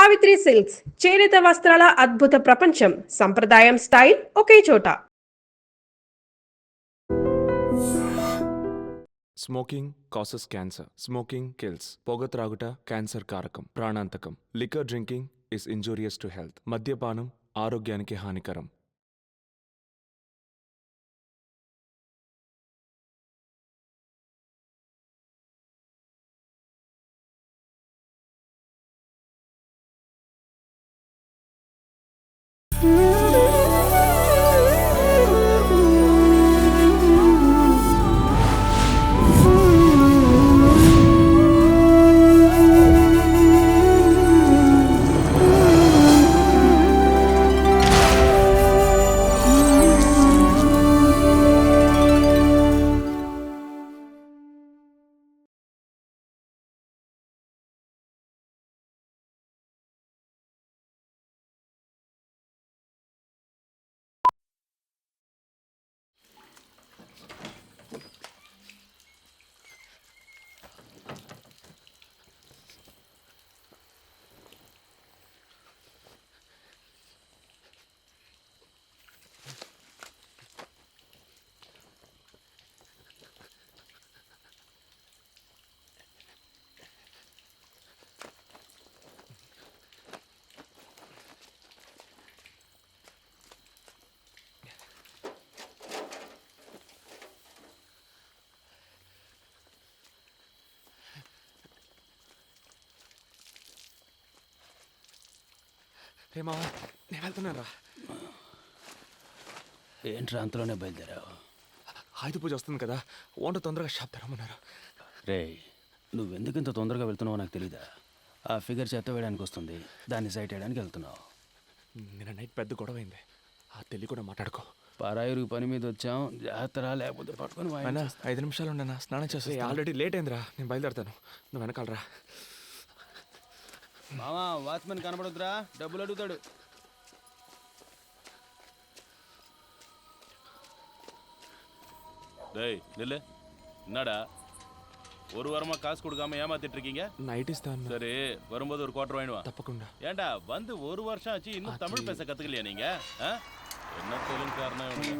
Savitri silks చేనేత వస్త్రాల అద్భుత ప్రపంచం. సంప్రదాయం స్టైల్ ఒకే చోట. Smoking causes cancer. Smoking kills. పొగ త్రాగుట క్యాన్సర్ కారకం, ప్రాణాంతకం. Liquor drinking is injurious to health. మద్యపానం ఆరోగ్యానికి హానికరం. రే మావా, నేను వెళ్తున్నాను రా. ఏంట్రా అంతలోనే బయలుదేరావు? ఆయుధ పూజ వస్తుంది కదా, వంట తొందరగా షాప్ తెరమన్నారు. రే, నువ్వెందుకు ఇంత తొందరగా వెళ్తున్నావో నాకు తెలీదా? ఆ ఫిగర్ చెత్త వేయడానికి వస్తుంది, దాన్ని సైట్ వేయడానికి వెళ్తున్నావు. నిన్న నైట్ పెద్ద గొడవ అయింది, ఆ తెలి కూడా మాట్లాడుకో. పరాయిరుగు పని మీద వచ్చాం, జాగ్రత్త లేకపోతే పట్టుకొని అయినా 5 నిమిషాలు ఉండనా, స్నానం చేస్తే ఆల్రెడీ లేట్ అయిందిరా. నేను బయలుదేరుతాను, నువ్వు వెనకాలరా. మామా, వాచ్మెన్ కనబడుద్దురా, డబ్బులు అడుగుతాడు. டேய் நில்லு, என்னடா ஒரு வாரமா காசு கொடுக்காம ஏமாத்திட்டு இருக்கீங்க? நைட் இஸ்தான். சரி, வரும்போது ஒரு குவார்டர் வாங்கிடுவா. தப்பకుండా. ஏன்டா வந்து ஒரு வருஷம் ஆச்சு, இன்னும் தமிழ் பேச கத்துக்கலையா நீங்க? என்ன தொழில் காரணம் இவனுக்கு?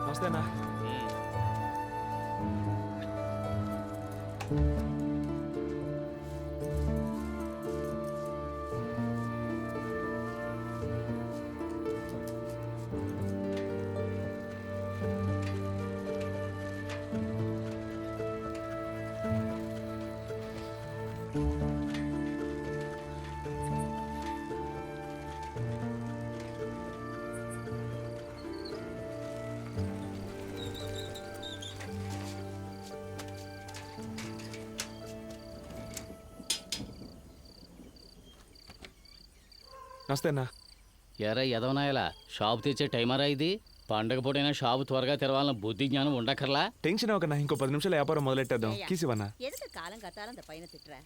నమస్తేనా. నమస్తేనా. ఎరా ఎదవనాయలా, షాపు తెచ్చే టైమరా ఇది? పండగ పూటైనా షాపు త్వరగా తెరవాలన్న బుద్ధి జ్ఞానం ఉండక్కర్లా? టెన్షన్ అవ్వకన్నా, ఇంకో 10 నిమిషాలు వ్యాపారం మొదలెట్టేద్దాం. కీసివన్నా. ఎదుక కాలం కట్టాలంత పైన తిట్రా.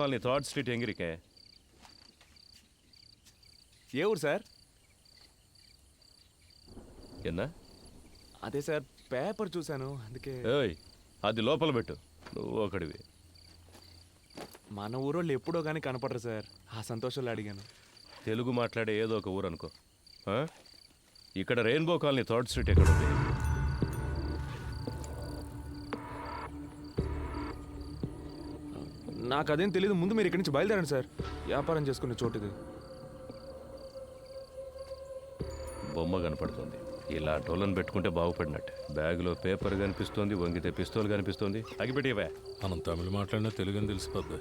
காலனி 3rd ஸ்ட்ரீட் எங்க இருக்கே? ఏ ఊరు సార్? என்ன? అదే సార్ పేపర్ చూశాను అందుకే. ఏయ్, అది లోపల పెట్టు. నువ్వు ఒకడివి. మన ఊరోళ్ళు ఎప్పుడో కానీ కనపడరు సార్, ఆ సంతోషంలో అడిగాను. తెలుగు మాట్లాడే ఏదో ఒక ఊరు అనుకో. ఆ? ఇక్కడ రెయిన్బో కాలనీ 3rd స్ట్రీట్ ఎక్కడ ఉంది? నాకు అదేం తెలియదు, ముందు మీరు ఇక్కడి నుంచి బయలుదేరండి సార్, వ్యాపారం చేసుకునే చోటు ఇది. బొమ్మ కనపడుతుంది. ఇలా టోలను పెట్టుకుంటే బాగుపడినట్టు. బ్యాగులో పేపర్ కనిపిస్తుంది, వంగితే పిస్తోల్ కనిపిస్తుంది. అగిపెట్టివా? మనం తమిళ మాట్లాడినా తెలుగు అని తెలిసిపోద్ది.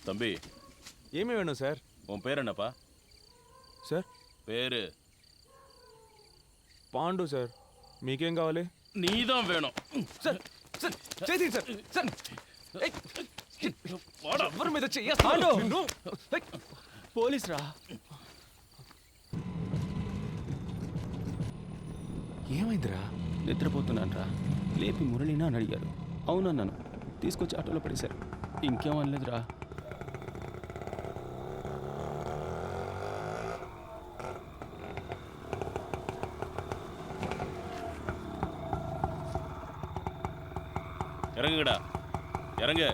தம்பி, ఏమి వేణు సార్? உன் பேர் என்னப்பா? సార్ பேரு పాండు సార్. మీకేం కావాలి? நீதான் வேணும். సార్ సార్ చేతి సార్ సార్ ఏయ్, வாடா. ఎవరి మీద చెయ్యేస్తాను? నిన్ను. ఏయ్, పోలీస్ రా. ఏమైందిరా? నిద్రపోతున్నాను రా. లేపి మురళినా అని అడిగారు. అవునన్నాను. తీసుకొచ్చి ఆటోలో పడేశారు. ఇంకేం అనలేదురా. இறங்குங்கடா, இறங்கு.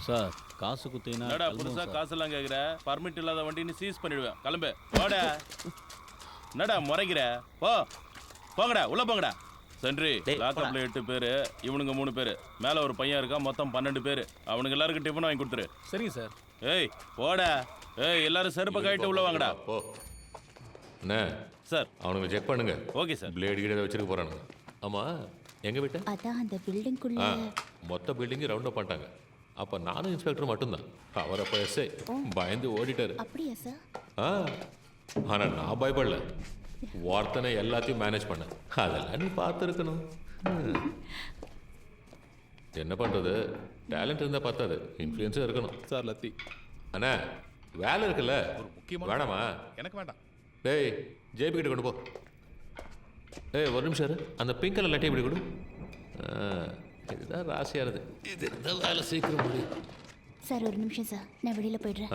சார் காசு குத்தினா என்னடா புதுசா காசெல்லாம் கேட்குற? பர்மிட் இல்லாத வண்டின்னு சீஸ் பண்ணிடுவேன். கிளம்பு. போடா. என்னடா முறைக்கிற? போ, போங்கடா, உள்ள போங்கடா. சென்ட்ரி, லாக்கப்ல 8 பேரு, இவனுங்க 3 பேரு, மேல ஒரு பையன் இருக்கா, மொத்தம் 12 பேரு. அவனுக்கு எல்லாருக்கும் டிஃபன் வாங்கி கொடுத்துரு. சரிங்க சார். ஏய் போடா. ஏய் எல்லாரும் செருப்பை கழிட்டு உள்ள வாங்கடா. போ அண்ணே. சார். அவனுங்க செக் பண்ணுங்க. Okay sir. பிளேடு கீழே வச்சிருக்க போறானுங்க. ஆமா, எங்க விட்ட? அதான் அந்த பில்டிங்குள்ள. மொத்த பில்டிங் ரவுண்ட் அப் பண்ணிட்டாங்க. அப்ப நானும் இன்ஸ்பெக்டர் மட்டும்தான். அவர் அப்ப எஸ்ஐ பயந்து ஓடிட்டாரு. அப்படியா சார்? ஆனா நான் பயப்படல. வார்த்தனை எல்லாத்தையும் மேனேஜ் பண்ண. அதெல்லாம் நீ பார்த்துருக்கணும். என்ன பண்றது, டேலண்ட் இருந்தா பார்த்தாது, இன்ஃப்ளூயன்ஸும் இருக்கணும். சார் லத்தி. அண்ணா வேலை இருக்குல்ல, வேணாமா? எனக்கு வேண்டாம். டேய் ஜேபி கிட்ட கொண்டு போ. ஏய் ஒரு நிமிஷம் இரு, அந்த பிங்க் கலர் லட்டி இப்படி கொடு. இதுதான் ராசியானது. இது இருந்தால் வேலை சீக்கிரம் முடியும். சார் ஒரு நிமிஷம் சார், நான் வெளியில போயிடுறேன்.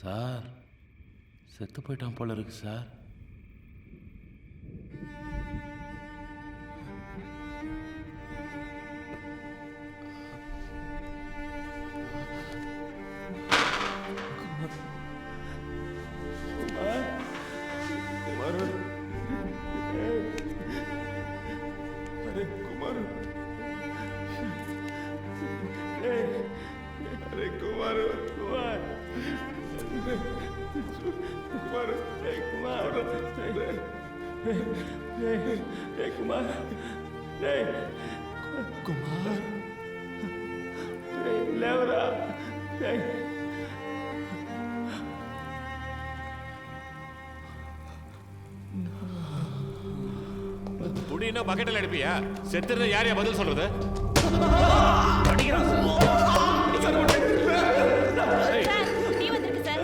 சார் செத்து போயிட்டான் போல இருக்கு சார். புடினா பக்கெட்டில் அடிப்பியா? செத்துறத யாரையா பதில் சொல்றது? நீ வந்திருக்கு சார்.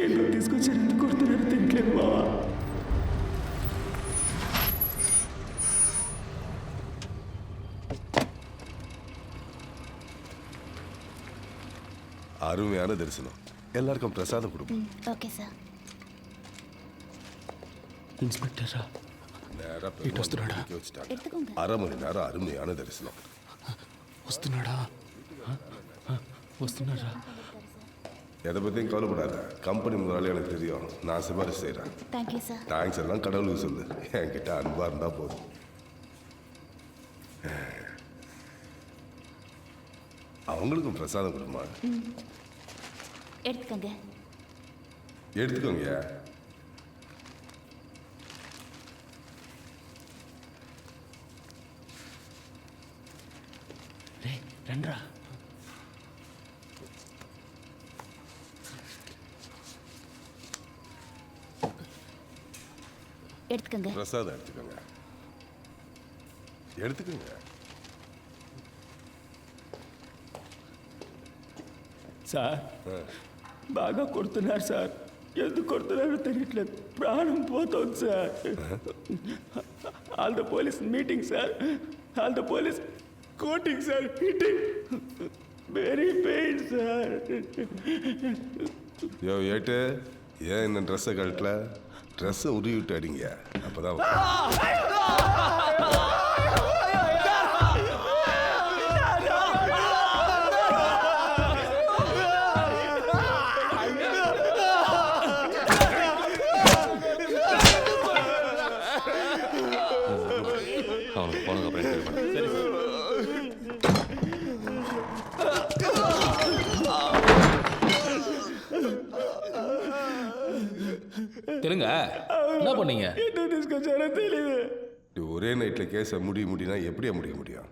ఎందుకు తీసుకొచ్చారు, ఎందుకు కొడుతున్నారు తెలియట్లేదు మావా. அருமையான தரிசனம். எல்லாருக்கும் பிரசாதம் கொடுப்போம். Okay sir. ఇన్స్పెక్టరా நேரா பெருமாள் கோயிலுக்கு வச்சுட்டாங்க. ఎత్తుకోంగ. அரை மணி நேரம் அருமையான தரிசனம். వస్తున్నాడా? వస్తున్నారా? எதை பற்றியும் கவலைப்படாத. கம்பெனி முதலாளி எனக்கு தெரியும். நான் சிபாரிசு செய்கிறேன். Thank you sir. தேங்க்ஸ் எல்லாம் கடவுளுக்கு சொல்லு. என்கிட்ட அன்பாக இருந்தால் போதும். அவங்களுக்கும் பிரசாதம் கொடுமா. ఎత్తుకోంగ. எடுத்துக்கோங்க. రే రండ్రా. ఎత్తుకోంగ. பிரசாதம் எடுத்துக்கோங்க. எடுத்துக்கோங்க. సార్ బాగా కొడుతున్నారు సార్. ఎందుకు కొడుతున్నారో తెలియట్లేదు. ప్రాణం పోతుంది sir. All the police meeting sir. All the police coating sir. Hitting very pain sir. யோ ஏட்டு, ஏன் இந்த ட்ரெஸ்ஸை கழட்டல? ட்ரெஸ்ஸை உருவி விட்டு அடிங்க. அப்போதான் அவனுக்கு போனதுக்கு அப்புறம் எனக்கு பண்ண. சரி சார். தெலுங்க என்ன பண்ணீங்க? ఎందుకు తీసుకొచ్చారో తెలియదు. ஒரே நைட்டில் கேஸை முடியும்னா எப்படியா முடிய முடியும்?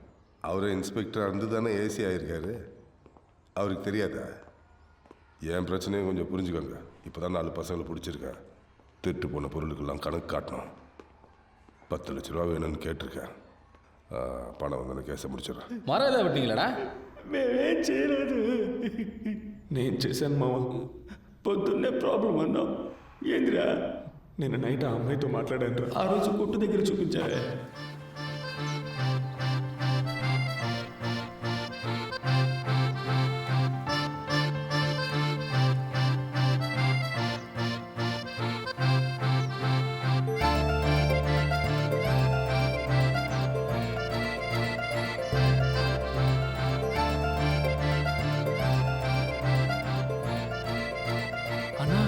அவரை இன்ஸ்பெக்டராக இருந்து தானே ஏசி ஆகியிருக்காரு. அவருக்கு தெரியாதா? என் பிரச்சனையும் கொஞ்சம் புரிஞ்சுக்கோங்க. இப்போ தான் 4 பசங்களை பிடிச்சிருக்கேன். திருட்டு போன பொருளுக்கெல்லாம் கணக்கு காட்டணும். 10 லட்ச ரூபா வேணும்னு கேட்டிருக்கேன். பணம் வந்து கேஸை முடிச்சிடுறேன். மரம் எல்லாம் வெட்டிங்களா? మేమేం చేయలేదు. నేను చేశాను మామ. పొద్దున్నే ప్రాబ్లం అన్నాం. ఏందిరా? నేను నైట్ ఆ అమ్మాయితో మాట్లాడాను. ఆ రోజు కొట్టు దగ్గర చూపించారే. అన్నా,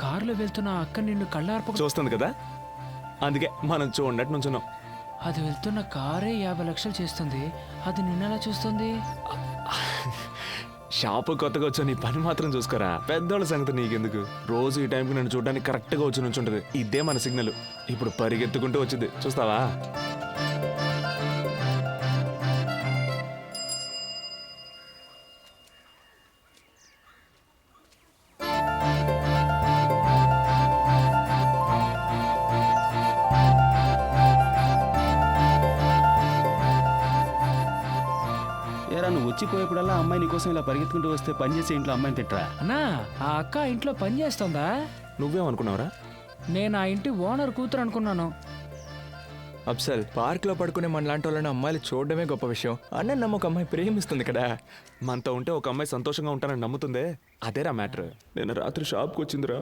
కారులో వెళ్తున్న ఆ అక్క నిన్ను కళ్ళార్పక చూస్తుంది కదా, అందుకే మనం చూడనట్టు నుంచున్నాం. అది వెళ్తున్న కారే 50 లక్షలు చేస్తుంది. అది నిన్నెలా చూస్తుంది? షాపు కొత్తగా వచ్చా, నీ పని మాత్రం చూసుకోరా. పెద్దోళ్ళ సంగతి నీకెందుకు? రోజు ఈ టైంకి నన్ను చూడడానికి కరెక్ట్గా వచ్చి నుంచుంటది. ఇదే మన సిగ్నల్. ఇప్పుడు పరిగెత్తుకుంటూ వచ్చింది, చూస్తావా? ఏరా, నువ్వు వచ్చిపోయేప్పుడల్లా అమ్మాయి నీకోసం ఇలా పరిగెత్తుకుంటూ వస్తే పని చేసే ఇంట్లో అమ్మాయిని తిట్టరా? అన్నా, ఆ అక్క ఇంట్లో పని చేస్తుందా? నువ్వేమనుకున్నావురా? నేను ఆ ఇంటి ఓనర్ కూతురు అనుకున్నాను. అప్సల్, పార్క్లో పడుకునే మన లాంటి వాళ్ళని అమ్మాయిలు చూడడమే గొప్ప విషయం. అన్న నమ్మ ఒక అమ్మాయి ప్రేమిస్తుంది కదా. మనతో ఉంటే ఒక అమ్మాయి సంతోషంగా ఉంటానని నమ్ముతుందే, అదేరా మ్యాటర్. నేను రాత్రి షాప్కి వచ్చిందిరా.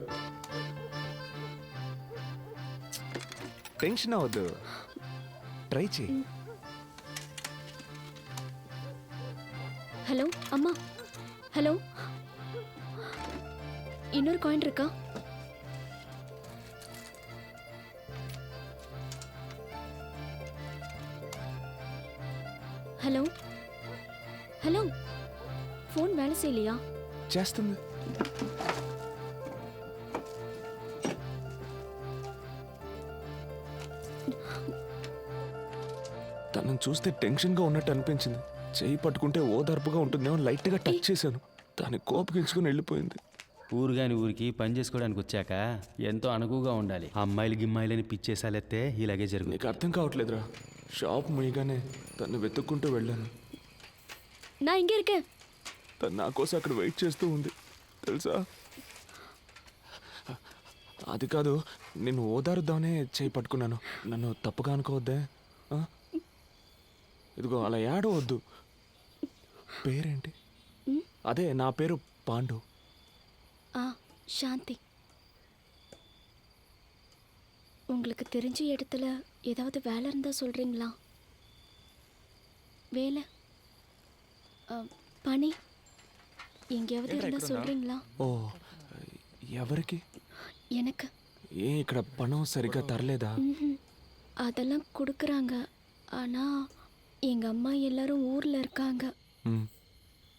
టెన్షన్ అవ్వద్దు, ట్రై చేయి. ஹலோ அம்மா. ஹலோ, இன்னொரு காயின் இருக்கா? ஹலோ ஹலோ, ஃபோன் வேலை செய்யலையா? చేస్తుంది. తనను చూస్తే టెన్షన్గా ఉన్నట్టు అనిపించింది. చేయి పట్టుకుంటే ఓదార్పుగా ఉంటుందేమో లైట్గా టచ్ చేశాను. దాన్ని కోపగించుకుని వెళ్ళిపోయింది. ఊరు కాని ఊరికి పని చేసుకోవడానికి వచ్చాక ఎంతో అనుకువగా ఉండాలి. అమ్మాయిలు గిమ్మాయిలని పిచ్చేసాలెత్తే ఇలాగే జరుగుతుంది. నీకు అర్థం కావట్లేదురా. షాప్ ముయ్యగానే తను వెతుక్కుంటూ వెళ్ళాను. நான் இங்கே இருக்கேன். తను నా కోసం అక్కడ వెయిట్ చేస్తూ ఉంది తెలుసా. అది కాదు, నిన్ను ఓదారుద్దామనే చేయి పట్టుకున్నాను. నన్ను తప్పుగా అనుకోవద్దే. ఆ? ఇదిగో అలా ఏడవద్దు. పేరేంటి? అదే నా పేరు పాండు. சாந்தி. உங்களுக்கு தெரிஞ்ச இடத்துல ஏதாவது வேலை இருந்தால் சொல்கிறீங்களா? வேலை, పని எங்கேயாவது இருந்தால் சொல்கிறீங்களா? ఓ, ఎవరికి? எனக்கு. ఏ ఇక్కడ పణం సరిగ్గా తరలేదా? அதெல்லாம் கொடுக்குறாங்க. ஆனால் எங்கள் அம்மா எல்லாரும் ஊரில் இருக்காங்க.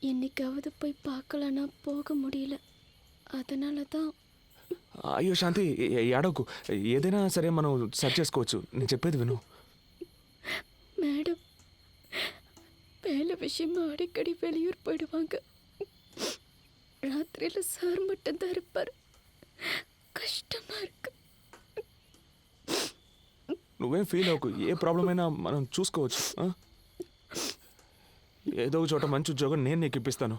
என்னைக்காவது போய் பார்க்கலன்னா போக முடியல. அதனால தான். అయ్యో శాంతి, ఏడవకు. ఏదైనా సరే మనం సెర్చ్ చేసుకోవచ్చు. నేను చెప్పేది విను. மேடம் வேலை விஷயமா அடிக்கடி வெளியூர் போயிடுவாங்க. ராத்திரியில் சார் மட்டும்தான் இருப்பார். కష్టమా இருக்கு. నువ్వేం ఫీల్ అవ్వకు. ఏ ప్రాబ్లం అయినా మనం చూసుకోవచ్చు. ఏదో ఒక చోట మంచి ఉద్యోగం నేను నీకు ఇప్పిస్తాను.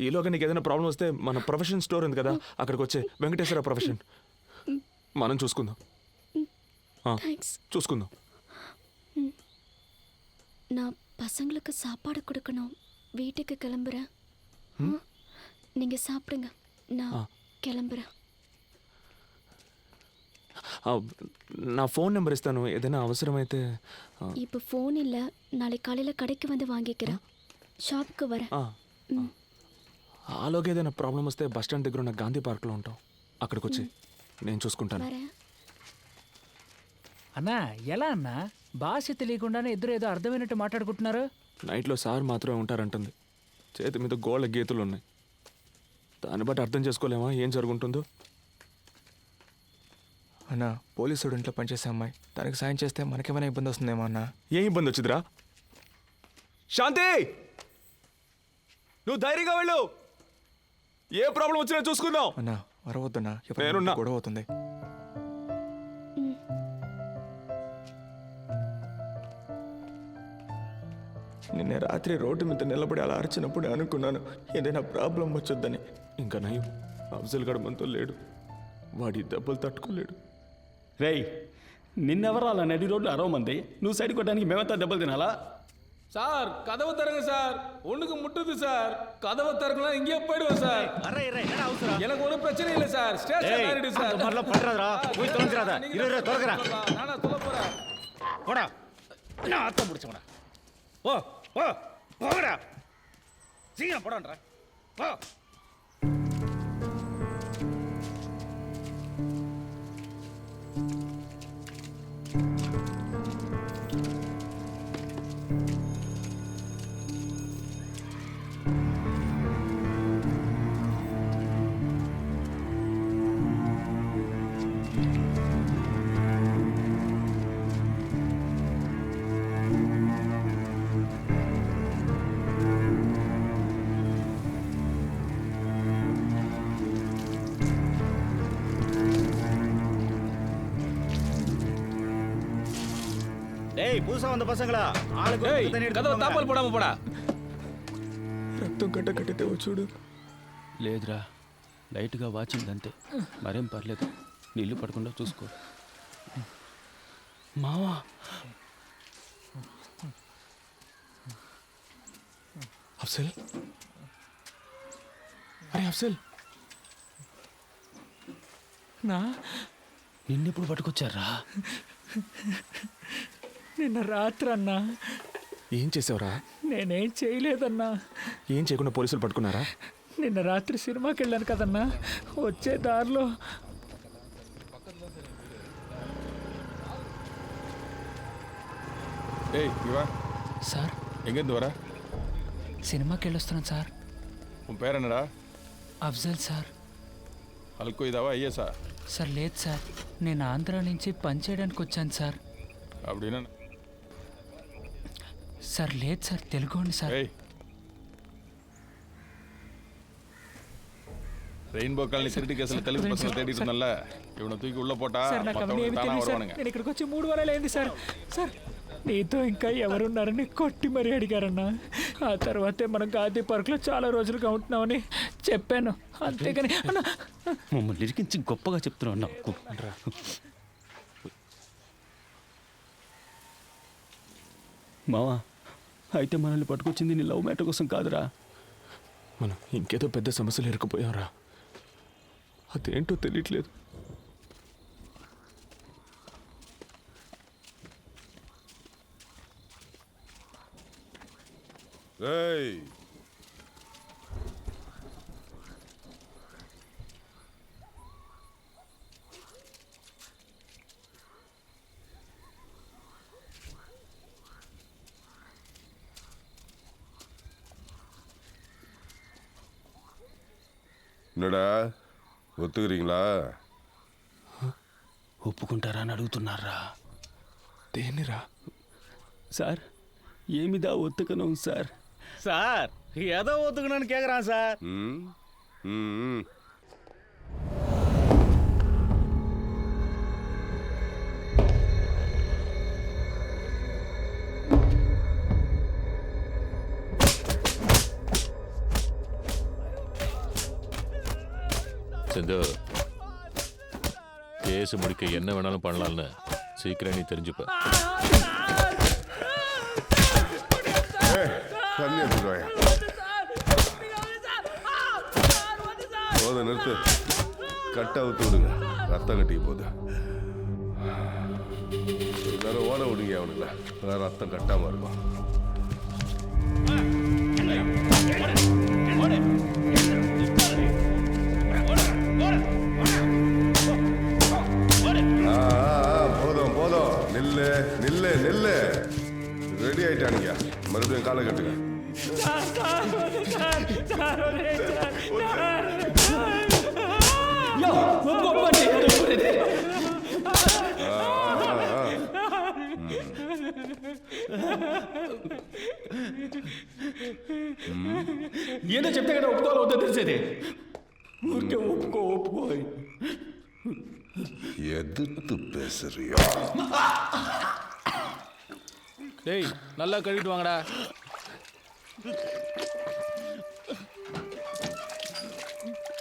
ఈలోగా నీకు ఏదైనా ప్రాబ్లం వస్తే మన ప్రొఫెషన్ స్టోర్ ఉంది కదా, అక్కడికి వచ్చే వెంకటేశ్వర ప్రొఫెషన్ మనం చూసుకుందాం. చూసుకుందాం. நான் பசங்களுக்கு சாப்பாடு கொடுக்கணும். வீட்டுக்கு கிளம்புறேன். நீங்கள் சாப்பிடுங்க, நான் கிளம்புறேன். నా ఫోన్ నెంబర్ ఇస్తాను, ఏదైనా అవసరమైతే. இப்போ ஃபோன் இல்லை, நாளைக்கு காலையில் கடைக்கு வந்து வாங்கிக்கிறேன். షాప్కి வரேன். ఆలోగా ఏదైనా ప్రాబ్లం వస్తే బస్ స్టాండ్ దగ్గర ఉన్న గాంధీ పార్క్లో ఉంటాం. అక్కడికి వచ్చి నేను చూసుకుంటాను. అన్నా ఎలా అన్నా? భాష తెలియకుండానే ఇద్దరు ఏదో అర్థమైనట్టు మాట్లాడుకుంటున్నారు. నైట్లో సార్ మాత్రమే ఉంటారంటుంది. చేతి మీద గోళ్ళ గీతలు ఉన్నాయి. దాన్ని బట్టి అర్థం చేసుకోలేమా ఏం జరుగుతుందో. అన్నా, పోలీసుడు ఇంట్లో పనిచేసే అమ్మాయి, తనకి సాయం చేస్తే మనకేమైనా ఇబ్బంది వస్తుందేమో అన్నా. ఏం ఇబ్బంది వచ్చిందిరా? శాంతి, నువ్వు ధైర్యంగా వెళ్ళు. ఏ ప్రాబ్లం వచ్చినా చూసుకుందాం. అన్నా అరవద్దన్నా, నేనున్నా. గొడవ అవుతుంది. నిన్న రాత్రి రోడ్డు మీద నిలబడి అలా అరిచినప్పుడు అనుకున్నాను ఏదైనా ప్రాబ్లం వచ్చొద్దని. ఇంకా నయం, అఫ్జల్ గడు మనతో లేడు. వాడి దెబ్బలు తట్టుకోలేడు. రేయ్, నిన్నెవరు అలా నడి రోడ్లు అరవమంది? నువ్వు సైడ్ కొట్టడానికి మేమంతా దెబ్బలు తినాలా? சார் கதவு தரங்க சார். ஒண்ணுக்கு முட்டுது சார். கதவை திறக்கலாம் இங்கே போயிடுவோம் சார். எனக்கு ஒரு பிரச்சனை இல்லை சார். ஸ்டேஷன் ஆயிடு சார். நானா சொல்ல போறேன். போடா, நான் ஆத்த முடிச்சவனா. ஓ ஓ போடா, சீக்கிரம் போடான்றா. போ. டேய், புதுசா வந்த பசங்களா, ஆளுக்கு கதவை தாப்பால் போடாம போடா. రక్తం కట్టితే చూడు. లేదురా, లైట్గా వాచింది అంతే. మరేం పర్లేదు, నీళ్ళు పడకుండా చూసుకో. మావా, అఫ్జల్, అరే అఫ్జల్, నిన్నెప్పుడు పట్టుకొచ్చారా? నిన్న రాత్రి అన్నా. ఏం చేసావురా? నేనేం చేయలేదన్నా. ఏం చేయకుండా పోలీసులు పట్టుకున్నారా? నిన్న రాత్రి సినిమాకి వెళ్ళాను కదన్నా, వచ్చే దారిలో ஏய் இவா సార్ எங்கேருந்து வர? సినిమాకి వెళ్ళొస్తున్నాను సార్. உன் பேர் என்னடா? అఫ్జల్ సార్. అల్కో ఇదావా ஐஎஸ்ஆ? సార్ లేదు సార్, నేను ఆంధ్ర నుంచి పని చేయడానికి వచ్చాను సార్. அப்படின்னா సార్ లేదు సార్, తెలుగోండి సార్. ஏய், ரெயின்போ காலனி திருட்டு கேஸ்ல தெலுங்கு பசங்க தேடிட்டு இருந்தல்ல, இவனை தூக்கி உள்ள போட்டா సార్ నాకు అవన్నీ ఏమీ மத்தவங்க தானா తెలియదు సార్. வருவானுங்க. నేను ఇక్కడికి వచ్చి 3 వారాలు అయింది సార్. సార్ నీతో ఇంకా ఎవరున్నారని కొట్టి మరీ అడిగారన్నా. ఆ తర్వాతే మనం గాంధీ పార్క్లో చాలా రోజులుగా ఉంటున్నామని చెప్పాను. అంతేగాని అన్నా మమ్మల్ని ఇరికించి గొప్పగా చెప్తున్నావు నాకు. మావా, అయితే మనల్ని పట్టుకొచ్చింది నీ లవ్ మ్యాటర్ కోసం కాదురా. మనం ఇంకేదో పెద్ద సమస్యలు ఇరుక్కుపోయారా, అదేంటో తెలియట్లేదు. రేయ్, என்னடா ஒத்துக்கிறீங்களா? ఒప్పుకుంటారా అని అడుగుతున్నారా? దేనిరా? సార్ ఏమిదా ఒత్తుకనం సార్? సార్ ఏదో ఒత్తుకున్నాను కేకరా సార్. ம் ம் செந்து, கேஸ் முடிக்க என்ன வேணாலும் பண்ணலாம்னு சீக்கிரம் நீ தெரிஞ்சுப்ப. தண்ணி எடுத்துருவாயா? போதும், நிறுத்து. கட்டை அவுத்து விடுங்க, ரத்தம் கட்டிக்க போகுது. எல்லாரும் ஓட விடுங்க அவனுங்கள, அதான் ரத்தம் கட்டாம இருக்கும். போதும் போதும், நில்லு நில்லு நில்லு. ரெடி ஆயிட்டானுங்க, மறுபடியும் காலை கட்டுங்க. ఏదో చెప్తే కదా ఒప్పుకోవాలి వద్దో తెలిసేది. ఊరికే ఒప్పుకో. எதிர்த்து பேசுறியா? டேய் நல்லா கழுவிட்டு வாங்கடா.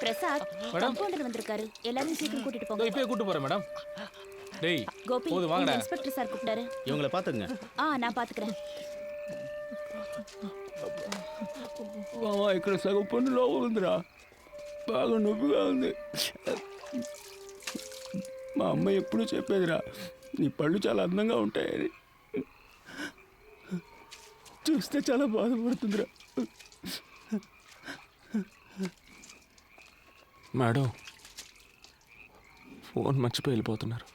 பிரசாத் காம்பவுண்டர் வந்திருக்காரு, எல்லாரும் சீக்கிரம் கூட்டிட்டு போங்க. இப்பயே கூட்டு போறேன் மேடம். டேய் கோபி, போதும் வாங்கடா. இன்ஸ்பெக்டர் சார் கூப்பிட்டாரு. இவங்களை பார்த்துங்க. நான் பாத்துக்கிறேன். మావా, ఇక్కడ సగం పన్ను లోపల ఉందిరా, బాగా నొప్పిగా ఉంది. మా అమ్మ ఎప్పుడూ చెప్పేదిరా, నీ పళ్ళు చాలా అందంగా ఉంటాయని. చూస్తే చాలా బాధపడుతుందిరా. మేడం, ఫోన్ మర్చిపోయి వెళ్ళిపోతున్నారు.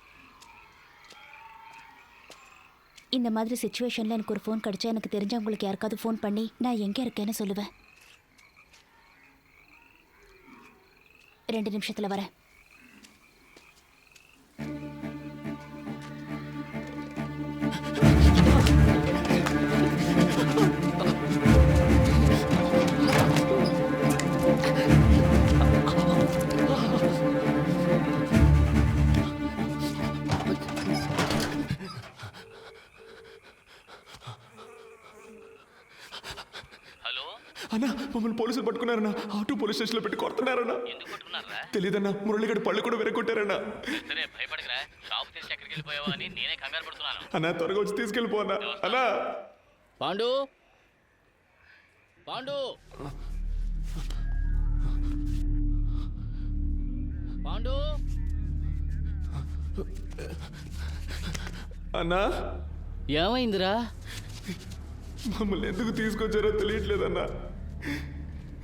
இந்த மாதிரி சிச்சுவேஷன்ல எனக்கு ஒரு ஃபோன் கிடைச்சா எனக்கு தெரிஞ்சவங்களுக்கு யாருக்காவது ஃபோன் பண்ணி நான் எங்க இருக்கேன்னு சொல்லுவேன். 2 நிமிஷத்துல வரேன். అన్నా, మమ్మల్ని పోలీసులు పట్టుకున్నారన్నా. ఆటో పోలీస్ స్టేషన్లో పెట్టి కొడుతున్నారన్నా. తెలీదన్నా, మురళిగడ పళ్ళు కూడా విరగొట్టారన్నా. అన్నా, త్వరగా వచ్చి తీసుకెళ్ళిపోన్నా. అన్నా, పాండు పాండు పాండు అన్నా, ఏమైందిరా? మమ్మల్ని ఎందుకు తీసుకొచ్చారో తెలియట్లేదన్నా.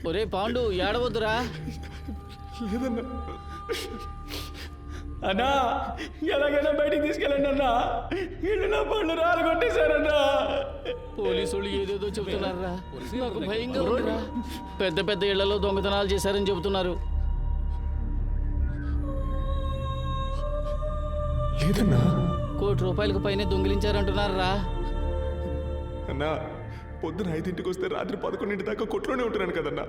ఒరే పాండు, ఏడవద్దురా. లేదన్నా. అన్నా ఎలాగైనా బయటికి తీసుకెళ్ళండి అన్నా, ఇల్లు నా పళ్ళు రాలు కొట్టేశారన్నా. పోలీసులు ఏదేదో చెబుతున్నారా, నాకు భయంగా ఉందిరా. పెద్ద పెద్ద ఇళ్లలో దొంగతనాలు చేశారని చెబుతున్నారు. లేదన్నా. ₹1 కోటి పైనే దొంగిలించారంటున్నారా? అన్నా, పొద్దున 5ంటికి వస్తే రాత్రి 11 దాకా కొట్లోనే ఉంటున్నాను కదన్నా.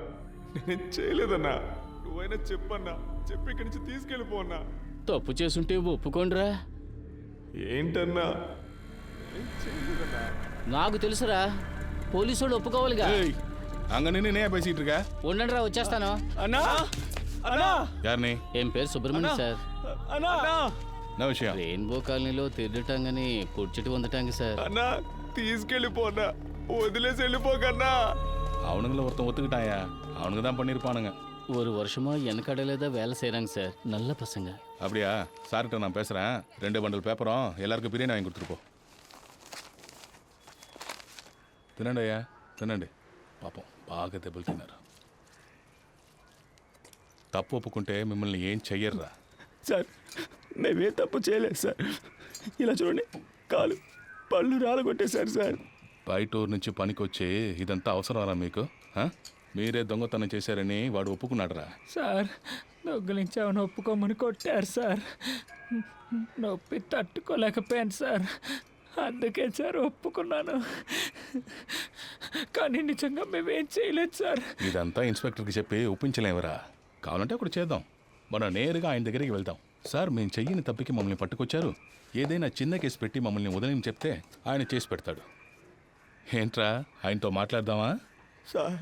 నేనేం చేయలేదన్నా. నువ్వైనా చెప్పన్నా, చెప్పి ఇక్కడి నుంచి తీసుకెళ్ళిపోన్నా. తప్పు చేసుంటే ఒప్పుకోండిరా. ఏంటన్నా, నాకు తెలుసురా, పోలీసు వాళ్ళు ఒప్పుకోవాలిగా. அங்க நின்று என்ன பேசிட்டு இருக்க? ఉండండి రా, వచ్చేస్తాను. அண்ணா அண்ணா யாருని? ఏం పేరు సుబ్రహ్మణ్యం సార్. అన్నా నా విషయం రెయిన్బో కాలనీలో తిరగటాంగని పొడిచెట్టు పొందటాంగి సార్. అన్నా తీసుకెళ్ళిపోనా, వదిలేసి వెళ్ళిపోకన్నా. அவனுங்கள ஒருத்தன் ஒத்துக்கிட்டாயா, அவனுங்க தான் பண்ணியிருப்பானுங்க. ஒரு வருஷமா எனக்கடையில தான் வேலை செய்கிறாங்க சார், நல்ல பசங்க. அப்படியா? சார்கிட்ட நான் பேசுகிறேன். 2 பண்டல் பேப்பரும் எல்லாருக்கும் பிரியாணி வாங்கி கொடுத்துருப்போம். తినండి అయ్యా, తినండి. పాపం బాగా దెబ్బలు తిన్నారు. తప్పు ఒప్పుకుంటే మిమ్మల్ని ఏం చెయ్యర్రా. సార్ మేమే తప్పు చేయలేదు సార్. ఇలా చూడండి, కాలు పళ్ళు రాలగొట్టేశారు సార్. బయట ఊరు నుంచి పనికొచ్చి ఇదంతా అవసరమరా మీకు? మీరే దొంగతనం చేశారని వాడు ఒప్పుకున్నాడురా. సార్ దొంగలించామని ఒప్పుకోమని కొట్టారు సార్. నొప్పి తట్టుకోలేకపోయాను సార్, అందుకే సార్ ఒప్పుకున్నాను. కానీ నిజంగా మేమేం చేయలేదు సార్. ఇదంతా ఇన్స్పెక్టర్కి చెప్పి ఒప్పించలేవరా. కావాలంటే ఒకటి చేద్దాం, మనం నేరుగా ఆయన దగ్గరికి వెళ్దాం. సార్ మేము చెయ్యని తప్పికి మమ్మల్ని పట్టుకొచ్చారు, ఏదైనా చిన్న కేసు పెట్టి మమ్మల్ని వదిలేని చెప్తే ఆయన చేసి పెడతాడు. ఏంట్రా, ఆయనతో మాట్లాడదామా? సార్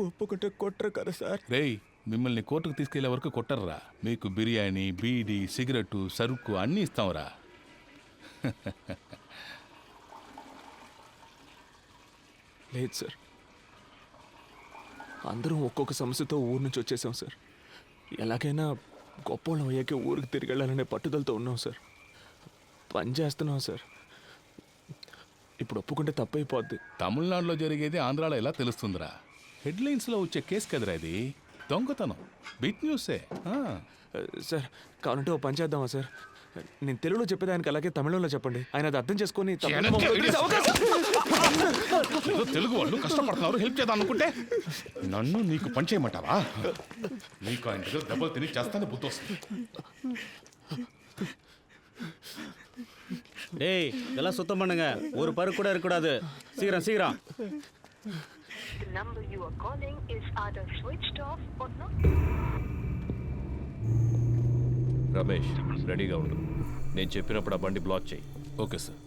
ఒప్పుకుంటే కొట్టరు కదా సార్. రేయ్, మిమ్మల్ని కోర్టుకు తీసుకెళ్లే వరకు కొట్టర్రా. మీకు బిర్యానీ, బీడీ, సిగరెట్టు, సరుకు అన్నీ ఇస్తాంరా. లేదు సార్, అందరం ఒక్కొక్క సమస్యతో ఊరు నుంచి వచ్చేసాం సార్. ఎలాగైనా గొప్పోళ్ళం అయ్యాకే ఊరికి తిరిగి వెళ్ళాలనే పట్టుదలతో ఉన్నాం సార్. పని చేస్తున్నాం సార్. ఇప్పుడు ఒప్పుకుంటే తప్పైపోద్ది. తమిళనాడులో జరిగేది ఆంధ్రాలో ఎలా తెలుస్తుందిరా? హెడ్లైన్స్లో వచ్చే కేసు కదరా ఇది, దొంగతనం, బిగ్ న్యూసే. సార్ కావాలంటే ఓ పని చేద్దామా సార్? నేను తెలుగులో చెప్పేదానికి అలాగే తమిళంలో చెప్పండి, ఆయన అది అర్థం చేసుకొని తెలుగు వాళ్ళు కష్టపడుతున్నారు, హెల్ప్ చేద్దాం అనుకుంటే నన్ను నీకు పని చేయమంటావా? నీకు ఆయన దగ్గర దెబ్బలు తిని చేస్తానే బుద్ధి వస్తుంది. டேய் இதெல்லாம் சுத்தம் பண்ணுங்க, ஒரு பரு கூட இருக்கக்கூடாது. சீக்கிரம் சீக்கிரம். రమేష్ రెడీగా ఉండు, నేను చెప్పినప్పుడు ఆ బండి బ్లాక్ చేయి. Okay sir.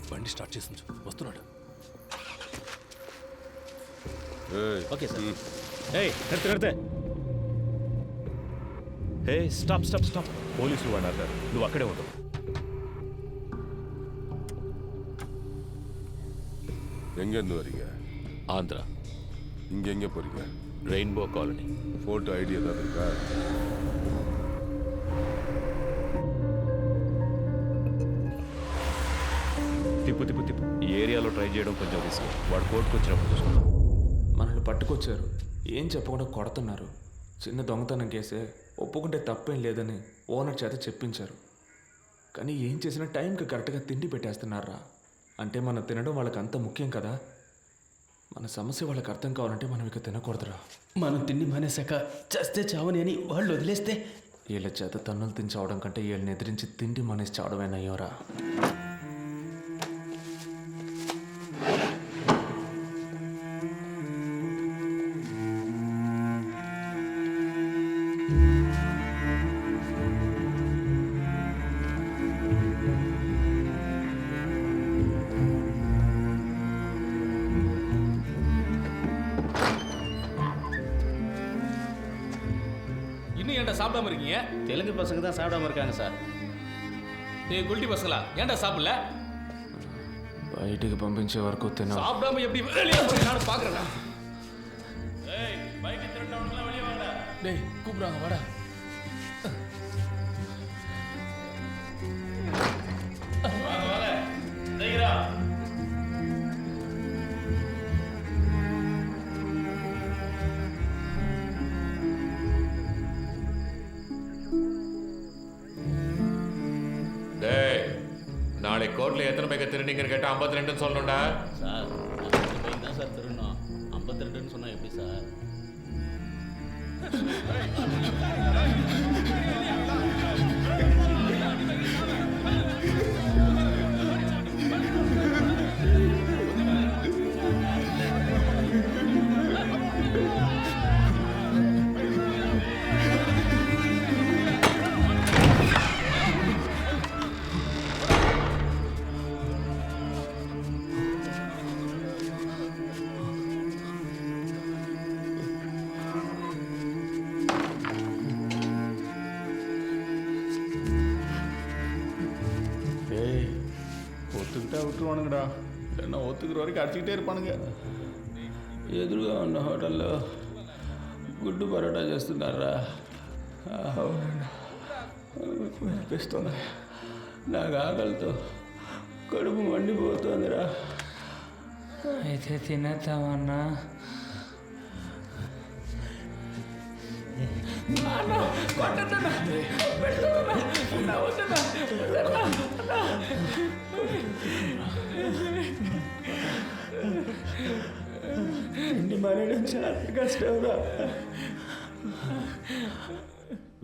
బండి స్టార్ట్ చేసి వస్తున్నాడు. Okay sir. ఏయ్ నిறுத்து నిறுத்து. హే స్టాప్ స్టాప్ స్టాప్, పోలీసులు వాడు అన్నారు, నువ్వు అక్కడే ఉండు. எங்கேருந்து வரீங்க? ఆంధ్ర. இங்கே எங்கே போகிறீங்க? Rainbow colony. ஃபோட்டோ ஐடி ஏதாவது இருக்கா? తిప్పు తిప్పు తిప్పు. ఈ ఏరియాలో ట్రై చేయడం కొంచెం రిస్క్, వాడు కోర్టుకు వచ్చినప్పుడు చూసుకుందాం. మనల్ని పట్టుకొచ్చారు, ఏం చెప్పకుండా కొడుతున్నారు. చిన్న దొంగతనం కేసే, ఒప్పుకుంటే తప్పేం లేదని ఓనర్ చేత చెప్పించారు. కానీ ఏం చేసినా టైంకి కరెక్ట్గా తిండి పెట్టేస్తున్నారా. అంటే మనం తినడం వాళ్ళకి అంత ముఖ్యం కదా. మన సమస్య వాళ్ళకి అర్థం కావాలంటే మనం ఇక తినకూడదురా. మనం తిండి మానేశాక చస్తే చావని అని వాళ్ళు వదిలేస్తే వీళ్ళ చేత తన్నులు తిని చావడం కంటే వీళ్ళని ఎదిరించి తిండి మానేసి చావడమేనయ్యోరా. இன்னும் ஏன்டா சாப்பிடாம இருக்கீங்க? தெலுங்கு பசங்க தான் சாப்பிடாம இருக்காங்க சார். டேய் குல்டி பசங்களா, ஏன்டா சாப்பிடல? బయటికి పంపించే వరకు తిన. சாப்பிடாம எப்படி வெளியே போய் நான் பாக்குறேன். ஏய் பைக் திருட்டவனுக்குலாம் வெளியே வாடா. டேய் கூப்பிடுறாங்க, வாடா. வாங்க வாங்க சீக்கிரம். நாளை கோர்ட்ல எத்தனை பேர் திருநீங்கன்னு கேட்டா 52 சொல்லணும்டா. சார் பையன் தான் சார் திருடணும், 52ன்னு சொன்னா எப்படி சார்? விட்டுருவானுங்கடா. இல்லைன்னா ஒத்துக்கிற வரைக்கும் அடிச்சுக்கிட்டே இருப்பானுங்க. ఎదురుగా ఉన్న హోటల్లో గుడ్డు పరోటా చేస్తున్నారా? అనిపిస్తుంది. నాకు ఆకలితో కడుపు మండిపోతుందిరా. అయితే తినేద్దామన్నా.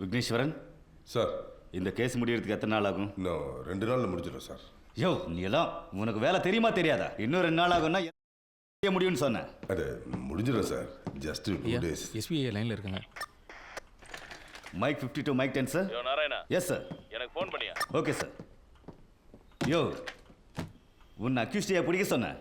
விக்னேஸ்வரன் சார், இந்த கேஸ் முடியறதுக்கு எத்தனை நாள் ஆகும்? இன்னும் 2 நாளில் முடிஞ்சிடும் சார். யோ நீ எல்லாம் உனக்கு வேலை தெரியுமா தெரியாதா? இன்னும் 2 நாள் ஆகும்னா செய்ய முடியும்னு சொன்னேன். அது முடிஞ்சிடும் சார். Just 2 days. எஸ்பிஐ லைனில் இருக்குங்க. Mike 52 mike 10 sir. யோ நாராயணா, எஸ் சார். எனக்கு ஃபோன் பண்ணியா? Okay sir. யோ உன்னை அக்யூஸ்டியை பிடிக்க சொன்னேன்.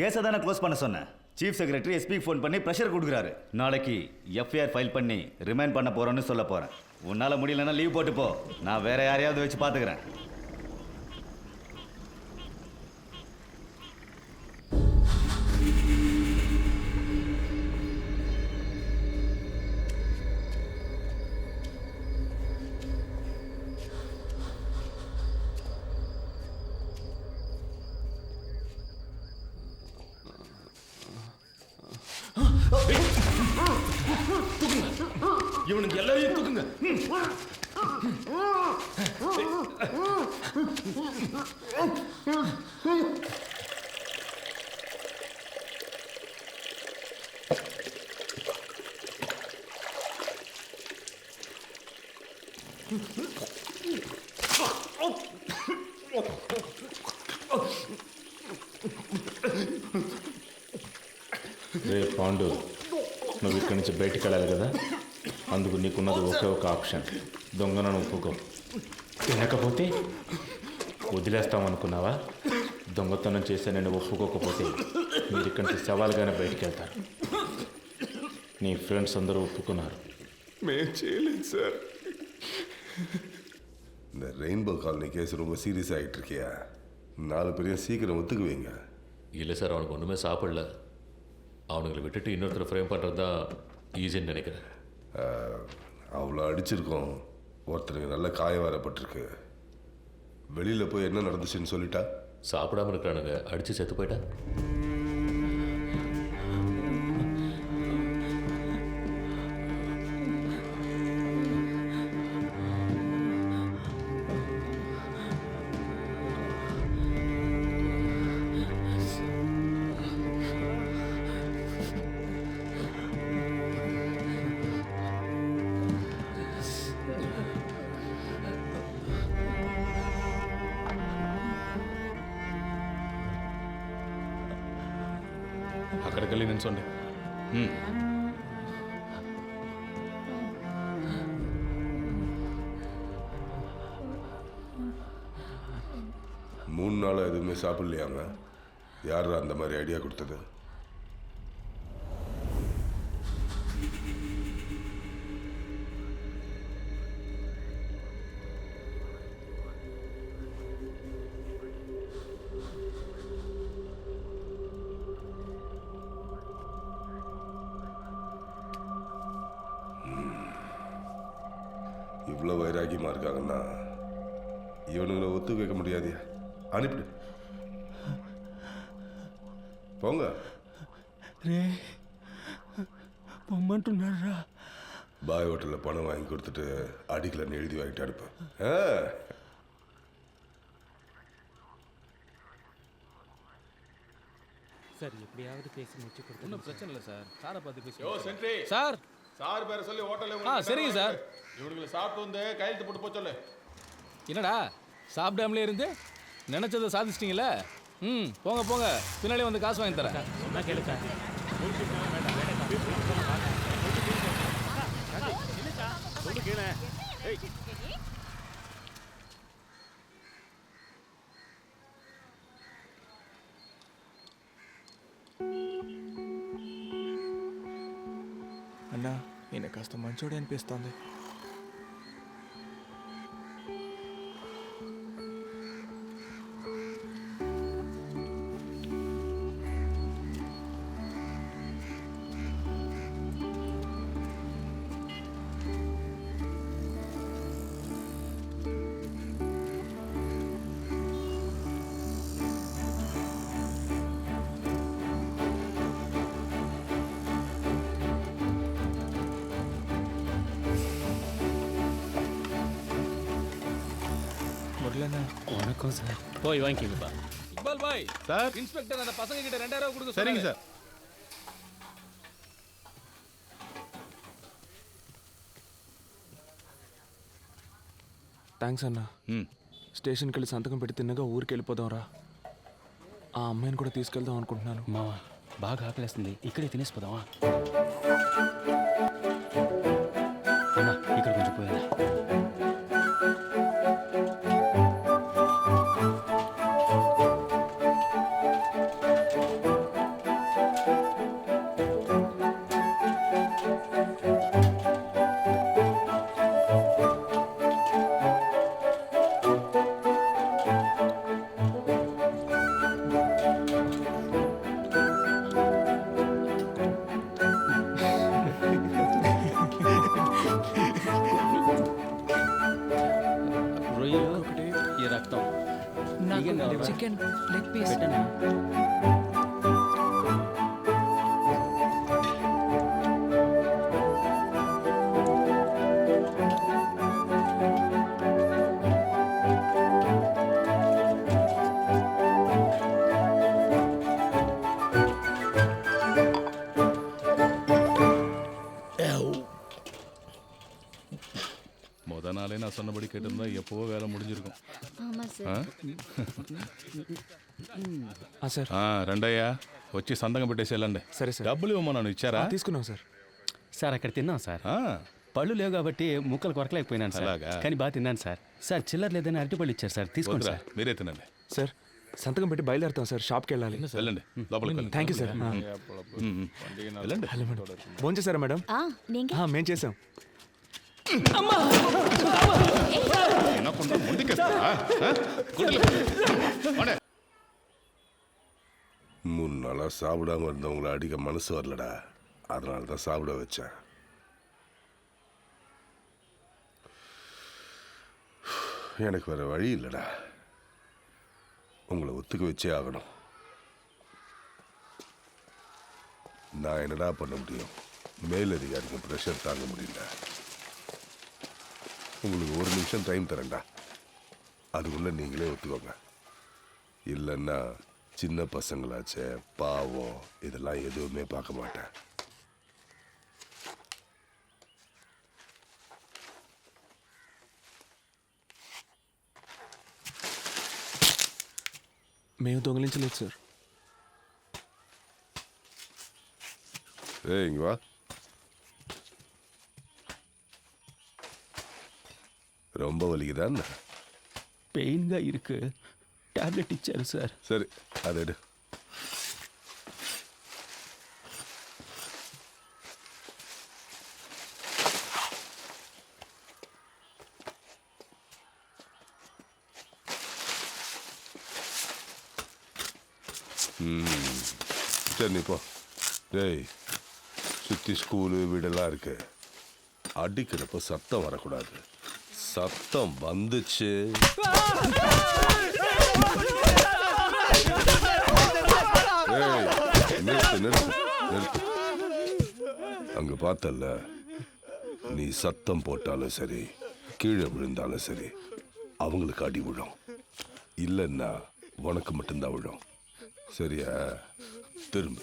கேஸை தானே க்ளோஸ் பண்ண சொன்னேன். சீஃப் செக்ரட்டரி எஸ்பிக்கு ஃபோன் பண்ணி ப்ரெஷர் கொடுக்குறாரு. நாளைக்கு எஃப்ஐஆர் ஃபைல் பண்ணி ரிமைண்ட் பண்ண போகிறோன்னு சொல்ல போகிறேன். உன்னால் முடியலன்னா லீவ் போட்டு போ. நான் வேற யாரையாவது வச்சு பார்த்துக்கிறேன். இவனுக்கு எல்லாரையும் தூக்குங்க. రే పాండు, నువ్వు ఇక్కడి నుంచి బయటికి వెళ్ళాలి కదా, అందుకు నీకున్నది ఒకే ఒక ఆప్షన్, దొంగను ఒప్పుకో. తినకపోతే వదిలేస్తామనుకున్నావా? దొంగతనం చేస్తే నేను ఒప్పుకోకపోతే మీరు ఇక్కడి నుంచి సవాల్గానే బయటికి వెళ్తారు. నీ ఫ్రెండ్స్ అందరూ ఒప్పుకున్నారు. మేము చేయలేదు சார். இந்த ரெயின்போ காலனி கேஸ் ரொம்ப சீரியஸ் ஆகிட்டு இருக்கியா? 4 பேரையும் சீக்கிரம் ஒத்துக்குவீங்க. இல்லை சார், அவனுக்கு ஒன்றுமே சாப்பிடல. அவனுங்களை விட்டுட்டு இன்னொருத்தரை ஃப்ரேம் பண்ணுறது தான் ஈஸின்னு நினைக்கிறேன். அவ்வளோ அடிச்சிருக்கோம். ஒருத்தருக்கு நல்ல காயம் வரப்பட்டிருக்கு. வெளியில் போய் என்ன நடந்துச்சுன்னு சொல்லிட்டா? சாப்பிடாம இருக்கிறானுங்க, அடித்து செத்து போயிட்டா. అక్కడికి వెళ్ళి నిల్చోండి. மூணு நாள் எதுவுமே சாப்பிடலையாங்க? யார் அந்த மாதிரி ஐடியா கொடுத்தது? இவ்வளோ வைராகியமாக இருக்காங்கன்னா இவனுங்களை ஒத்து வைக்க முடியாதியா? அனுப்பிடு, போங்க. రే பொம்மன்ட்டுన్నారా? பாய் ஹோட்டலில் பணம் வாங்கி கொடுத்துட்டு அடிக்கலன்னு எழுதி வாங்கிட்டு அனுப்பு. சார் எப்படியாவது பேசி முடிச்சு கொடுத்து. ஒன்றும் பிரச்சனை இல்லை சார். சாரை பார்த்து பேசி. யோ சென்ட்ரி சார். சார் பேரை சொல்லி ஹோட்டலில். சரிங்க சார். இவனுங்களை சாப்பிட்டு வந்து கையெழுத்து போட்டு போக சொல்லு. என்னடா சாப்பிடாமலே இருந்து நினைச்சதை சாதிச்சிட்டிங்களே. போங்க போங்க, பின்னாலே வந்து காசு வாங்கி தரேன். சொன்னா கேளு சார். சொல்லு கேளு. అన్నా, ఈయన కాస్త మంచోడే అనిపిస్తోంది. வணக்கம் சார். போய் வாங்கிக்கப்பா. இக்பால் பாய் சார் இன்ஸ்பெக்டர் அந்த பசங்க கிட்ட 2000 கொடுக்க சரிங்க சார். థ్యాంక్స్ అన్న. స్టేషన్కి వెళ్ళి సంతకం పెట్టి తిన్నగా ఊరికి వెళ్ళిపోదాం రా. ఆ అమ్మాయిని కూడా తీసుకెళ్దాం అనుకుంటున్నాను. మావా బాగా ఆకలేస్తుంది, ఇక్కడే తినేసిపోదామా? అన్నా ఇక్కడ కొంచెం పోయేదా? రొయ్యలు, ఈ రక్తం, చికెన్ లెగ్ పీస్. పెట్టండి. முத நாளே நான் சொன்னபடி கேட்டிருந்தா எப்போவோ வேலை முடிஞ்சிருக்கும். సార్ రెండయ్యా వచ్చి సంతకం పెట్టేసి వెళ్ళండి. సరే సార్. డబ్బులు ఇవ్వమన్నాను, ఇచ్చారా? తీసుకున్నాం సార్. సార్ అక్కడ తిన్నాం సార్. పళ్ళు లేవు కాబట్టి ముక్కలు కొరకలేకపోయినాను సార్. అలాగా? కానీ బాగా తిన్నాను సార్. సార్ చిల్లర లేదని అరటిపళ్ళు ఇచ్చారు సార్, తీసుకోండి వద్దురా, సార్. మీరే తినండి. సార్ సంతకం పెట్టి బయలుదేరుతాం సార్. షాప్కి వెళ్ళాలి. వెళ్ళండి, లోపలికి వెళ్ళండి. Thank you sir. వెళ్ళండి. హలో మేడం, ఫోన్ చేశారా మేడం? మేం చేసాం. తినకుండా ముందుకేస్తారా? மூணு நாளாக சாப்பிடாம இருந்தவங்கள அடிக்க மனசு வரலடா, அதனால தான் சாப்பிட வச்சேன். எனக்கு வேற வழி இல்லைடா, உங்களை ஒத்துக்க வச்சே ஆகணும். நான் என்னடா பண்ண முடியும்? மேலதிகாரிக்கு ப்ரெஷர் தாங்க முடியல. உங்களுக்கு 1 நிமிஷம் டைம் தரேன்டா, அதுக்குள்ளே நீங்களே ஒத்துக்கோங்க. இல்லைன்னா சின்ன பசங்களாச்சே, பாவம், இதெல்லாம் எதுவுமே பார்க்க மாட்டேன். మేము దొంగిలించలేదు సార్. இங்க வா. ரொம்ப வலிக்குதான்? పెయిన్గా ఇరుకు, టాబ్లెట్ ఇచ్చారు సార్. சரி, அதை எடு. சரி நீ போ. டேய், சுற்றி ஸ்கூலு வீடெல்லாம் இருக்கு, அடிக்கிறப்ப சத்தம் வரக்கூடாது. சத்தம் வந்துச்சு நிறுத்து நிறுத்து நிறுத்து. அங்க பார்த்தல்ல, நீ சத்தம் போட்டாலும் சரி, கீழே விழுந்தாலும் சரி, அவங்களுக்கு அடி விழும். இல்லைன்னா உனக்கு மட்டும்தான் விழும். சரியா? திரும்ப.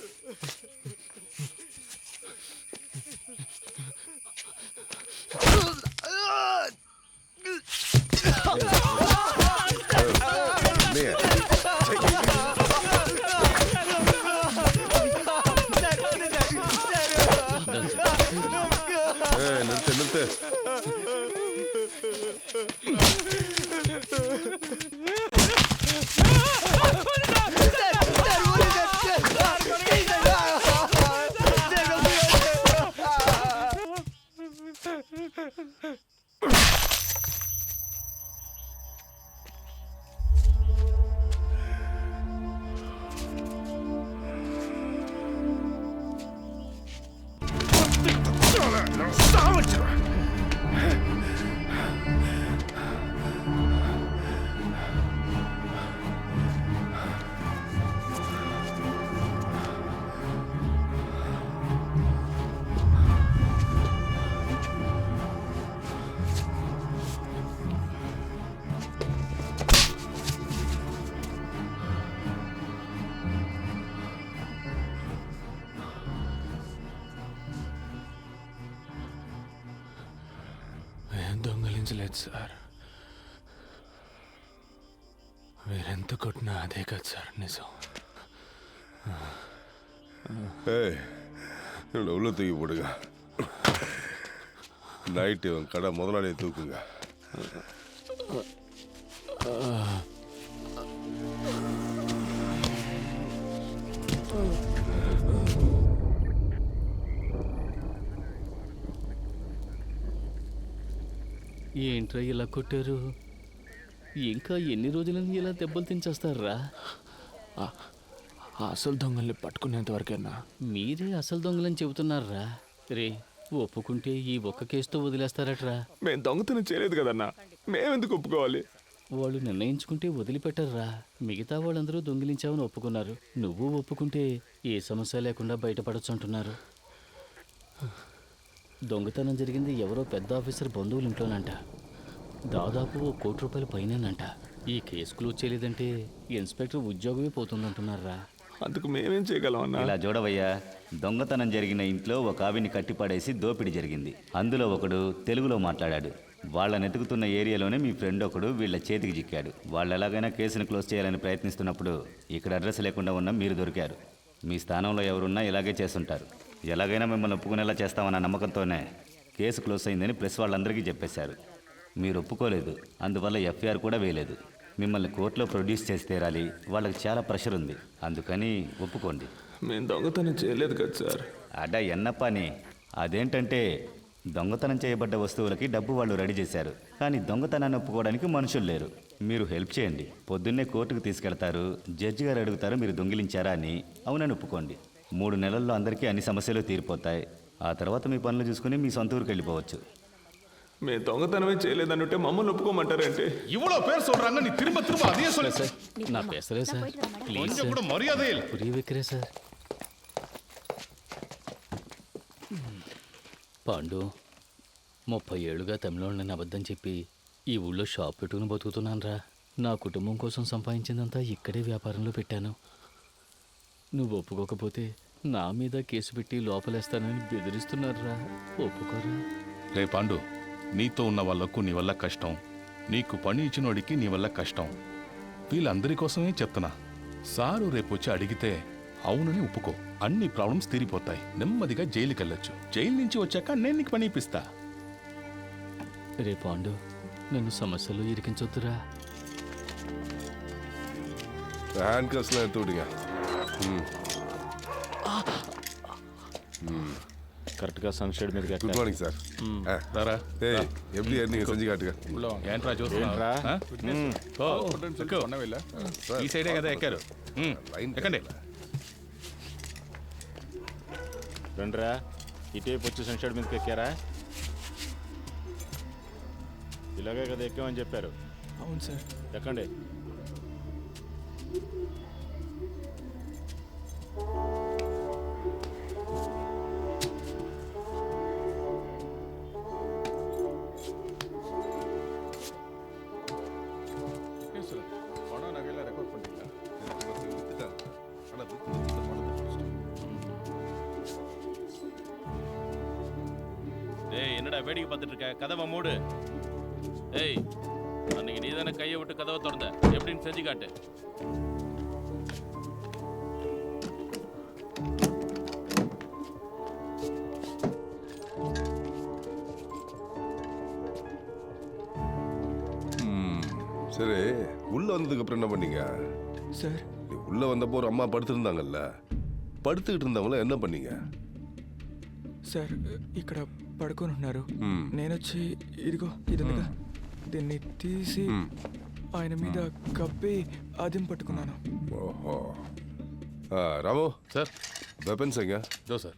நிறுத்து நிறுத்து. భరించలేదు సార్. మీరెంత కొట్టినా అదే కదా సార్ నిజం. உள்ள தூக்கி போடுங்க. நைட்டு கடை முதலாளியை தூக்குங்க. ఏంట్రా ఇలా కొట్టారు? ఇంకా ఎన్ని రోజులని ఇలా దెబ్బలు తించేస్తారా? అసలు దొంగల్ని పట్టుకునేంత వరకేనా? మీరే అసలు దొంగలని చెబుతున్నారా? రే, ఒప్పుకుంటే ఈ ఒక్క కేసుతో వదిలేస్తారట్రా? మేము దొంగతనం చేయలేదు కదన్నా, మేమెందుకు ఒప్పుకోవాలి? వాళ్ళు నిర్ణయించుకుంటే వదిలిపెట్టర్రా. మిగతా వాళ్ళందరూ దొంగిలించావని ఒప్పుకున్నారు. నువ్వు ఒప్పుకుంటే ఏ సమస్య లేకుండా బయటపడచ్చు అంటున్నారు. దొంగతనం జరిగింది ఎవరో పెద్ద ఆఫీసర్ బంధువుల ఇంట్లోనంట. దాదాపు ₹1 కోటి పైనేనంట. ఈ కేసు క్లోజ్ చేయలేదంటే ఇన్స్పెక్టర్ ఉద్యోగమే పోతుందంటున్నారా? అందుకు మేమేం చేయగలం అన్నా? ఇలా చూడవయ్యా, దొంగతనం జరిగిన ఇంట్లో ఒక ఆవిని కట్టిపడేసి దోపిడీ జరిగింది. అందులో ఒకడు తెలుగులో మాట్లాడాడు. వాళ్ళని ఎతుకుతున్న ఏరియాలోనే మీ ఫ్రెండ్ ఒకడు వీళ్ళ చేతికి చిక్కాడు. వాళ్ళు ఎలాగైనా కేసును క్లోజ్ చేయాలని ప్రయత్నిస్తున్నప్పుడు ఇక్కడ అడ్రస్ లేకుండా ఉన్న మీరు దొరికారు. మీ స్థానంలో ఎవరున్నా ఇలాగే చేస్తుంటారు. ఎలాగైనా మిమ్మల్ని ఒప్పుకునేలా చేస్తామన్న నమ్మకంతోనే కేసు క్లోజ్ అయిందని ప్రెస్ వాళ్ళందరికీ చెప్పేశారు. మీరు ఒప్పుకోలేదు, అందువల్ల ఎఫ్ఐఆర్ కూడా వేయలేదు. మిమ్మల్ని కోర్టులో ప్రొడ్యూస్ చేసి తీరాలి. వాళ్ళకి చాలా ప్రెషర్ ఉంది, అందుకని ఒప్పుకోండి. మేము దొంగతనం చేయలేదు కదా సార్. అడా ఎన్నప్పని. అదేంటంటే దొంగతనం చేయబడ్డ వస్తువులకి డబ్బు వాళ్ళు రెడీ చేశారు, కానీ దొంగతనాన్ని ఒప్పుకోవడానికి మనుషులు లేరు. మీరు హెల్ప్ చేయండి. పొద్దున్నే కోర్టుకు తీసుకెళ్తారు. జడ్జి గారు అడుగుతారు మీరు దొంగిలించారా అని. అవునని ఒప్పుకోండి. 3 నెలల్లో అందరికీ అన్ని సమస్యలు తీరిపోతాయి. ఆ తర్వాత మీ పనులు చూసుకుని మీ సొంత ఊరికి వెళ్ళిపోవచ్చు. మేము దొంగతనమే చేయలేదన్నట్టే మమ్మల్ని ఒప్పుకోమంటారంటే? இவ்வளோ பேர் சொல்றாங்க, நீ திரும்ப திரும்ப அதையே சொல்லு. సార్, నా పేసరే సార్, ప్లీజ్ கொஞ்சம் கூட மரியாதை இல்லை. పురి వెక్కిరే సార్. పాండు, 30 ఏళ్ళుగా తమిళోళ్ళని అబద్ధం చెప్పి ఈ ఊళ్ళో షాప్ పెట్టుకుని బతుకుతున్నాను రా. నా కుటుంబం కోసం సంపాదించిందంతా ఇక్కడే వ్యాపారంలో పెట్టాను. నువ్వు ఒప్పుకోకపోతే నా మీద కేసు పెట్టి లోపలేస్తానని బెదిరిస్తున్నారా? ఒప్పుకోరా? రే పాండు, నీతో ఉన్న వాళ్ళకు నీ వల్ల కష్టం, నీకు పని ఇచ్చినోడికి నీ వల్ల కష్టం. వీళ్ళందరి కోసమే చెప్తున్నా. సారు రేపొచ్చి అడిగితే అవునని ఒప్పుకో. అన్ని ప్రాబ్లమ్స్ తీరిపోతాయి. నెమ్మదిగా జైలుకి వెళ్ళొచ్చు. జైలు నుంచి వచ్చాక నేను నీకు పని ఇప్పిస్తా. రే పాండు, నన్ను సమస్యలు ఇరికించొద్దురా. హ్యాండ్ కస్லாம் எடுத்து விடுங்க. కరెక్ట్గా సన్షేడ్ మీద గుడ్ మార్నింగ్ సార్. రారా. எப்படி நீங்க செஞ்சு காட்டுங்க. ఏంట్రా చూస్తున్నా? ఈ సైడే కదా ఎక్కారు. ఎక్కండి. రండిరా, ఇటేపు వచ్చి సన్షేడ్ మీదకి ఎక్కారా? ఇలాగే కదా ఎక్కామని చెప్పారు. అవును సార్. ఎక్కండి. என்னடா வேடிக்கை பார்த்துட்டு இருக்க? கதவை மூடு. ஏய், அன்னைக்கு நீ தானே கையை விட்டு கதவை திறந்த, எப்படின்னு செஞ்சு காட்டு. சரி, உள்ள வந்ததுக்கு அப்புறம் என்ன பண்ணீங்க సార్? நீ உள்ள வந்தப்போ ஒரு அம்மா படுத்திருந்தாங்கல்ல, పడుతుகிட்டு இருந்தவங்கள என்ன பண்ணீங்க? సార్, ఇక్కడ పడుకొని ఉన్నారు. నేను వచ్చి ఇదిగో ఇది ఉందిగా, దీన్ని తీసి ఆయన మీద కప్పి ఆదిం పట్టుకున్నాను. ஓஹோ. ராமு సార్. வெப்பன்ஸ் எங்க? దో సార్.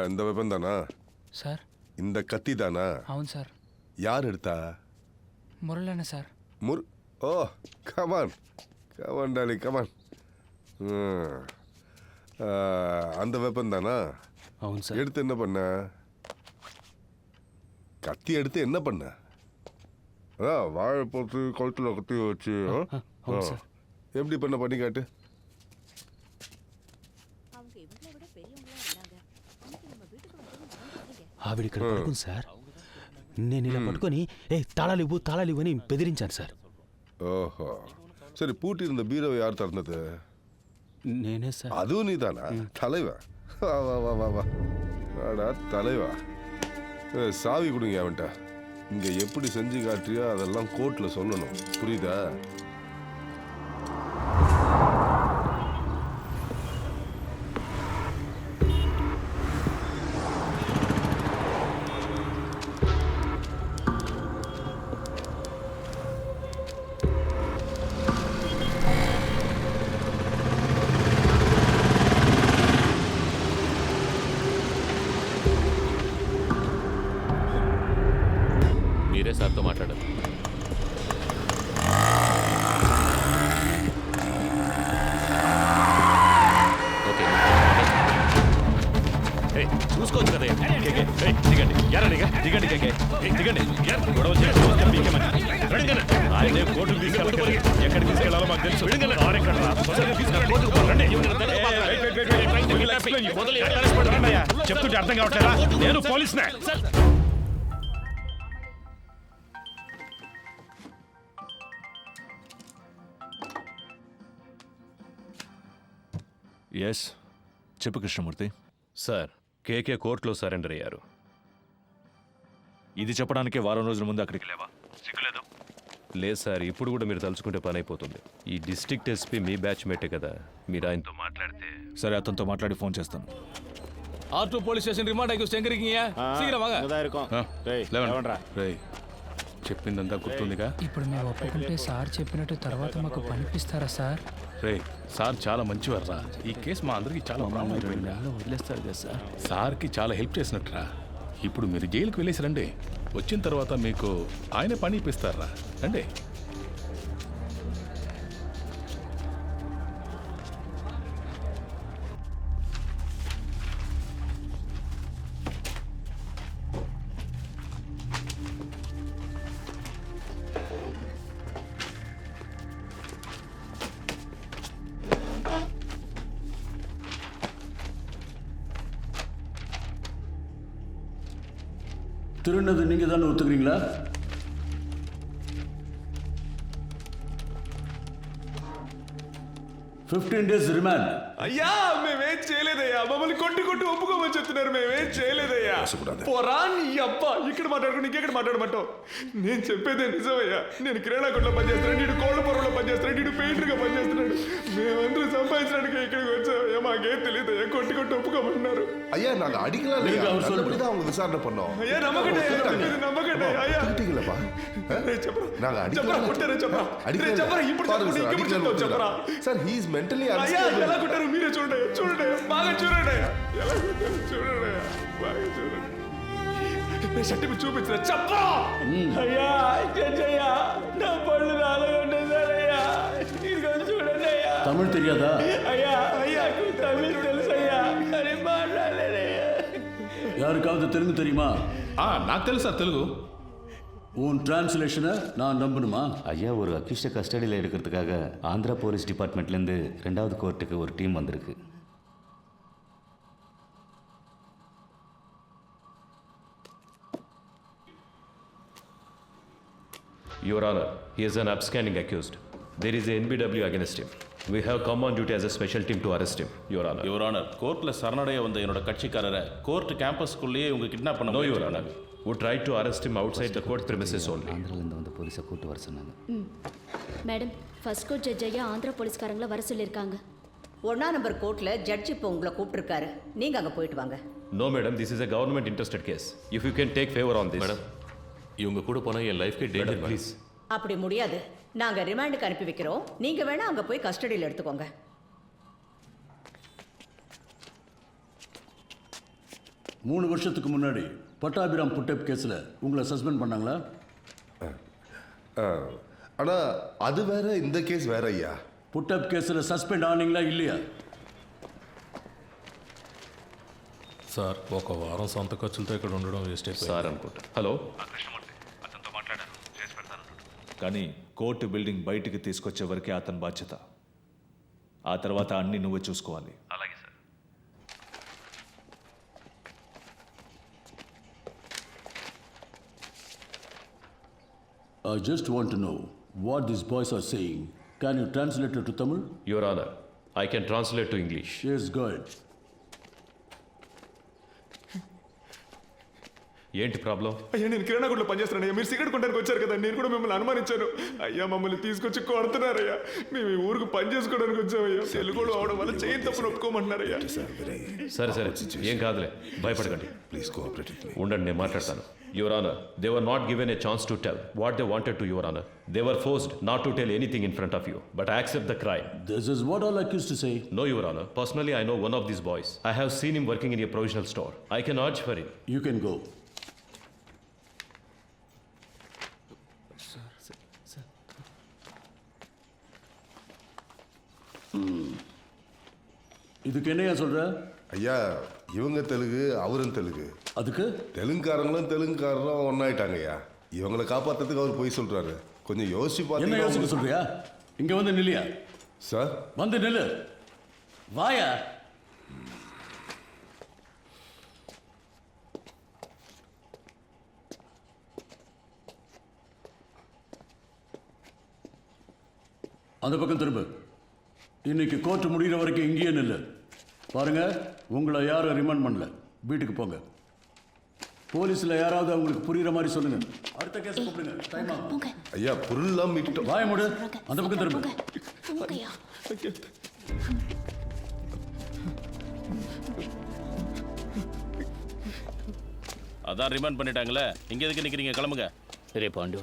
இந்த வெப்பன் தானா సార్? இந்த கத்தி தானா? అవును సార్. யார் எடுத்தா? మురళన్న సార్. ఓ కమాన్ కమాన్ డాలి కమాన్. அந்த வெப்பன் தானா? అవును సార్. எடுத்து என்ன பண்ண? கத்தி எடுத்து என்ன பண்ண? வாழை போட்டு கழுத்தில் கத்தி வச்சு எப்படி பண்ணி காட்டு. ఆవిడ ఇక్కడ పడుకుంది సార్. నేను ఇలా పట్టుకొని తాళాలు ఇవ్వు అని బెదిరించాను సార్. ஓஹோ சரி பூட்டி இருந்த பீரோவை யார் திறந்தது? నేనే సార్. அதுவும் நீதானா? தலைவா வா வா வா வா வா வாடா தலைவா. சாவி கொடுங்க அவன்கிட்ட. இங்க எப்படி செஞ்சு காட்டுறியோ அதெல்லாம் கோர்ட்ல சொல்லணும், புரியுதா? మీరే సార్తో మాట్లాడారు. ఓకే చూసుకోవచ్చు కదా. దిగండి దిగండి దిగండి గొడవ ఆయన కోర్టుకు తీసుకెళ్ళాలి. ఎక్కడికి తీసుకెళ్లాలో మాకు తెలుసు. చెప్తుంటే అర్థం కావట్లేదా? నేను పోలీసునే. ఎస్ చెప్పు కృష్ణమూర్తి. సార్, కేకే కోర్టులో సరెండర్ అయ్యారు. ఇది చెప్పడానికే వారం రోజుల ముందు అక్కడికి లేవా? సిగ్గులేదు. లేదు సార్, ఇప్పుడు కూడా మీరు తలుచుకుంటే పని అయిపోతుంది. ఈ డిస్ట్రిక్ట్ ఎస్పీ మీ బ్యాచ్ మేటే కదా, మీరు ఆయనతో మాట్లాడితే. సరే, అతనితో మాట్లాడి ఫోన్ చేస్తాను. R2 పోలీస్ స్టేషన్ రిమాండ్ అయ్యి సెంకరింగ్ చెప్పిందంతా గుర్తుందిగా? ఇప్పుడు మేము ఒప్పుకుంటే సార్ చెప్పినట్టు తర్వాత మాకు పనిపిస్తారా సార్? రే సార్ చాలా మంచివారా. ఈ కేసు మా అందరికి చాలా ప్రాబ్లం అయిపోయిందా? వదిలేస్తారు కదా సార్. సార్కి చాలా హెల్ప్ చేసినట్టురా. ఇప్పుడు మీరు జైలుకి వెళ్ళేసి రండి. వచ్చిన తర్వాత మీకు ఆయన పని ఇప్పిస్తారా. రండి. திருநது நீங்க தானே ஒத்துக்கிறீங்களா? $15 days రిమాండ్. అయ్యా మేమేం చేయలేదయ్యా. మమ్మల్ని కొట్టి ఒప్పుకోమని చెప్తున్నారు. మేమేం చేయలేదయ్యా. పోరా నీ అబ్బా. ఇక్కడ మాట్లాడుకుని ఇంకెక్కడ మాట్లాడమంటావు? నేను చెప్పేదే నిజమయ్యా. నేను కిరాణా కొట్లో పనిచేస్తున్నాడు, నీడు కోళ్ళ పొరలో పనిచేస్తున్నాడు, నీడు పెయింటర్గా పనిచేస్తున్నాడు. మేమందరూ సంపాదించడానికి ఇక్కడికి వచ్చామయ్యా. మాకేం తెలియదయ్యా. కొట్టి ఒప్పుకోమన్నారు. ஐயா நாங்க அடிக்கலாம் இல்லையா, நல்லபடிதான் அவங்க விசாரணை பண்ணோம். ஐயா நம்பகட்டே ஐயா. திட்டிங்களப்பா. நாங்க அடிக்கலாம் కొట్టారే చెప్పరా. చెప్పరా ఇప్పుడు చెప్పరా. సార్ హి ఇస్ మెంటల్లీ అయ్యా ఎలా కొట్టారు మీరే చూడండి బాగా చూడండి. ఎలా కొట్టారు చూడండి బాగా చూడండి. నేను షర్ట్ చూపించిన చెప్పరా. అయ్యా జడ్జయ్యా నా పళ్ళు రాలగొట్టేశారయ్యా. ఇదిగో చూడండి అయ్యా. తమిళ్ తెలియదా? అయ్యా తమిళ్ తెలుసయ్యా కానీ మాట్లాడలేదయ్యా. யாருக்காவது தெலுங்கு தெரியுமா? నాకు తెలుసా తెలుగు. உன் டிரான்ஸ்லேஷனை நான் நம்பணுமா? ஐயா, ஒரு அக்யூஸ்டை கஸ்டடியில் எடுக்கிறதுக்காக ஆந்திரா போலீஸ் டிபார்ட்மெண்ட்லேருந்து 2வது கோர்ட்டுக்கு ஒரு டீம் வந்திருக்கு. Your Honor, he is an upstanding accused. There is a NBW against him. We have come on duty as a special team to arrest him, Your Honor. Your Honor, கோர்ட்டில் சரணடைய வந்த என்னோட கட்சிக்காரரை court கேம்பஸ்குள்ளேயே இவங்க kidnap பண்ண. No, Your Honor. We tried to arrest him outside the court premises only. ஆந்திராவிலேருந்து வந்த போலீஸை கூட்டு வர சொன்னாங்க. மேடம், ஃபர்ஸ்ட் கோர்ட் ஜட்ஜ் ஐயா ஆந்திரா போலீஸ்காரங்கள வர சொல்லியிருக்காங்க. 1ஆம் நம்பர் கோர்ட்டில் ஜட்ஜ் இப்போ உங்களை கூப்பிட்டுருக்காரு. நீங்கள் அங்கே போயிட்டு வாங்க. No, madam, this is a government interested case. If you can take favor on this. Madam, இவங்க கூட போனால் என் லைஃப்கே டேஞ்சர். Please. அப்படி முடியாது. நாங்கள் ரிமாண்டுக்கு அனுப்பி வைக்கிறோம். நீங்கள் வேணால் அங்கே போய் கஸ்டடியில் எடுத்துக்கோங்க. 3 வருஷத்துக்கு முன்னாடி பட்டாபிராம் புட்டப் கேஸில் உங்களை சஸ்பெண்ட் பண்ணாங்களா? ஆனால் அது வேற, இந்த கேஸ் வேற ஐயா. புட்டப் கேஸில் సస్పెండ్ ఆనీங்களா இல்லையா? సార్ ఒక వారం సొంత ఖర్చులతో ఇక్కడ ఉండడం వేస్ట్ అయిపోయింది సార్ అనుకుంటా. హలో, కానీ కోర్టు బిల్డింగ్ బయటికి తీసుకొచ్చే వరకే అతని బాధ్యత. ఆ తర్వాత అన్ని నువ్వే చూసుకోవాలి. అలాగే sir. I just want to know what these boys are saying. Can you translate it to Tamil? Your Honor, I can translate to English. Yes, go ahead. ఏంటి ప్రాబ్లం? అయ్యా నేను కిరాణా కొట్లో పనిచేస్తున్నాను అయ్యా. మీరు సిగరెట్ కొనడానికి వచ్చారు కదా, నేను కూడా మిమ్మల్ని అనుమానించాను. అయ్యా మమ్మల్ని తీసుకొచ్చి కొడుతున్నారయ్యా. మేము ఈ ఊరికి పని చేసుకోవడానికి వచ్చామయ్యా. తెలుగులో అవడం వల్ల చేయని తప్పును ఒప్పుకోమంటున్నారయ్యా. సరే సరే, ఏం కాదులే, భయపడకండి. Please cooperate with me. ఉండండి, నేను మాట్లాడతాను. Your honour, they were not given a chance to tell what they wanted to your honour. They were forced not to tell anything in front of you, but I accept the crime. This is what all accused to say. No, Your Honor. Personally, I know one of these boys. I have seen him working in a provisional store. I can urge for him. You can go. இதுக்கு என்னையா சொல்ற? ஐயா இவங்க தெலுங்கு, அவரும் தெலுங்கு. அதுக்கு தெலுங்குக்காரங்களும் தெலுங்குக்காரங்களும் ஒன்றாயிட்டாங்க ஐயா. இவங்களை காப்பாற்றுறதுக்கு அவர் போய் சொல்கிறாரு. கொஞ்சம் யோசிச்சு என்ன யோசிக்க பார்த்தீங்கன்னா சொல்றியா? இங்க வந்து நில்லியா? சார் வந்து நில்லு. வாயா. அந்த பக்கம் திரும்ப. இன்னைக்கு கோர்ட் முடிகிற வரைக்கும் இங்கேயே நில்லு. பாருங்க, உங்களை யாரும் ரிமாண்ட் பண்ணல. வீட்டுக்கு போங்க. போலீஸ்ல யாராவது அவங்களுக்கு புரியுற மாதிரி சொல்லுங்க. அடுத்த கேஸ் கூப்பிடுங்க. டைம் ஆகும். ஐயா பொருள்லாம் மீட்டோம். வாய மூடு. அந்த பக்கம் திரும்ப. அதான் ரிமாண்ட் பண்ணிட்டாங்களே, இங்க எதுக்கு நிக்கிறீங்க? கிளம்புங்க. రే పాండు,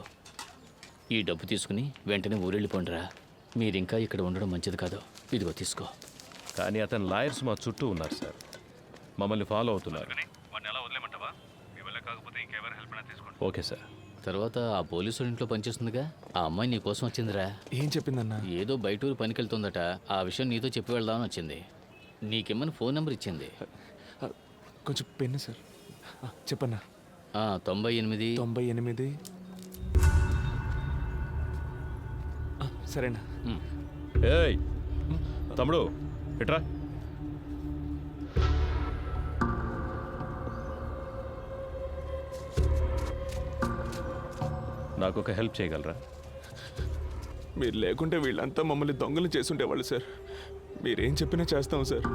ఈ డబ్బు తీసుకుని వెంటనే ఊరెళ్ళిపోండిరా. మీరింకా ఇక్కడ ఉండడం మంచిది కాదు. ఇదిగో తీసుకో. కానీ అతని లాయర్స్ మా చుట్టూ ఉన్నారు సార్, మమ్మల్ని ఫాలో అవుతున్నారు. Okay sir. తర్వాత ఆ పోలీసు ఇంట్లో పనిచేస్తుందిగా, ఆ అమ్మాయి నీ కోసం వచ్చిందిరా. ఏం చెప్పిందన్నా? ఏదో బయటూరు పనికి వెళ్తుందట. ఆ విషయం నీతో చెప్పి వెళ్దామని వచ్చింది. నీకేమని ఫోన్ నెంబర్ ఇచ్చింది. కొంచెం పెన్ను సార్. చెప్పన్నా. 98 98. సరేనా? ఏయ్ తమ్ముడు, ఎట్రా. నాకు ఒక హెల్ప్ చేయగలరా? మీరు లేకుంటే వీళ్ళంతా మమ్మల్ని దొంగలు చేసుండేవాళ్ళు సార్. మీరేం చెప్పినా చేస్తాం సార్.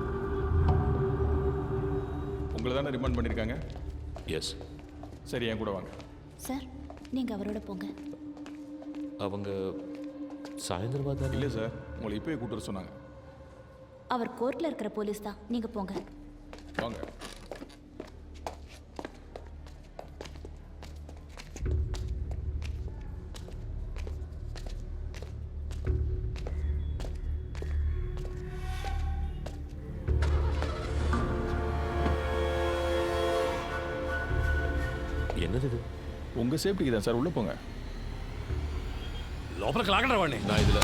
உங்களை தானே ரிமாண்ட் பண்ணியிருக்காங்க? எஸ். சரி, என் கூட வாங்க. சார், நீங்க அவரோட போங்க. அவங்க சாயந்தரமா தான். இல்லை சார், உங்களை இப்போயே கூட்டு வர சொன்னாங்க. அவர் கோர்ட்ல இருக்கிற போலீஸ் தான். நீங்க போங்க. வாங்க. என்னது இது? உங்கள் சேஃப்டிக்கு தான் சார், உள்ளே போங்க. లోపలికి లాగండి వాడిని. நான் இதில்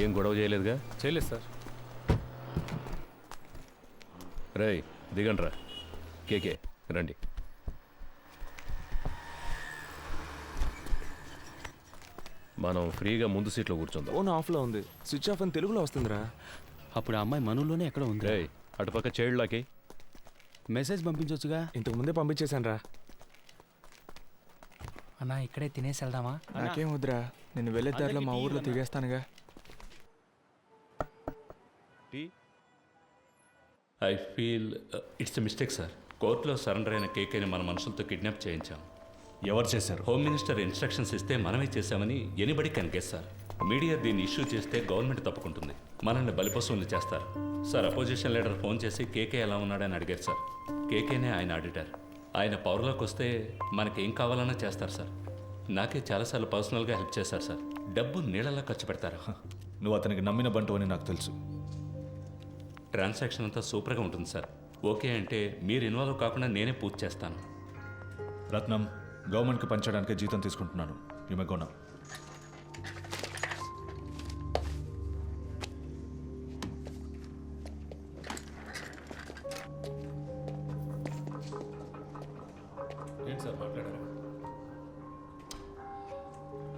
ఏం గొడవ చేయలేదుగా? చేయలేదు సార్. రేయ్ దిగండ్రా. కేకే రండి. మనం ఫ్రీగా ముందు సీట్లో కూర్చుందాం. ఫోన్ ఆఫ్లో ఉంది. స్విచ్ ఆఫ్ అని తెలుగులో వస్తుందిరా. అప్పుడు ఆ అమ్మాయి మనలోనే ఎక్కడ ఉంది. రేయ్ అటుపక్క చైల్డ్లాకి మెసేజ్ పంపించవచ్చుగా. ఇంతకు ముందే పంపించేశాను రా. అన్నా ఇక్కడే తినేసి వెళ్దామా? నాకేం వద్దురా, నేను వెళ్ళే దారిలో మా ఊర్లో తిరిగేస్తానుగా. I feel it's a mistake sir. కోర్టులో సరెండర్ అయిన కేకేని మన మనుషులతో కిడ్నాప్ చేయించాం. ఎవరు చేశారు? హోమ్ మినిస్టర్ ఇన్స్ట్రక్షన్స్ ఇస్తే మనమే చేశామని anybody can guess sir. Media దీన్ని ఇష్యూ చేస్తే గవర్నమెంట్ తప్పుకుంటుంది, మనల్ని బలిపశువులు చేస్తారు సార్. అపోజిషన్ లీడర్ ఫోన్ చేసి కేకే ఎలా ఉన్నాడని అడిగారు సార్. కేకేనే ఆయన ఆడిటర్. ఆయన పవర్లోకి వస్తే మనకేం కావాలన్నా చేస్తారు సార్. నాకే చాలాసార్లు పర్సనల్గా హెల్ప్ చేశారు సార్. డబ్బు నీళ్ళలా ఖర్చు పెడతారు. నువ్వు అతనికి నమ్మిన బంటు అని నాకు తెలుసు. ట్రాన్సాక్షన్ అంతా సూపర్గా ఉంటుంది సార్. ఓకే అంటే మీరు ఇన్వాల్వ్ కాకుండా నేనే పూర్తి చేస్తాను. రత్నం, గవర్నమెంట్కి పంచడానికే జీతం తీసుకుంటున్నాను. You may go now. ఏంటి సార్ మాట్లాడారు?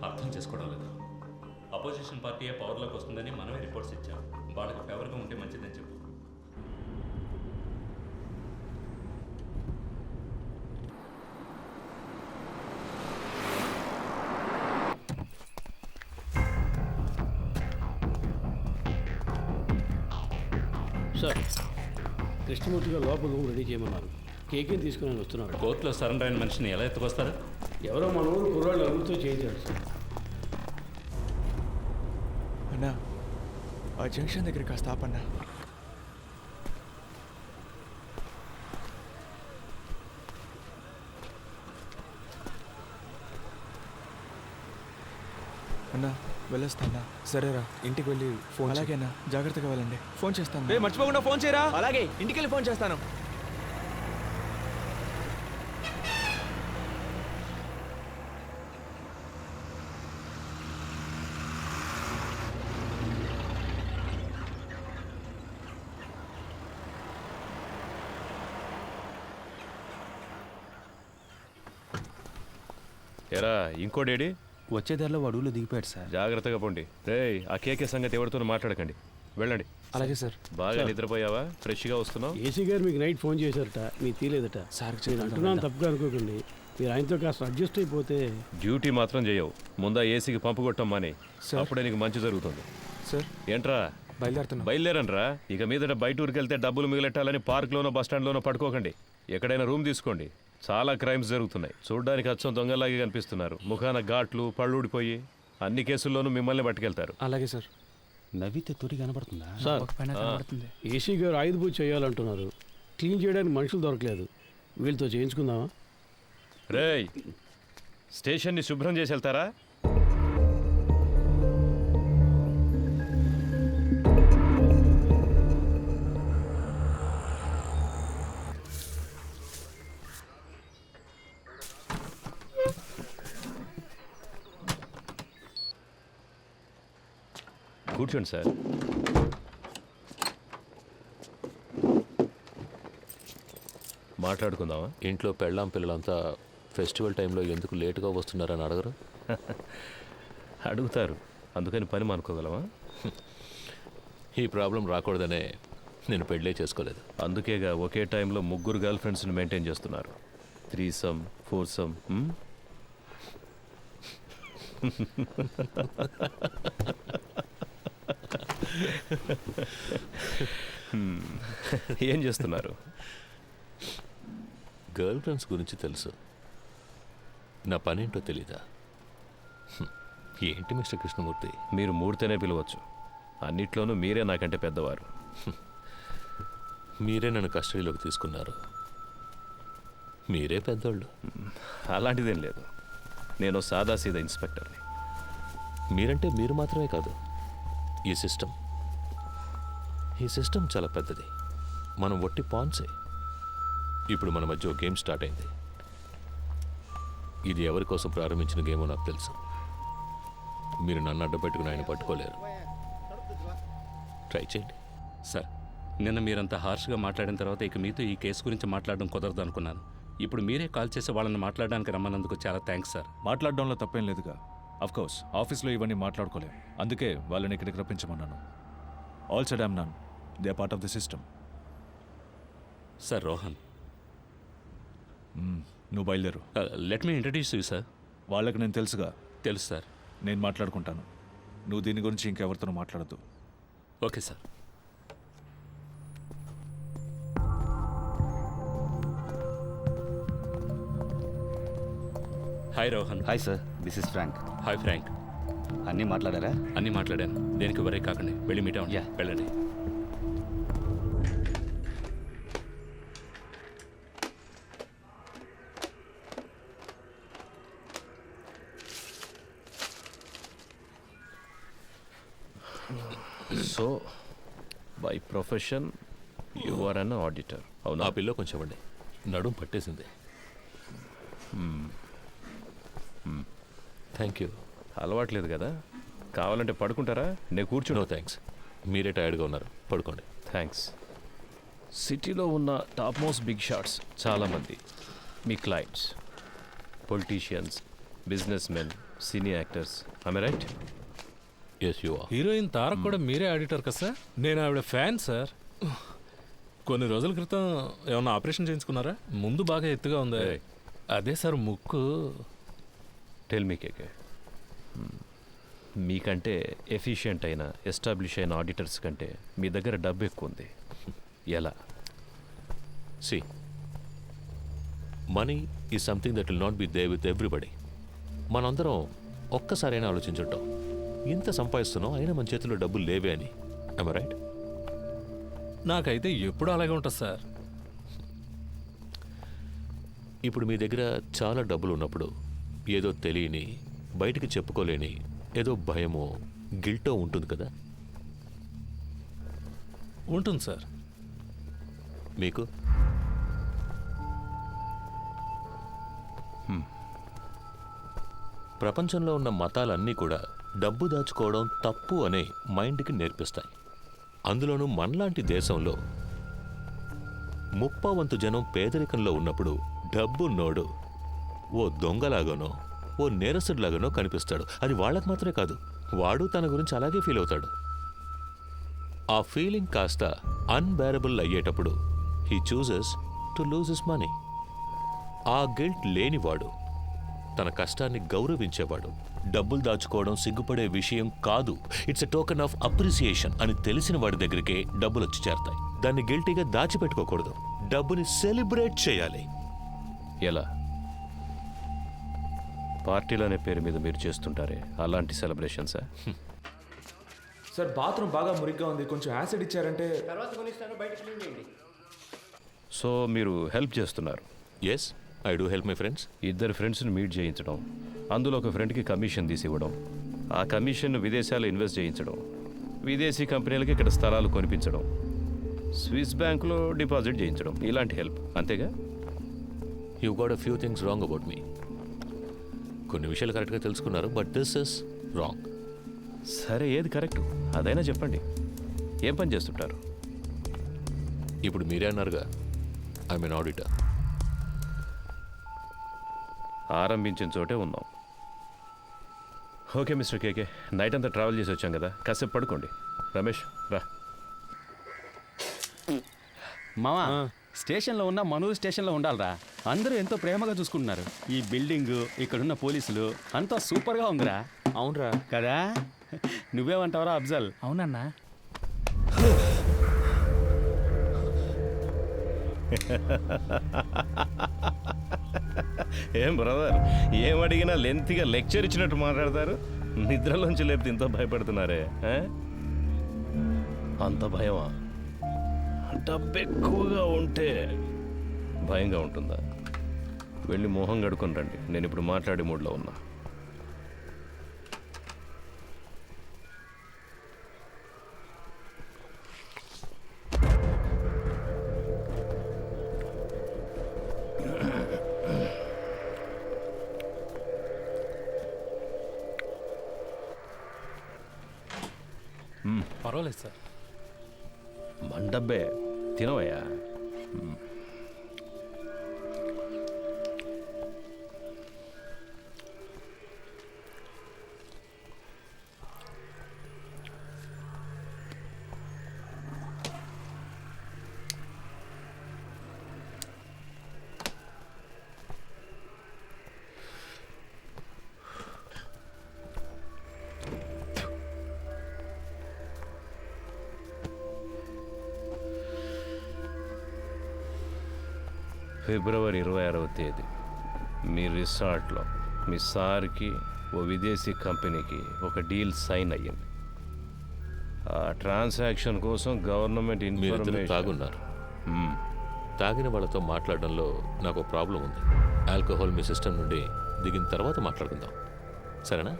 అర్థం చేసుకోవడం లేదు. అపోజిషన్ పార్టీయే పవర్లోకి వస్తుందని మనమే రిపోర్ట్స్ ఇచ్చాం. వాళ్ళకి ఫేవర్గా ఉంటే మంచిదని చెప్పు. సార్, కృష్ణమూర్తి గారు లోపల రూమ్ రెడీ చేయమన్నారు. కేకేని తీసుకుని వస్తున్నారు. కోర్టులో సరెండర్ అయిన మనిషిని ఎలా ఎత్తుకొస్తారు? ఎవరో మన ఊరు కుర్రాళ్ళు అరుగుతో చేయించాడు సార్. అన్నా, ఆ జంక్షన్ దగ్గర కాస్త ఆపన్నా. అన్నా, వెళ్ళొస్తానా? సరేరా, ఇంటికి వెళ్ళి ఫోన్. అలాగేనా, జాగ్రత్తగా వెళ్ళండి. ఫోన్ చేస్తాను. మర్చిపోకుండా ఫోన్ చేయరా. అలాగే, ఇంటికి వెళ్ళి ఫోన్ చేస్తాను. ఎరా ఇంకోడేడి? వచ్చే దారిలో అడవులు దిగిపోయాడు సార్. జాగ్రత్తగా పోండి. రేయ్, ఆ కేకే సంగతి ఎవరితో మాట్లాడకండి. వెళ్ళండి. అలాగే సార్. బాగా నిద్రపోయావా? ఫ్రెష్గా వస్తున్నావు? ఏసీ గారు మీకు నైట్ ఫోన్ చేశారట, మీకు తీలేదట. సార్ నేను అంటున్నాను, తప్పుగా అనుకోకండి. మీరు ఆయనతో కాస్త అడ్జస్ట్ అయిపోతే. డ్యూటీ మాత్రం చేయవు. ముందా ఏసీకి పంపు కొట్టమ్మని, అప్పుడే నీకు మంచి జరుగుతుంది. సార్, ఏంట్రా బయలుదేరండ్రా. ఇక మీదట బయట ఊరికి వెళ్తే డబ్బులు మిగిలెట్టాలని పార్క్లోనో బస్టాండ్లోనో పడుకోకండి. ఎక్కడైనా రూమ్ తీసుకోండి. చాలా క్రైమ్స్ జరుగుతున్నాయి. చూడ్డానికి అచ్చం దొంగలాగే కనిపిస్తున్నారు. ముఖాన ఘాట్లు, పళ్ళూడిపోయి అన్ని కేసుల్లోనూ మిమ్మల్ని పట్టుకెళ్తారు. అలాగే సార్. నవ్వితే తొడి కనబడుతుందా సార్? ఏసీ గారు ఆయుధ పూజ చేయాలంటున్నారు. క్లీన్ చేయడానికి మనుషులు దొరకలేదు. వీళ్ళతో చేయించుకుందామా? రేయ్, స్టేషన్ని శుభ్రం చేసి వెళ్తారా? కూర్చోండి సార్. మాట్లాడుకుందామా? ఇంట్లో పెళ్ళాం పిల్లలంతా ఫెస్టివల్ టైంలో ఎందుకు లేటుగా వస్తున్నారని అడగరు? అడుగుతారు, అందుకని పని మానుకోగలమా? ఈ ప్రాబ్లం రాకూడదనే నేను పెళ్ళే చేసుకోలేదు. అందుకేగా ఒకే టైంలో 3 గర్ల్ ఫ్రెండ్స్ని మెయింటైన్ చేస్తున్నారు. 3సమ్ 4సమ్. ఏం చేస్తున్నారు? గర్ల్ ఫ్రెండ్స్ గురించి తెలుసు, నా పనేంటో తెలీదా? ఏంటి మిస్టర్ కృష్ణమూర్తి? మీరు మూడితేనే పిలవచ్చు. అన్నిట్లోనూ మీరే నాకంటే పెద్దవారు. మీరే నన్ను కస్టడీలోకి తీసుకున్నారు. మీరే పెద్దోళ్ళు. అలాంటిదేం లేదు. నేను సాదాసీదా ఇన్స్పెక్టర్ని. మీరంటే మీరు మాత్రమే కాదు, ఈ సిస్టమ్ చాలా పెద్దది. మనం ఒట్టి పాన్సే. ఇప్పుడు మన మధ్య గేమ్ స్టార్ట్ అయింది. ఇది ఎవరి కోసం ప్రారంభించిన గేమో నాకు తెలుసు. మీరు నన్ను అడ్డపెట్టుకుని ఆయన పట్టుకోలేరు. ట్రై చేయండి. సార్, నిన్న మీరంత హార్ష్గా మాట్లాడిన తర్వాత ఇక మీతో ఈ కేసు గురించి మాట్లాడడం కుదరదు అనుకున్నాను. ఇప్పుడు మీరే కాల్ చేసి వాళ్ళని మాట్లాడడానికి రమ్మన్నందుకు చాలా థ్యాంక్స్ సార్. మాట్లాడడంలో తప్పేం లేదుగా. అఫ్కోర్స్ ఆఫీస్లో ఇవన్నీ మాట్లాడుకోలేం, అందుకే వాళ్ళని ఇక్కడికి రప్పించమన్నాను. All said and done, they are part of the system. Sir Rohan, నువ్వు బయలుదేరు. Let me introduce you sir. వాళ్ళకి నేను తెలుసుగా. తెలుసు సార్. నేను మాట్లాడుకుంటాను. నువ్వు దీని గురించి ఇంకెవరితోనూ మాట్లాడద్దు. Okay sir. Hi Rohan. Hi sir, this is Frank. Hi Frank. అన్నీ మాట్లాడారా? అన్నీ మాట్లాడాను. దేనికి వరే కాకండి, వెళ్ళి మీట్ అవ్వండి. వెళ్ళండి. So by profession you are an auditor అవునా? ఆ పిల్ల కొంచెం అండి నడుం పట్టేసింది. Thank you. అలవాట్లేదు కదా, కావాలంటే పడుకుంటారా? నేను కూర్చుని. నో థ్యాంక్స్, మీరే టైర్డ్గా ఉన్నారు, పడుకోండి. థ్యాంక్స్. సిటీలో ఉన్న టాప్ మోస్ట్ బిగ్ షాట్స్ చాలామంది మీ clients, politicians, business men, cine actors. I right? Yes you are. Heroine Tarak కూడా మీరే ఆడిటర్ కదా సార్? నేను ఆవిడ ఫ్యాన్ సార్. కొన్ని రోజుల క్రితం ఏమన్నా ఆపరేషన్ చేయించుకున్నారా? ముందు బాగా ఎత్తుగా ఉంది. అదే సార్ ముక్కు. టెల్ మీ కేకే, మీకంటే ఎఫిషియెంట్ అయిన ఎస్టాబ్లిష్ అయిన ఆడిటర్స్ కంటే మీ దగ్గర డబ్బు ఎక్కువ ఉంది. ఎలా? See, money is something that will not be there with everybody. మనందరం ఒక్కసారైనా ఆలోచించుంటాం, ఇంత సంపాదిస్తున్నాం అయినా మన చేతిలో డబ్బులు లేవే అని. I'm right? నాకైతే ఎప్పుడు అలాగే ఉంటుంది సార్. ఇప్పుడు మీ దగ్గర చాలా డబ్బులు ఉన్నప్పుడు ఏదో తెలియని, బయటికి చెప్పుకోలేని ఏదో భయమో గిల్టో ఉంటుంది కదా? ఉంటుంది సార్. మీకు? ప్రపంచంలో ఉన్న మతాలన్నీ కూడా డబ్బు దాచుకోవడం తప్పు అనే మైండ్కి నేర్పిస్తాయి. అందులోనూ మనలాంటి దేశంలో 30% జనం పేదరికంలో ఉన్నప్పుడు డబ్బున్నోడు ఓ దొంగలాగానో ఓ నేరస్తుడిలాగానో కనిపిస్తాడు. అది వాళ్ళకు మాత్రమే కాదు, వాడు తన గురించి అలాగే ఫీల్ అవుతాడు. ఆ ఫీలింగ్ కాస్త అన్బేరబుల్ అయ్యేటప్పుడు he chooses to lose his money. ఆ గిల్ట్ లేనివాడు, తన కష్టాన్ని గౌరవించేవాడు, డబ్బులు దాచుకోవడం సిగ్గుపడే విషయం కాదు, it's a token of appreciation అని తెలిసిన వాడి దగ్గరికే డబ్బులు వచ్చి చేరతాయి. దాన్ని గిల్టీగా దాచిపెట్టుకోకూడదు, డబ్బుని సెలబ్రేట్ చేయాలి. ఎలా? పార్టీలనే పేరు మీద మీరు చేస్తుంటారే అలాంటి సెలబ్రేషన్సా? సార్ బాత్రూమ్ బాగా మురిగ్గా ఉంది, కొంచెం యాసిడ్ ఇచ్చారంటే. సో మీరు హెల్ప్ చేస్తున్నారు? Yes, I do help my friends. ఇద్దరు ఫ్రెండ్స్ని మీట్ చేయించడం, అందులో ఒక ఫ్రెండ్కి కమిషన్ తీసి ఇవ్వడం, ఆ కమిషన్ను విదేశాల్లో ఇన్వెస్ట్ చేయించడం, విదేశీ కంపెనీలకి ఇక్కడ స్థలాలు కొనిపించడం, స్విస్ బ్యాంకులో డిపాజిట్ చేయించడం, ఇలాంటి హెల్ప్. అంతేగా? You got a few things wrong about me. కొన్ని విషయాలు కరెక్ట్గా తెలుసుకున్నారు, బట్ దిస్ ఇస్ రాంగ్. సరే, ఏది కరెక్ట్ అదైనా చెప్పండి. ఏం పని చేస్తుంటారు? ఇప్పుడు మీరే అన్నారుగా, ఐ మీన్ ఆడిటర్. ఆరంభించిన చోటే ఉన్నాం. ఓకే మిస్టర్ కేకే, నైట్ అంతా ట్రావెల్ చేసి వచ్చాం కదా, కాసేపు పడుకోండి. రమేష్ రా. మావా, స్టేషన్లో ఉన్న మనూరు స్టేషన్లో ఉండాలిరా. అందరూ ఎంతో ప్రేమగా చూసుకుంటున్నారు. ఈ బిల్డింగ్, ఇక్కడున్న పోలీసులు అంతా సూపర్గా ఉందిరా. అవునరా కదా? నువ్వేమంటావరా అఫ్జల్? అవునన్నా. ఏం బ్రదర్, ఏం అడిగినా లెంత్గా లెక్చర్ ఇచ్చినట్టు మాట్లాడతారు. నిద్రలోంచి లేపితే ఇంత భయపడుతున్నారే? అంత భయమా? డబ్బు ఎక్కువగా ఉంటే భయంగా ఉంటుందా? వెళ్ళి మొహం కడుకొని రండి, నేను ఇప్పుడు మాట్లాడే మూడ్లో ఉన్నా. పర్వాలేదు సార్. మన డబ్బే, తినవయ్యా. ఫిబ్రవరి 26వ తేదీ మీ రిసార్ట్లో మీ సార్కి ఓ విదేశీ కంపెనీకి ఒక డీల్ సైన్ అయ్యింది. ఆ ట్రాన్సాక్షన్ కోసం గవర్నమెంట్ ఇన్ఫర్మేషన్. తాగున్నారు. తాగిన వాళ్ళతో మాట్లాడడంలో నాకు ప్రాబ్లం ఉంది. ఆల్కహాల్ మీ సిస్టమ్ నుండి దిగిన తర్వాత మాట్లాడుకుందాం, సరేనా?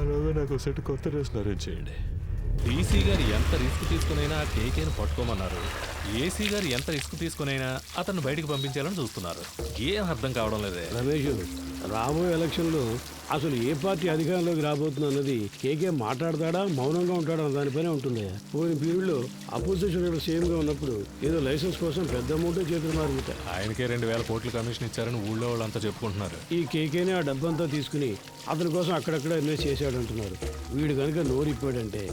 అలాగే నాకు సెట్ కొత్త డ్రెస్ అరేంజ్ చేయండి. డీసీ గారు ఎంత రిస్క్ తీసుకునైనా ఆ కేకేని పట్టుకోమన్నారు. ఏసీ గారు ఎంత రిస్క్ తీసుకునైనా అతన్ని బయటికి పంపించాలని చూస్తున్నారు. ఏం అర్థం కావడం లేదే. రమేష్, రాబోయే ఎలక్షన్లో అసలు ఏ పార్టీ అధికారంలోకి రాబోతుంది అన్నది కేకే మాట్లాడతాడా మౌనంగా ఉంటాడా అన్న దానిపైనే ఉంటుంది. పోయిన పీరియడ్లో అపోజిషన్ లీడర్ సీఎంగా ఉన్నప్పుడు ఏదో లైసెన్స్ కోసం పెద్ద అమౌంట్ చేతులు మారుతాయి. ఆయనకే 2000 కోట్ల కమిషన్ ఇచ్చారని ఊళ్ళో వాళ్ళంతా చెప్పుకుంటున్నారు. ఈ కేకేనే ఆ డబ్బంతా తీసుకుని అతని కోసం అక్కడక్కడ ఇన్వెస్ట్ చేశాడంటున్నారు. వీడు కనుక నోరిప్పాడంటే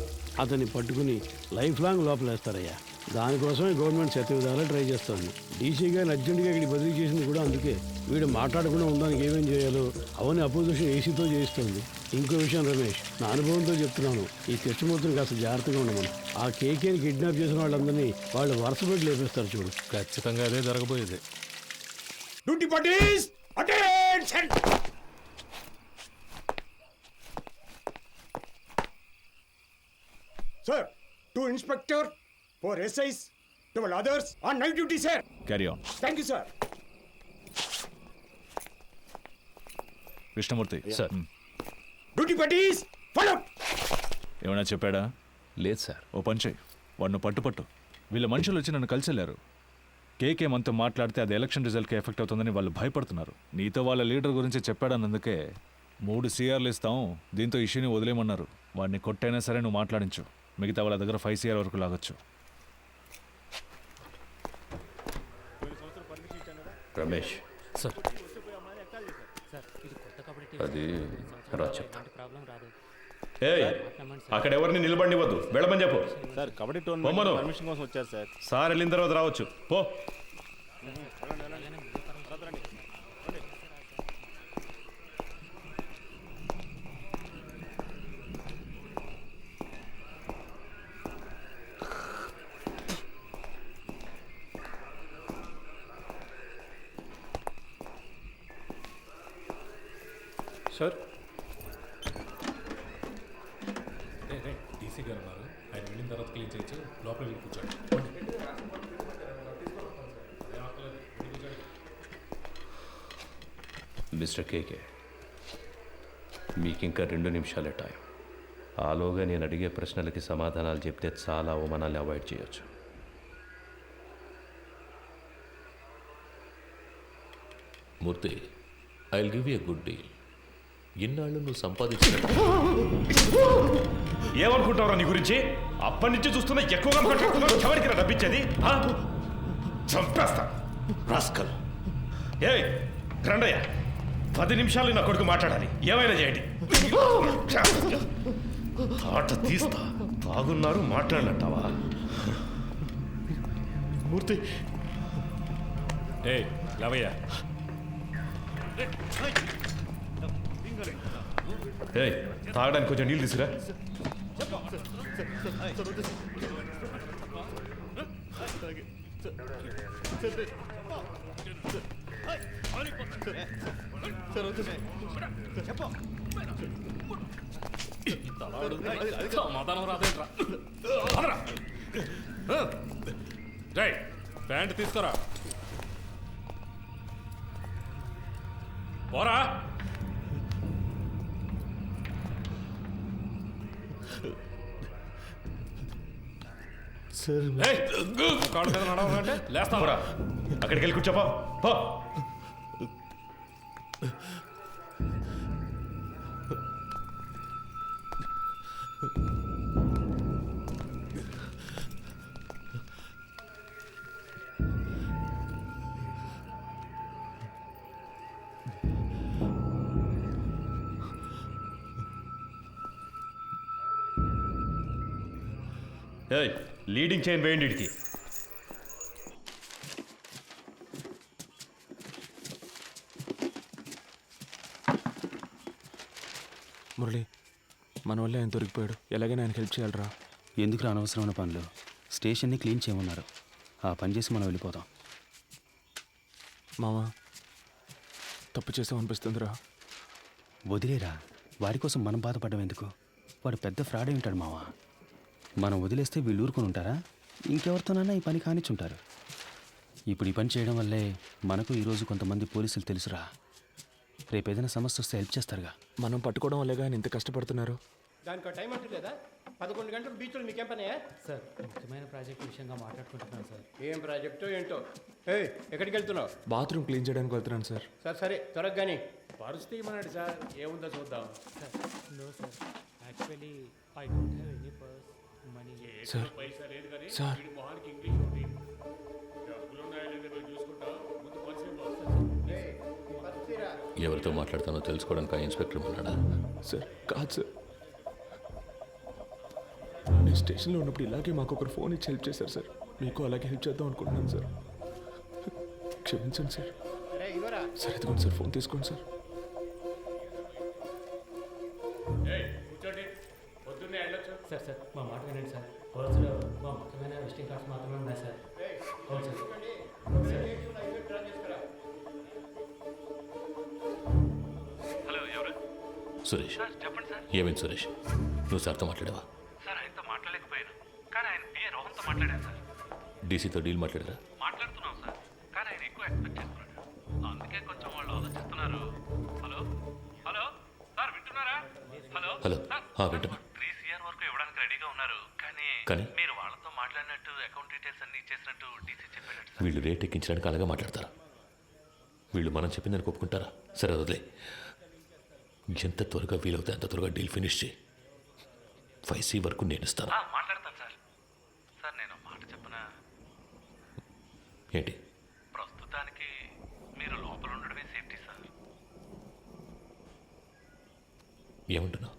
అతన్ని పట్టుకుని లైఫ్ లాంగ్ లోపలేస్తారయ్యా. దానికోసమే గవర్నమెంట్ శత విధాలా ట్రై చేస్తుంది. డీసీ గారిని అర్జెంటుగా ఇక్కడికి బదిలీ చేసింది కూడా అందుకే. వీడు మాట్లాడకుండా ఉండడానికి ఏమేం చేయాలో అవన్నీ అపోజిషన్ ఏసీతో చేయిస్తుంది. ఇంకో విషయం రమేష్, నా అనుభవంతో చెప్తున్నాను, ఈ కృష్ణమూర్తిని కాస్త జాగ్రత్తగా ఉండమని. ఆ కేకేని కిడ్నాప్ చేసిన వాళ్ళందరినీ వాళ్ళు వరుస పెట్టి లేపేస్తారు చూడు. ఖచ్చితంగా అదే జరగబోయేది. Duty parties attention. Sir, 2 inspector, 4 SIs, 12 others on night duty, sir. Carry on. Thank you, sir. Krishnamurthy sir. Duty parties, follow. ఏమైనా చెప్పాడా? లేదు సార్. ఓ పని చేయి, వాడిని పట్టు. వీళ్ళ మనుషులు వచ్చి నన్ను కలిసెళ్ళారు. కేకే మనతో మాట్లాడితే అది ఎలక్షన్ రిజల్ట్కి ఎఫెక్ట్ అవుతుందని వాళ్ళు భయపడుతున్నారు. నీతో వాళ్ళ లీడర్ గురించి చెప్పాడన్నందుకే 3 CRలు ఇస్తాం, దీంతో ఇష్యూని వదిలేయమన్నారు. వాడిని కొట్టైనా సరే నువ్వు మాట్లాడించు. మిగతా వాళ్ళ దగ్గర 5 CR వరకు లాగొచ్చు. రమేష్ సార్, అది అక్కడ ఎవరిని నిలబడివద్దు, వెళ్ళమని చెప్పు. సార్ కబడ్డీ బొమ్మను పర్మిషన్ కోసం వచ్చారు సార్. సార్ వెళ్ళిన తర్వాత రావచ్చు. పో. సార్, డీసీ గారు ఉన్నారు, ఆయన వెళ్ళిన తర్వాత క్లీన్ చేయొచ్చు. లోపల వెళ్ళి కూర్చోండి. మిస్టర్ కేకే, మీకు ఇంకా 2 నిమిషాలే టైం. ఆలోగా నేను అడిగే ప్రశ్నలకి సమాధానాలు చెప్తే చాలా అవమానాలు అవాయిడ్ చేయొచ్చు. Murthy, I will give you a good deal. ఇన్నాళ్ళు నువ్వు సంపాదించిన ఏమనుకుంటావురా నీ గురించి? అప్పటి నుంచి చూస్తున్నా ఎక్కువగా మాట్లాడుతున్నావు. ఎవరికి డబ్బిచ్చేది? చంపేస్తా రాస్కల్. ఏ రండయ్య, 10 నిమిషాలు నా కొడుకు మాట్లాడాలి. ఏమైనా చేయండి. ఆట తీస్తా. బాగున్నారు, మాట్లాడినట్టావా? మూర్తి, లేవయ్యా. తాగడానికి కొంచెం నీళ్ళు తీసుకురా. ప్యాంట్ తీసుకురా. పోరా. సార్, కాళ్ళ మీద నడవాలంటే లేస్తావరా? అక్కడికి వెళ్ళి కూర్చోపా. లీడింగ్ చైన్ వేయండి ఇడికి. మురళి, మన వల్ల ఆయన దొరికిపోయాడు. ఎలాగైనా ఆయనకి హెల్ప్ చేయాలరా. ఎందుకు అనవసరమైన పనులు? స్టేషన్ని క్లీన్ చేయమన్నారు. ఆ పని చేసి మనం వెళ్ళిపోదాం. మామ, తప్పు చేసాం అనిపిస్తుందిరా. వదిలేరా, వాడి కోసం మనం బాధపడడం ఎందుకు? వాడు పెద్ద ఫ్రాడ్ ఉంటాడు మావా. మనం వదిలేస్తే వీళ్ళు ఊరుకొని ఉంటారా? ఇంకెవరితోనైనా ఈ పని కానిచ్చుంటారు. ఇప్పుడు ఈ పని చేయడం వల్లే మనకు ఈరోజు కొంతమంది పోలీసులు తెలుసురా. రేపు ఏదైనా సమస్య వస్తే హెల్ప్ చేస్తారుగా. మనం పట్టుకోవడం వల్లేగా ఆయన ఇంత కష్టపడుతున్నారు. దానికి టైం అంటూ లేదా? 11 గంటలు బీచ్లో మీకేం పనయా? సార్ ముఖ్యమైన ప్రాజెక్ట్ విషయంగా మాట్లాడుకుంటున్నాను సార్. ఏం ప్రాజెక్టో ఏంటో. ఎక్కడికి వెళ్తున్నావు? బాత్రూమ్ క్లీన్ చేయడానికి వెళ్తున్నాను సార్. సరే త్వరగా కానీ పరిస్థితి ఏమన్నాడు సార్? ఏముందో చూద్దాం. Sir no sir, actually I don't have any purse money. Sir sir ఎవరితో మాట్లాడతానో తెలుసుకోవడానికి ఆ ఇన్స్పెక్టర్ ఉన్నాడా? సార్ కాదు సార్, నేను స్టేషన్లో ఉన్నప్పుడు ఇలాగే మాకు ఒకరు ఫోన్ ఇచ్చి హెల్ప్ చేశారు సార్. మీకు అలాగే హెల్ప్ చేద్దాం అనుకుంటున్నాను సార్. క్షమించండి సార్. సార్ ఎదుగుండి సార్, ఫోన్ తీసుకోండి సార్. సార్ సార్ మా మాట వినండి సార్. పర్సులో మా ముఖ్యమైన విజిటింగ్ కార్డ్స్ మాత్రమే ఉన్నాయి సార్. అవును సార్. హలో ఎవరు? సురేష్. చెప్పండి సార్. ఏమైంది సురేష్? నువ్వు సార్తో మాట్లాడావా? సార్ ఆయనతో మాట్లాడలేకపోయాను, కానీ ఆయన పిఏ రోహన్తో మాట్లాడాను సార్. డీసీతో డీల్ మాట్లాడారా? మాట్లాడుతున్నాం సార్, కానీ ఆయన ఎక్కువ ఎక్స్పెక్ట్ చేస్తున్నాడు. అందుకే కొంచెం వాళ్ళు ఆలోచిస్తున్నారు. హలో హలో సార్ వింటున్నారా? హలో హలో వింటున్నా. 3 CR వరకు ఇవ్వడానికి రెడీగా ఉన్నారు, కానీ మీరు వాళ్ళతో మాట్లాడినట్టు అకౌంట్ డీటెయిల్స్ అన్ని ఇచ్చేసినట్టు డీసీ చెప్పాడు. వీళ్ళు రేట్ ఎక్కించడానికి అలాగే మాట్లాడతారా? వీళ్ళు మనం చెప్పిందని ఒప్పుకుంటారా? సరే వదిలే. ఎంత త్వరగా వీలవుతే అంత త్వరగా డీల్ ఫినిష్ చేయి. 5C వరకు నేను ఇస్తాను. మాట్లాడతాను సార్. సార్ నేను మాట చెప్పనా? ఏంటి? ప్రస్తుతానికి మీరు లోపల ఉండడమే సేఫ్టీ సార్. ఏమంటున్నావు?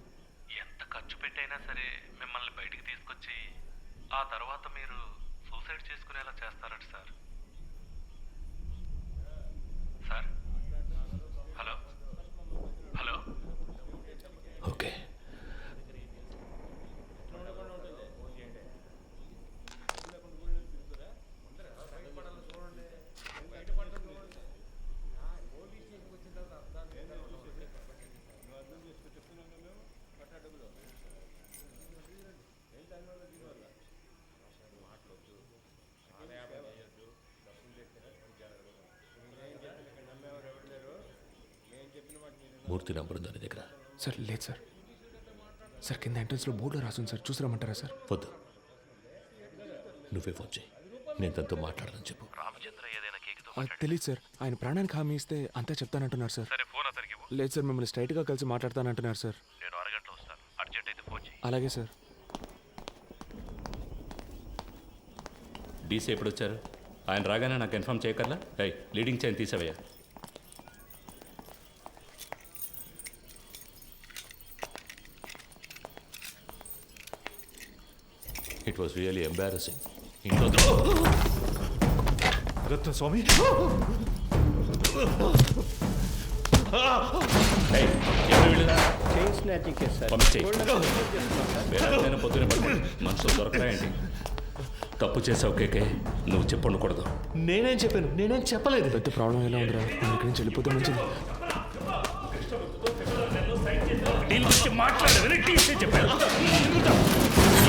ఎంత ఖర్చు పెట్టైనా సరే మిమ్మల్ని బయటికి తీసుకొచ్చి ఆ తర్వాత మీరు సూసైడ్ చేసుకునేలా చేస్తారట సార్. Sir hello hello okay. Murthy number ఉందా నీ దగ్గర? సార్ లేదు సార్. సార్ కింద ఎంట్రన్స్లో బోర్డులో రాసుంది సార్, చూసి రమ్మంటారా సార్? వద్దు, నువ్వే ఫోన్ చేయి. నేను తనతో మాట్లాడాలని చెప్పు. రామచంద్ర ఏదైనా కేకుతో అది తెలియదు సార్. ఆయన ప్రాణానికి హామీ ఇస్తే అంతా చెప్తానంటున్నారు సార్. సరే ఫోన్ అతనికి ఇవ్వు. లేదు సార్, మిమ్మల్ని స్ట్రైట్గా కలిసి మాట్లాడతానంటున్నారు సార్. నేను అరగంటలో వస్తాను, అర్జెంట్ అయితే ఫోన్ చేయి. అలాగే సార్. డీసీ ఎప్పుడు వచ్చారు? ఆయన రాగానే నాకు ఇన్ఫార్మ్ చేయకర్లా. లీడింగ్ చైన్ తీసేవయ్యా. It was really embarrassing. Ratna Swamy, chain snatching case sir. పొద్దున మనుషులు దొరకరాయండి. తప్పు చేసావు కేకే, నువ్వు చెప్పండకూడదు. నేనేం చెప్పాను? నేనేం చెప్పలేదు. పెద్ద ప్రాబ్లం ఎలా ఉందిరా? నేను ఇక్కడి నుంచి వెళ్ళిపోతే మంచిది.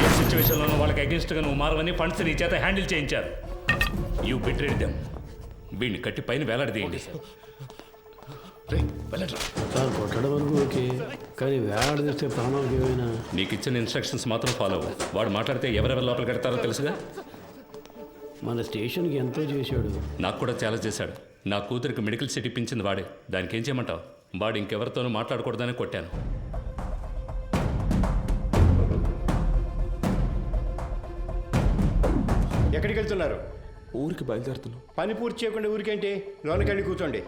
ఏ సిచ్యువేషన్లోనూ వాళ్ళకి అగేన్స్ట్గా నువ్వు మారవని ఫండ్స్ నీ చేత హ్యాండిల్ చేయించారు. You betrayed them. వీడిని కట్టి పైన వేలాడదీయండి. సార్ కొట్టడం వరకు ఓకే, కానీ వేలాడదీస్తే ప్రాణాలకు ఏమైనా? నీకు ఇచ్చిన ఇన్స్ట్రక్షన్స్ మాత్రం ఫాలో అవ్వు. వాడు మాట్లాడితే ఎవరెవరి లోపల కడతారో తెలుసుగా. మన స్టేషన్కి ఎంతో చేశాడు. నాకు కూడా చాలా చేశాడు. నా కూతురికి మెడికల్ సీట్ ఇప్పించింది వాడే. దానికి ఏం చేయమంటావు? వాడు ఇంకెవరితోనూ మాట్లాడకూడదని కొట్టాను. ఎక్కడికి వెళ్తున్నారు? ఊరికి బయలుదేరుతున్నాం. పని పూర్తి చేయకుండా ఊరికేంటి? లోనకెళ్ళి కూర్చోండి.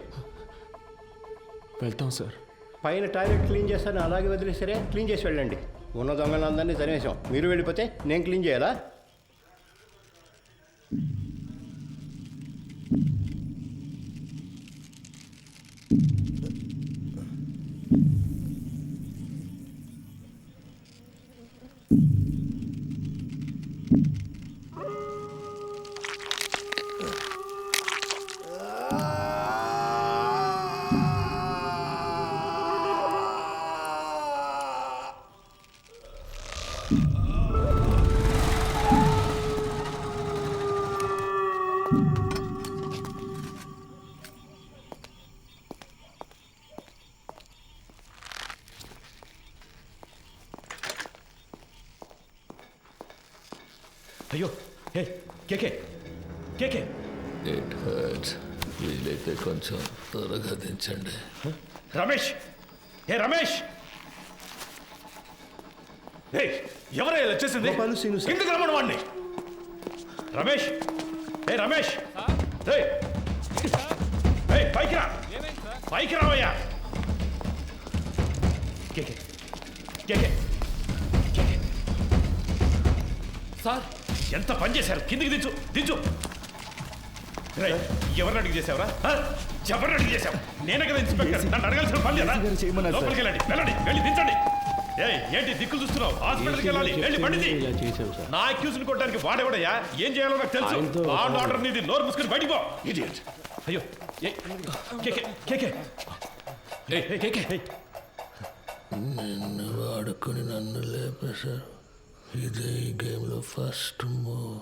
వెళ్తాం సార్. పైన టాయిలెట్ క్లీన్ చేస్తాను, అలాగే వదిలేసరే క్లీన్ చేసి వెళ్ళండి. ఉన్న దొంగలందరినీ తరిమేశాం. మీరు వెళ్ళిపోతే నేను క్లీన్ చేయాలా? అయ్యో ఏ కేకే కేకే ఇట్ హర్ట్స్. వీలైతే కొంచెం త్వరగా దించండి. రమేష్ ఏ రమేష్ ఎవరే ఇలా చేసింది? కిందికి రమ్మను వాడిని. రమేష్ ఏ రమేష్ పైకి రా, పైకి రావయ్యా. కేకే కేకే సార్ ఎంత పని చేశారు? కిందికి దించు దించు. ఎవరిని అడిగి చేసావురా? ఎవరిని అడిగి చేసావు? నేనే కదా ఇన్స్పెక్టర్, నన్ను అడగాల్సిన పని లేదా? లోపలికి వెళ్ళండి, వెళ్ళండి, వెళ్ళి దించండి. ఏంటి దిక్కులు చూస్తున్నావు? హాస్పిటల్కి వెళ్ళాలి, వెళ్ళి పండిది. నా అక్యూజ్ ని కొట్టడానికి వాడేవాడయ్యా? ఏం చేయాలో నాకు తెలుసు. ఆర్డర్ నీది, నోరు మూసుకుని బయటికి పో. అయ్యో నిన్ను వాడుకొని నన్ను లేపేశారు. ఇదే ఈ గేమ్లో ఫస్ట్ మూవ్.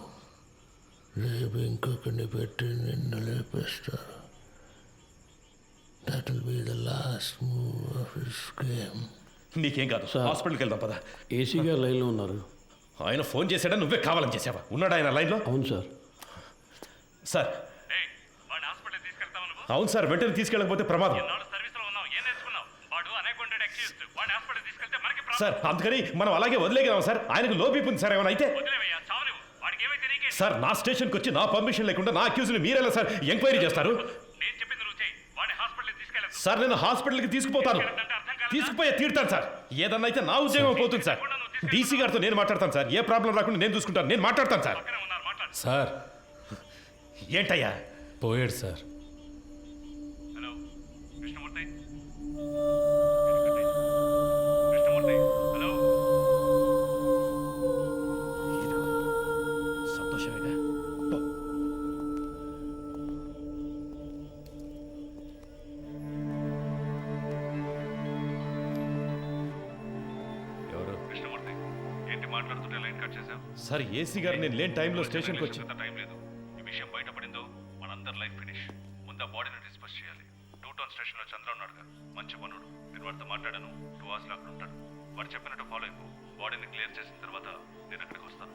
రేపు ఇంకొకరిని పెట్టి నిన్ను లేపేస్తారు. That will be the last move of this game. నీకేం కాదు, హాస్పిటల్కి వెళ్దాం పద. ఏసీ గారు లైన్లో ఉన్నారు. ఆయన ఫోన్ చేశాడా? నువ్వే కావాలని చేసావా? ఉన్నాడా ఆయన లైన్లో? అవును సార్. సార్ అవును సార్, వెంటనే తీసుకెళ్ళకపోతే ప్రమాదం సార్. అందుకని మనం అలాగే వదిలేగలం సార్. ఆయనకు లో బీపీ ఉంది సార్. ఏమైనా అయితే సార్ నా స్టేషన్కి వచ్చి నా పర్మిషన్ లేకుండా నా అక్యూజ్ని మీరెలా సార్ ఎంక్వైరీ చేస్తారు? సార్ నేను హాస్పిటల్కి తీసుకుపోతాను, తీసుకుపోయే తీరుతాను సార్. ఏదన్నా అయితే నా ఉద్యోగం పోతుంది సార్. డీసీ గారితో నేను మాట్లాడతాను సార్. ఏ ప్రాబ్లం రాకుండా నేను చూసుకుంటాను, నేను మాట్లాడతాను సార్. సార్ ఏంటయ్యా? పోయాడు సార్. సంతోషమేగా. ఎవరు? ఏంటి మాట్లాడుతుంటే లైన్ కట్ చేశావు? సార్ ఏసీ గారు నేను లేని టైంలో స్టేషన్కి వచ్చి టైం లేదు. ఈ విషయం బయటపడిందో మనందరి లైఫ్ ఫినిష్. ముందు ఆ బాడీని డిస్పోజ్ చేయాలి. 2 టౌన్ స్టేషన్లో చంద్ర ఉన్నాడుగా, మంచి పనుడు. నేను వాడితో మాట్లాడాను. 2 hours అక్కడ ఉంటాడు. వాడు చెప్పినట్టు ఫాలో అయిపో. బాడీని క్లియర్ చేసిన తర్వాత నేను అక్కడికి వస్తాను.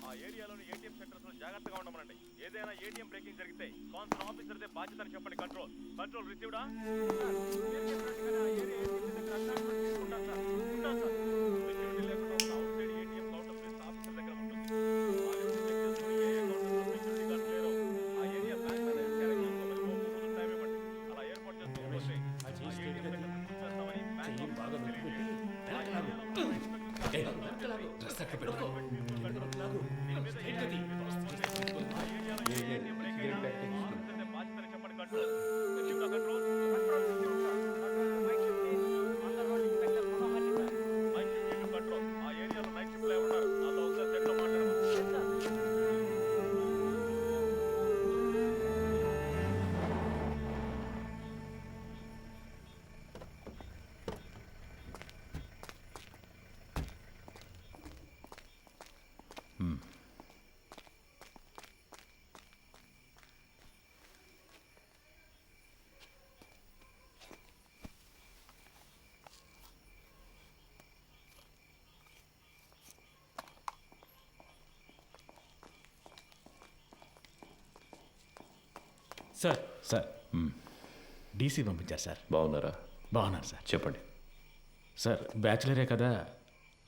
ఆ ఏరియాలోని ఏటీఎం సెంటర్స్ లో జాగ్రత్తగా ఉండమనండి. ఏదైనా ఏటీఎం బ్రేకింగ్ జరిగితే కాన్సర్న్ ఆఫీసర్దే బాధ్యత అని చెప్పండి. కంట్రోల్ కంట్రోల్ రిసీవ్డా? సార్ సార్ డీసీ పంపించారు సార్. బాగున్నారా? బాగున్నారు సార్. చెప్పండి సార్. బ్యాచులరే కదా,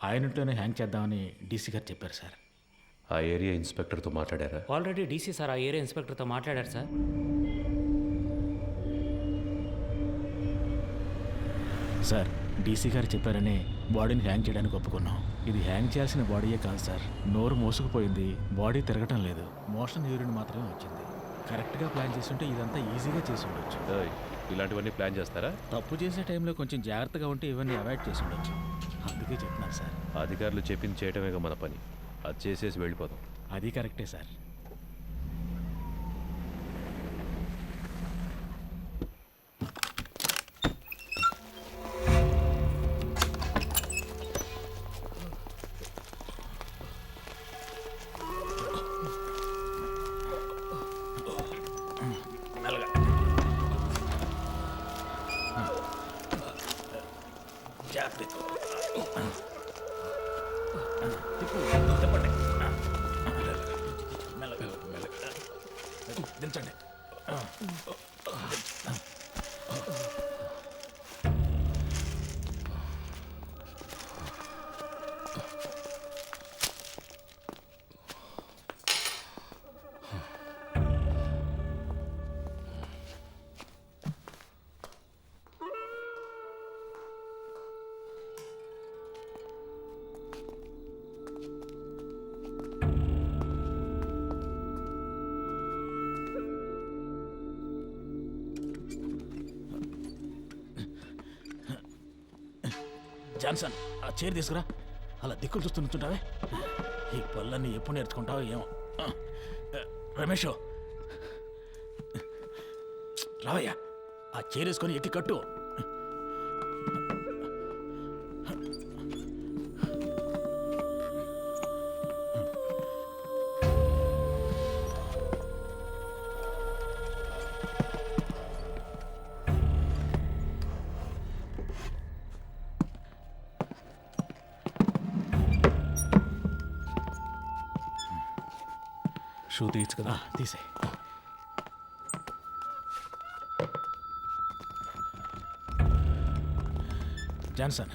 ఆయనట్లోనే హ్యాంగ్ చేద్దామని డీసీ గారు చెప్పారు సార్. ఆ ఏరియా ఇన్స్పెక్టర్తో మాట్లాడారా? ఆల్రెడీ డీసీ సార్ ఆ ఏరియా ఇన్స్పెక్టర్తో మాట్లాడారు సార్. సార్ డీసీ గారు చెప్పారని బాడీని హ్యాంగ్ చేయడానికి ఒప్పుకున్నాం. ఇది హ్యాంగ్ చేయాల్సిన బాడీయే కాదు సార్. నోరు మోసుకుపోయింది, బాడీ తిరగటం లేదు, మోషన్ యూరిన్ మాత్రమే వచ్చింది. కరెక్ట్గా ప్లాన్ చేస్తుంటే ఇదంతా ఈజీగా చేసి ఉండొచ్చు. ఇలాంటివన్నీ ప్లాన్ చేస్తారా? తప్పు చేసే టైంలో కొంచెం జాగ్రత్తగా ఉంటే ఇవన్నీ అవాయిడ్ చేసి ఉండొచ్చు. అందుకే చెప్తున్నాను సార్. అధికారులు చెప్పింది చేయటమేగా మన పని. అది చేసేసి వెళ్ళిపోదాం. అది కరెక్టే సార్. చెప్పండి మెల్లగా దించండి. జాన్సన్, ఆ చైర్ తీసుకురా. అలా దిక్కులు చూస్తూ నుంచుంటావే. ఈ పళ్ళన్నీ ఎప్పుడు నేర్చుకుంటావో ఏమో. రమేష్, రావయ్యా, ఆ చైర్ వేసుకొని ఎక్కి కట్టు. షూ తీయచ్చు కదా? తీసే. జాన్సన్,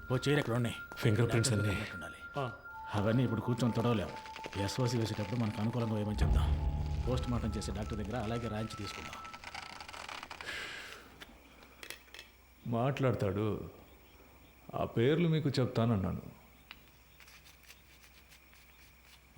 ఓ చైర్ ఎక్కడ ఉన్నాయి? ఫింగర్ ప్రింట్స్ అన్నీ ఉండాలి. అవన్నీ ఇప్పుడు కూర్చొని తొడవలేము. ఎస్ఓసి వేసేటప్పుడు మనకు అనుకూలంగా వేయమని చెప్దాం. పోస్ట్ మార్టం చేసే డాక్టర్ దగ్గర అలాగే రాయించి తీసుకుందాం. మాట్లాడతాడు. ఆ పేర్లు మీకు చెప్తానన్నాను.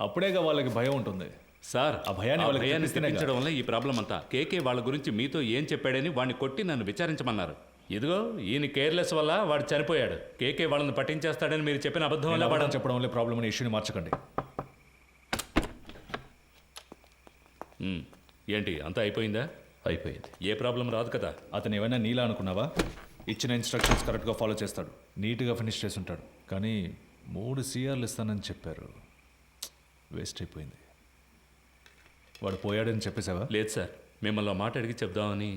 అప్పుడేగా వాళ్ళకి భయం ఉంటుంది సార్. ఆ భయాన్ని వాళ్ళకి భయాన్ని తెప్పిస్తేనే తెప్పించడం వల్ల ఈ ప్రాబ్లం అంతా. కేకే వాళ్ళ గురించి మీతో ఏం చెప్పాడని వాడిని కొట్టి నన్ను విచారించమన్నారు. ఇదిగో ఈయన కేర్లెస్ వల్ల వాడు చనిపోయాడు. కేకే వాళ్ళని పట్టించేస్తాడని మీరు చెప్పిన అబద్ధం వల్ల వాడు చెప్పడం వల్ల ప్రాబ్లం అనే ఇష్యూని మార్చకండి. ఏంటి అంతా అయిపోయిందా? అయిపోయింది. ఏ ప్రాబ్లం రాదు కదా? అతను ఏమైనా నీలా అనుకున్నావా? ఇచ్చిన ఇన్స్ట్రక్షన్స్ కరెక్ట్గా ఫాలో చేస్తాడు, నీట్గా ఫినిష్ చేసి ఉంటాడు. కానీ 3 CRలు ఇస్తానని చెప్పారు. వేస్ట్ అయిపోయింది. వాడు పోయాడని చెప్పేసావా? లేదు సార్, మిమ్మల్ని మాట అడిగి చెప్దామని.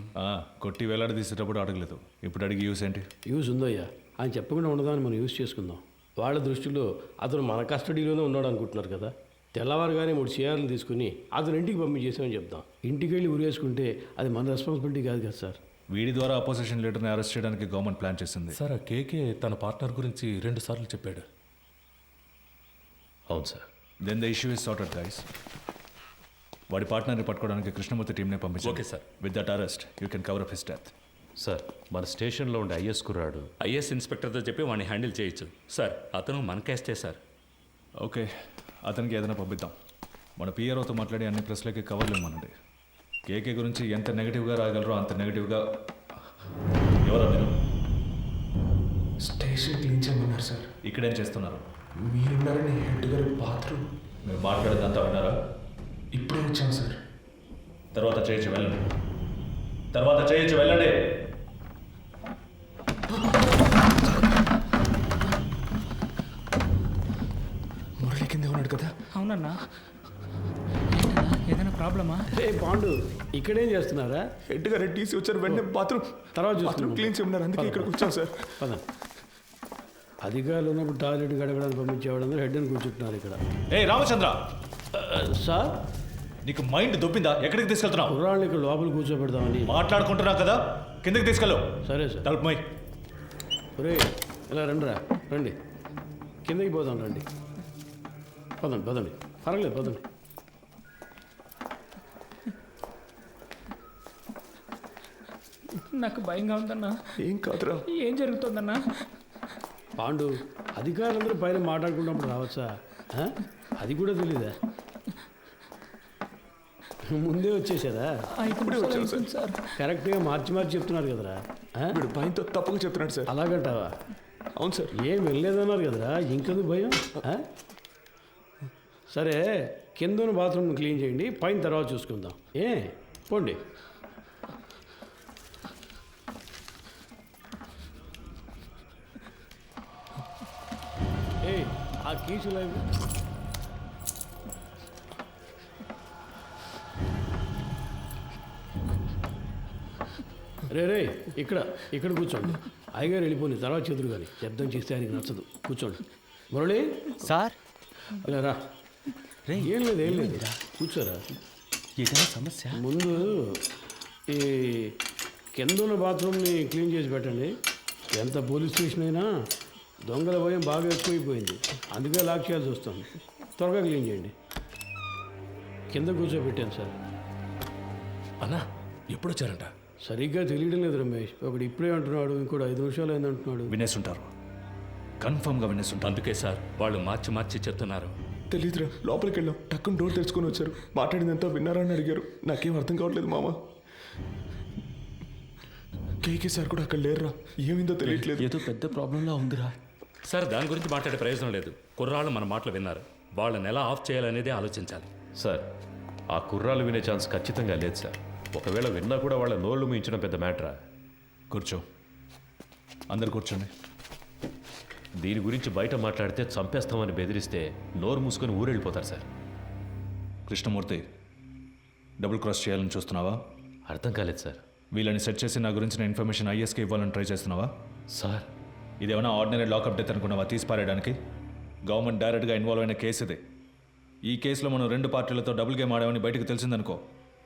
కొట్టి వేలాడి తీసేటప్పుడు అడగలేదు, ఇప్పుడు అడిగి యూస్ ఏంటి? యూస్ ఉందయ్యా. ఆయన చెప్పకుండా ఉండదాన్ని మనం యూస్ చేసుకుందాం. వాళ్ళ దృష్టిలో అతను మన కస్టడీలోనే ఉన్నాడు అనుకుంటున్నారు కదా. తెల్లవారుగానే 3 CRలు తీసుకుని అతను ఇంటికి పంపించేసామని చెప్దాం. ఇంటికి వెళ్ళి ఉరేసుకుంటే అది మన రెస్పాన్సిబిలిటీ కాదు కదా సార్. వీడి ద్వారా అపోజిషన్ లీడర్ని అరెస్ట్ చేయడానికి గవర్నమెంట్ ప్లాన్ చేసింది. సార్, ఆ కేకే తన పార్ట్నర్ గురించి 2 సార్లు చెప్పాడు. అవును sir. Then the issue is sorted guys. వాడి పార్ట్నర్ని పట్టుకోవడానికి కృష్ణమూర్తి టీంనే పంపించారు. Okay sir. With that arrest you can cover up his death. Sir, మన స్టేషన్లో ఉండే ఐఎస్ కుర్రాడు. ఐఎస్ ఇన్స్పెక్టర్తో చెప్పి వాడిని హ్యాండిల్ చేయొచ్చు సార్. అతను మన కేస్టే సార్. ఓకే, అతనికి ఏదైనా పంపిద్దాం. మన పిఆర్ఓతో మాట్లాడి అన్ని ప్రెస్లకి కవర్లు ఇవ్వమనండి. కేకే గురించి ఎంత నెగిటివ్గా రాగలరో అంత నెగిటివ్గా. ఎవరా మీరు? స్టేషన్ క్లీన్ చేయమన్నారు సార్. ఇక్కడేం చేస్తున్నారు? మీరున్నారని హెడ్ గారు బాత్రూమ్. మీరు మాట్లాడేదంతా విన్నారా? ఇప్పుడే వచ్చాం సార్. తర్వాత చేయొచ్చు, వెళ్ళండి. తర్వాత చేయొచ్చు, వెళ్ళండి. మురళి కింద ఉన్నాడు కదా? అవునన్నా. ఏదైనా ప్రాబ్లమా? పాండు, ఇక్కడేం చేస్తున్నారా? హెడ్ గారు టీసీ వచ్చారు, వెంటనే బాత్రూమ్ క్లీన్ చేయమన్నారు. అందుకే ఇక్కడికి వచ్చాం సార్. అధికారులు ఉన్నప్పుడు టాయిలెట్ గడగడానికి పంపించేవాడు హెడ్ని కూర్చుంటున్నారు ఇక్కడ. రామచంద్ర సార్, నీకు మైండ్ దొబ్బిందా? ఎక్కడికి తీసుకెళ్తున్నావు? కుర్రాళ్ళు ఇక్కడ లోపల కూర్చోబెడదామని మాట్లాడుకుంటున్నావు కదా, కిందకి తీసుకెళ్ళు. సరే సార్. తలుపు మై. ఒరే, ఇలా రండి, కిందకి పోదాం, రండి. పదండి, పర్వాలేదు, పదండి. నాకు భయంగా ఉందన్నా. ఏం కాదురా. ఏం జరుగుతుందన్నా? పాండు, అధికారులందరూ పైన మాట్లాడుకున్నప్పుడు రావచ్చా? అది కూడా తెలీదా? ముందే వచ్చేసారా? కరెక్ట్గా మార్చి చెప్తున్నారు కదరా. భయంతో తప్పుగా చెప్తున్నాడు సార్. అలాగంటావా? అవును సార్. ఏం వెళ్ళలేదన్నారు కదరా, ఇంకెందుకు భయం? సరే, కింద బాత్రూమ్ క్లీన్ చేయండి, పైన తర్వాత చూసుకుందాం. పోండి. ఆ కీసులు రే ఇక్కడ కూర్చోండి. అయ్యగారు వెళ్ళిపోయి తర్వాత చెదురు కానీ శబ్దం చేస్తే ఆయనకి నచ్చదు. కూర్చోండి. మురళి సార్ ఇలా రా. ఏం లేదు కూర్చోరా. ఏదైనా సమస్య? ముందు ఈ కింద ఉన్న బాత్రూమ్ని క్లీన్ చేసి పెట్టండి. ఎంత పోలీస్ స్టేషన్ అయినా దొంగల భయం బాగా ఎక్కువైపోయింది, అందుకే లాక్ చేయాల్సి వస్తుంది. త్వరగా క్లీన్ చేయండి. కింద కూర్చోబెట్టాను సార్. అన్నా ఎప్పుడు వచ్చారంట? సరిగ్గా తెలియడం లేదు రమేష్. ఒకడు ఇప్పుడే అంటున్నాడు, ఇంకోటి 5 నిమిషాలు అయింది అంటున్నాడు. వినేస్తుంటారు, కన్ఫర్మ్గా వినేస్తుంటారు. అందుకే సార్ వాళ్ళు మార్చి చెప్తున్నారు. తెలీదురా, లోపలికి వెళ్ళాం, టక్కున డోర్ తెరుచుకొని వచ్చారు. మాట్లాడిందంతా విన్నారా అని అడిగారు. నాకేం అర్థం కావట్లేదు మామ. కేకే సార్ కూడా అక్కడ లేరురా, ఏమైందో తెలియట్లేదు. ఏదో పెద్ద ప్రాబ్లంలా ఉందిరా. సార్ దాని గురించి మాట్లాడే ప్రయోజనం లేదు. కుర్రాళ్ళు మన మాటలు విన్నారు, వాళ్ళని ఎలా ఆఫ్ చేయాలనేదే ఆలోచించాలి. సార్ ఆ కుర్రాలు వినే ఛాన్స్ ఖచ్చితంగా లేదు సార్. ఒకవేళ విన్నా కూడా వాళ్ళ నోళ్ళు మించడం పెద్ద మ్యాటరా. కూర్చో, అందరు కూర్చోండి. దీని గురించి బయట మాట్లాడితే చంపేస్తామని బెదిరిస్తే నోరు మూసుకొని ఊరెళ్ళిపోతారు సార్. కృష్ణమూర్తి, డబుల్ క్రాస్ చేయాలని చూస్తున్నావా? అర్థం కాలేదు సార్. వీళ్ళని సెట్ చేసి నా గురించిన ఇన్ఫర్మేషన్ ఐఎస్కి ఇవ్వాలని ట్రై చేస్తున్నావా? సార్ ఇదేమైనా ఆర్డినరీ లాకప్ డెత్ అనుకున్నావా తీసి పారేయడానికి? గవర్నమెంట్ డైరెక్ట్గా ఇన్వాల్వ్ అయిన కేసు ఇది. ఈ కేసులో మనం 2 పార్టీలతో డబుల్ గేమ్ ఆడామని బయటకు తెలిసిందనుకో,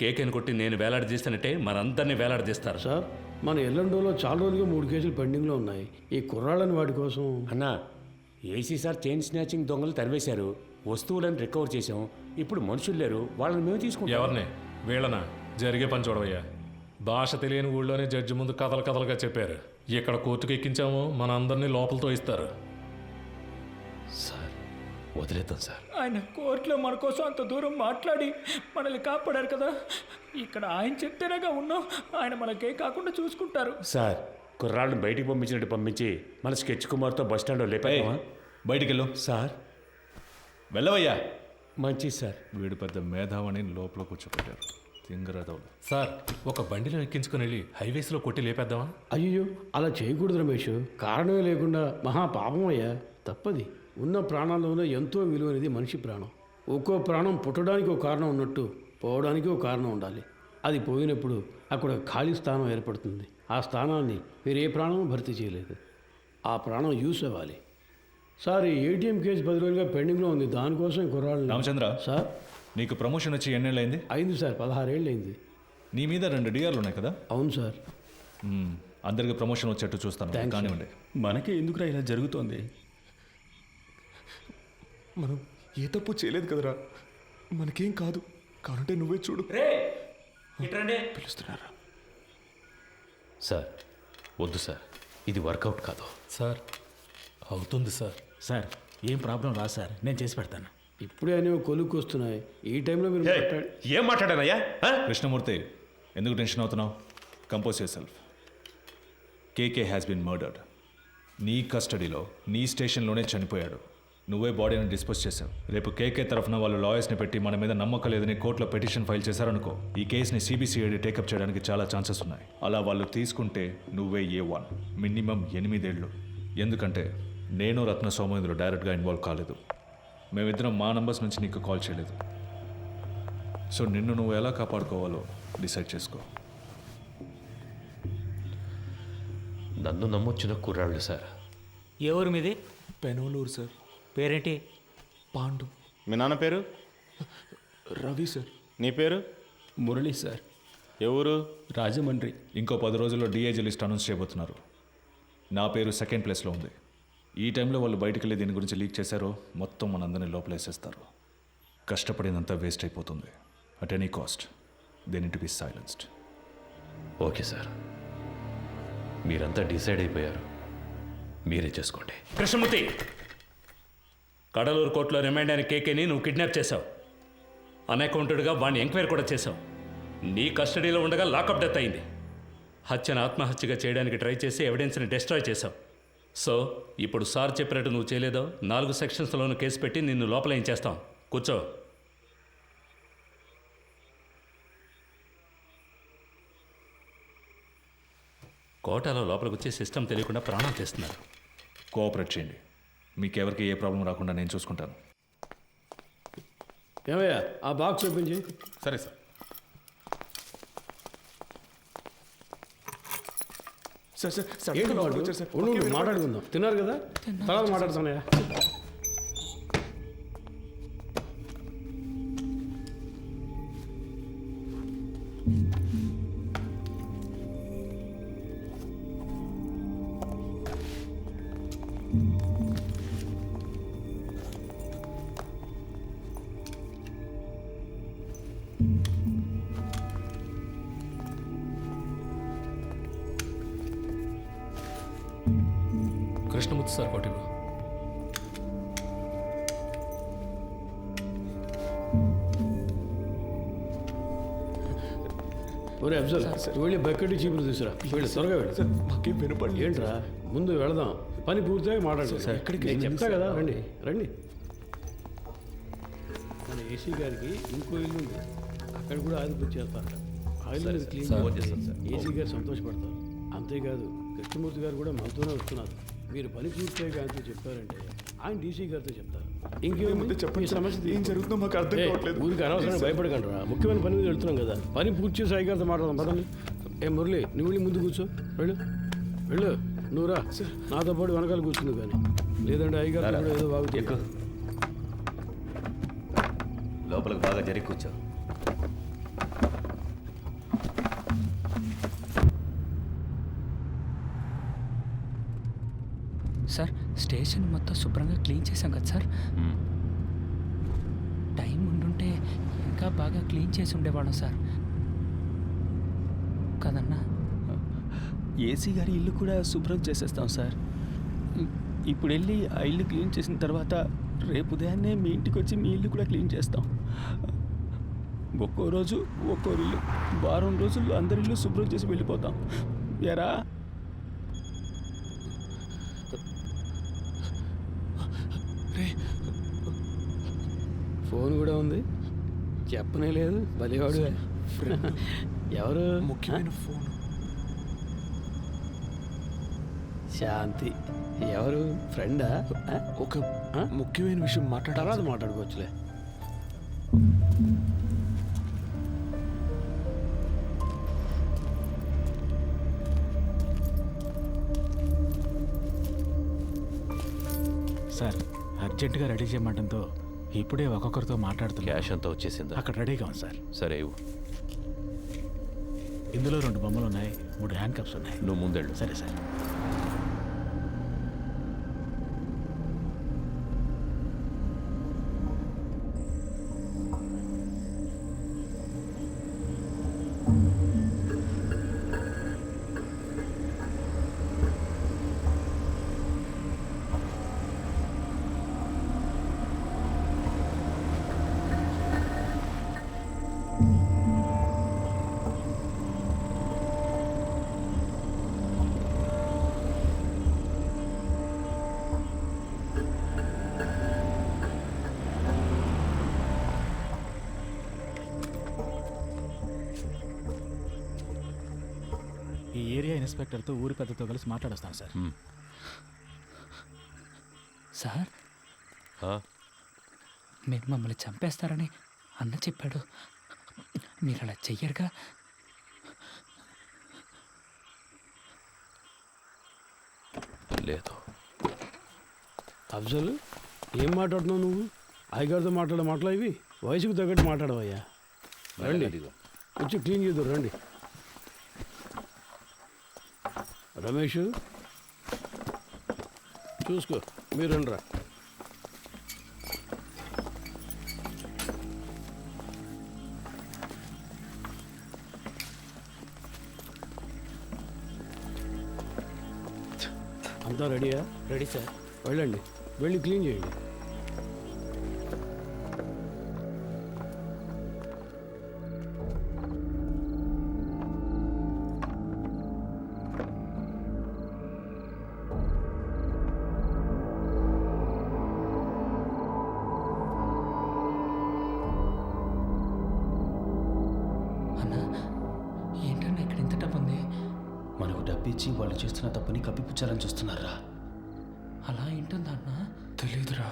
కేకేని కొట్టి నేను వేలాడదీస్తానంటే మనందరినీ వేలాడదీస్తారు. సార్ మన ఎల్లండోలో చాలా రోజులుగా 3 కేసులు పెండింగ్లో ఉన్నాయి. ఈ కుర్రాళ్ళని వాటి కోసం. అన్నా, ఏసీ సార్ చైన్ స్నాచింగ్ దొంగలు తరివేశారు, వస్తువులను రికవర్ చేశాం. ఇప్పుడు మనుషులు లేరు, వాళ్ళని మేము తీసుకుంటాం. ఎవరిని? వీళ్ళనా? జరిగే పని చూడవయ్యా. భాష తెలియని ఊళ్ళోనే జడ్జి ముందు కథలుగా చెప్పారు. ఇక్కడ కోర్టుకు ఎక్కించాము, మన అందరినీ లోపలతో ఇస్తారు. సార్ వదిలేద్దాం సార్. ఆయన కోర్టులో మన కోసం అంత దూరం మాట్లాడి మనల్ని కాపాడారు కదా. ఇక్కడ ఆయన చెప్తేనేగా ఉన్నాం, ఆయన మనకే కాకుండా చూసుకుంటారు. సార్ కుర్రాళ్ళని బయటికి పంపించినట్టు పంపించి మన స్కెచ్ కుమార్తో బస్ స్టాండ్లో లేపామా? బయటికి వెళ్ళు. సార్ వెళ్ళవయ్యా. మంచిది సార్. వీడు పెద్ద మేధావని లోపల కూర్చోపెట్టారు. తింగరదవులు. సార్ ఒక బండిలో ఎక్కించుకుని వెళ్ళి హైవేస్లో కొట్టి లేపేద్దామా? అయ్యో అలా చేయకూడదు రమేష్. కారణమే లేకుండా మహా పాపం అయ్యా, తప్పది. ఉన్న ప్రాణాల్లోనే ఎంతో విలువైనది మనిషి ప్రాణం. ఒక్కో ప్రాణం పుట్టడానికి ఒక కారణం ఉన్నట్టు పోవడానికి ఒక కారణం ఉండాలి. అది పోయినప్పుడు అక్కడ ఖాళీ స్థానం ఏర్పడుతుంది. ఆ స్థానాన్ని వేరే ప్రాణం భర్తీ చేయలేదు. ఆ ప్రాణం యూస్ అవ్వాలి. సార్ ఈ ఏటీఎం కేసు 10 రోజులుగా పెండింగ్లో ఉంది, దానికోసం కుర్రాళ్ళు. రామచంద్ర సార్ నీకు ప్రమోషన్ వచ్చి ఎన్నేళ్ళు అయింది? అయింది సార్, 16 ఏళ్ళు అయింది. నీ మీద 2 డిఆర్లు ఉన్నాయి కదా? అవును సార్. అందరికి ప్రమోషన్ వచ్చేట్టు చూస్తాను. కానివ్వండి. మనకే ఎందుకురా ఇలా జరుగుతోంది? మనం ఏ తప్పు చేయలేదు కదరా, మనకేం కాదు. కానంటే నువ్వే చూడు. పిలుస్తున్నారా? సార్ వద్దు సార్, ఇది వర్కౌట్ కాదు. సార్ అవుతుంది సార్. సార్ ఏం ప్రాబ్లం రా సార్, నేను చేసి పెడతాను. ఇప్పుడే అనేవి కొలుక్కు వస్తున్నాయి. ఈ టైంలో మీరు ఏం మాట్లాడానయ్యా? కృష్ణమూర్తి, ఎందుకు టెన్షన్ అవుతున్నావు? Compose yourself. KK has been murdered. నీ కస్టడీలో నీ స్టేషన్లోనే చనిపోయాడు. నువ్వే బాడీని డిస్పోజ్ చేశావు. రేపు కేకే తరఫున వాళ్ళు లాయర్స్ని పెట్టి మన మీద నమ్మకం లేదని కోర్టులో పిటిషన్ ఫైల్ చేశారనుకో, ఈ కేసుని సిబిసిఐడి టేకప్ చేయడానికి చాలా ఛాన్సెస్ ఉన్నాయి. అలా వాళ్ళు తీసుకుంటే నువ్వే A1, మినిమం 8 ఏళ్ళు. ఎందుకంటే నేను రత్న సోమేంద్ర డైరెక్ట్గా ఇన్వాల్వ్ కాలేదు. మేమిద్దరం మా నంబర్స్ నుంచి నీకు కాల్ చేయలేదు. సో నిన్ను నువ్వు ఎలా కాపాడుకోవాలో డిసైడ్ చేసుకో. నన్ను నమ్మొచ్చిన కుర్రాళ్ళు సార్. ఏ ఊరు మీది? పెనోలూరు సార్. పేరేంటి? పాండు. మీ నాన్న పేరు? రవి సార్. నీ పేరు? మురళి సార్. ఎవరు? రాజమండ్రి. ఇంకో 10 రోజుల్లో డిఐజీ లిస్ట్ అనౌన్స్ చేయబోతున్నారు. నా పేరు 2nd ప్లేస్లో ఉంది. ఈ టైంలో వాళ్ళు బయటికి వెళ్ళి దీని గురించి లీక్ చేశారో మొత్తం మనందరినీ లోపలేసేస్తారు. కష్టపడినంతా వేస్ట్ అయిపోతుంది. At any cost they need to be silenced. Okay sir, మీరంతా డిసైడ్ అయిపోయారు, మీరే చేసుకోండి. కృష్ణమూర్తి, కడలూరు కోర్టులో రిమైండ్ అయిన కేకేని నువ్వు కిడ్నాప్ చేశావు. అన్అకౌంటెడ్గా వాడిని ఎంక్వైరీ కూడా చేశావు. నీ కస్టడీలో ఉండగా లాకప్ డెత్ అయింది. హత్యను ఆత్మహత్యగా చేయడానికి ట్రై చేసి ఎవిడెన్స్ని డిస్ట్రాయ్ చేశావు. సో ఇప్పుడు సార్ చెప్పినట్టు నువ్వు చేయలేదో 4 సెక్షన్స్లోనూ కేసు పెట్టి నిన్ను లోపల ఏం చేస్తాం. కూర్చో. కోటాలో లోపలికి వచ్చి సిస్టమ్ తెలియకుండా ప్రాణం చేస్తున్నారు. కోఆపరేట్ చేయండి. మీకెవరికి ఏ ప్రాబ్లం రాకుండా నేను చూసుకుంటాను. ఏమయ్యా ఆ బాక్స్ ఓపెన్ చేయి. సరే సార్. సార్ సార్ ఏంటి సడన్గా వాడు? లోపలికి వచ్చారు సార్. ఉండు, ఒకే ఉండు, వినపడ- మాట్లాడుకుందాం. తిన్నారు కదా తర్వాత మాట్లాడుతున్నాయా? కృష్ణమూర్తి సార్ కోటి ఒరే అఫ్జల్ నువ్వు వెళ్ళి బకెట్ చీపులు తీసురా. వెళ్ళి త్వరగా వెళ్ళి. మాకేం వినపడలేదు. ఏంట్రా ముందు వెళదాం, పని పూర్తిగా మాట్లాడు. నేను చెప్తా కదా, రండి రండి. మన ఏసీ గారికి ఇంకో ఇల్లు ఉంది, అక్కడ కూడా ఆయిల్ బుక్ చేస్తారట. ఆయిల్ మీద క్లీన్ చేస్తే ఏసీ గారు సంతోషపడతారు. అంతేకాదు కృష్ణమూర్తి గారు కూడా మనతోనే వస్తున్నారు. మీరు పని పూర్తిగా ఆయనతో చెప్పారంటే ఆయన డీసీ గారితో చెప్తారు. ఇంకేముంది చెప్పండి, సమస్య ఏం జరుగుతుందో మాకు అర్థం కావట్లేదు. ఊరికి అనవసరంగా భయపడకండి రా. ముఖ్యమైన పని మీద వెళ్తున్నాం కదా, పని పూర్తి చేసి అయ్యగారితో మాట్లాడదాం పదండి. ఏ మురళి నువ్వు వెళ్ళి ముందు కూర్చో. వెళ్ళు వెళ్ళు, నువ్వు రా నాతో పాటు వెనకాల కూర్చుంది. కానీ లేదంటే అయ్యగారు కూడా ఏదో బాగుంది. ఎక్కువ లోపలికి బాగా జరిగి కూర్చో. సార్ స్టేషన్ మొత్తం శుభ్రంగా క్లీన్ చేశాం కదా సార్. టైం ఉండుంటే ఇంకా బాగా క్లీన్ చేసి ఉండేవాళ్ళం సార్ కదన్నా. ఏసీ గారి ఇల్లు కూడా శుభ్రం చేసేస్తాం సార్. ఇప్పుడు వెళ్ళి ఆ ఇల్లు క్లీన్ చేసిన తర్వాత రేపు ఉదయాన్నే మీ ఇంటికి వచ్చి మీ ఇల్లు కూడా క్లీన్ చేస్తాం. ఒక్కో రోజు ఒక్కో ఇల్లు, వారం రోజుల్లో అందరి ఇల్లు శుభ్రం చేసి వెళ్ళిపోతాం. ఎరా ఫోన్ కూడా ఉంది, చెప్పనే లేదు. బలివాడు ఎవరు? ముఖ్యమైన ఫోన్. శాంతి ఎవరు? ఫ్రెండా? ఒక ముఖ్యమైన విషయం తర్వాత మాట్లాడుకోవచ్చులే. సార్ అర్జెంటుగా రెడీ చేయమంటంతో ఇప్పుడే ఒక్కొక్కరితో మాట్లాడుతున్నా. క్యాష్ అంతా వచ్చేసిందా? అక్కడ రెడీగా ఉంది సార్. సరే ఇవ్వు. ఇందులో 2 బొమ్మలు ఉన్నాయి, 3 హ్యాండ్ కప్స్ ఉన్నాయి. నువ్వు ముందెళ్ళు. సరే సార్. ఈ ఏరియా ఇన్స్పెక్టర్తో ఊరి పెద్దతో కలిసి మాట్లాడొస్తాను సార్. సార్ మీరు మమ్మల్ని చంపేస్తారని అన్న చెప్పాడు. మీరు అలా చెయ్యరుగా? లేదు. అఫ్జల్ ఏం మాట్లాడుతున్నావు నువ్వు? అయ్యగారితో మాట్లాడే మాటలు ఇవి? వయసుకు తగ్గట్టు మాట్లాడవయ్యా. రండి వచ్చి క్లీన్ చేద్దాం. రండి రమేష్ చూసుకో, మీరు రండిరా. అంతా రెడీయా? Ready sir. వెళ్ళండి, వెళ్ళి క్లీన్ చేయండి. ఏంటన్నా ఇక్కడ ఇంత డబ్బు ఉంది? మనకు డబ్బిచ్చి వాళ్ళు చేస్తున్న తప్పుని కప్పిపుచ్చాలని చూస్తున్నారా? అలా ఏంటుందా అన్న? తెలీదురా.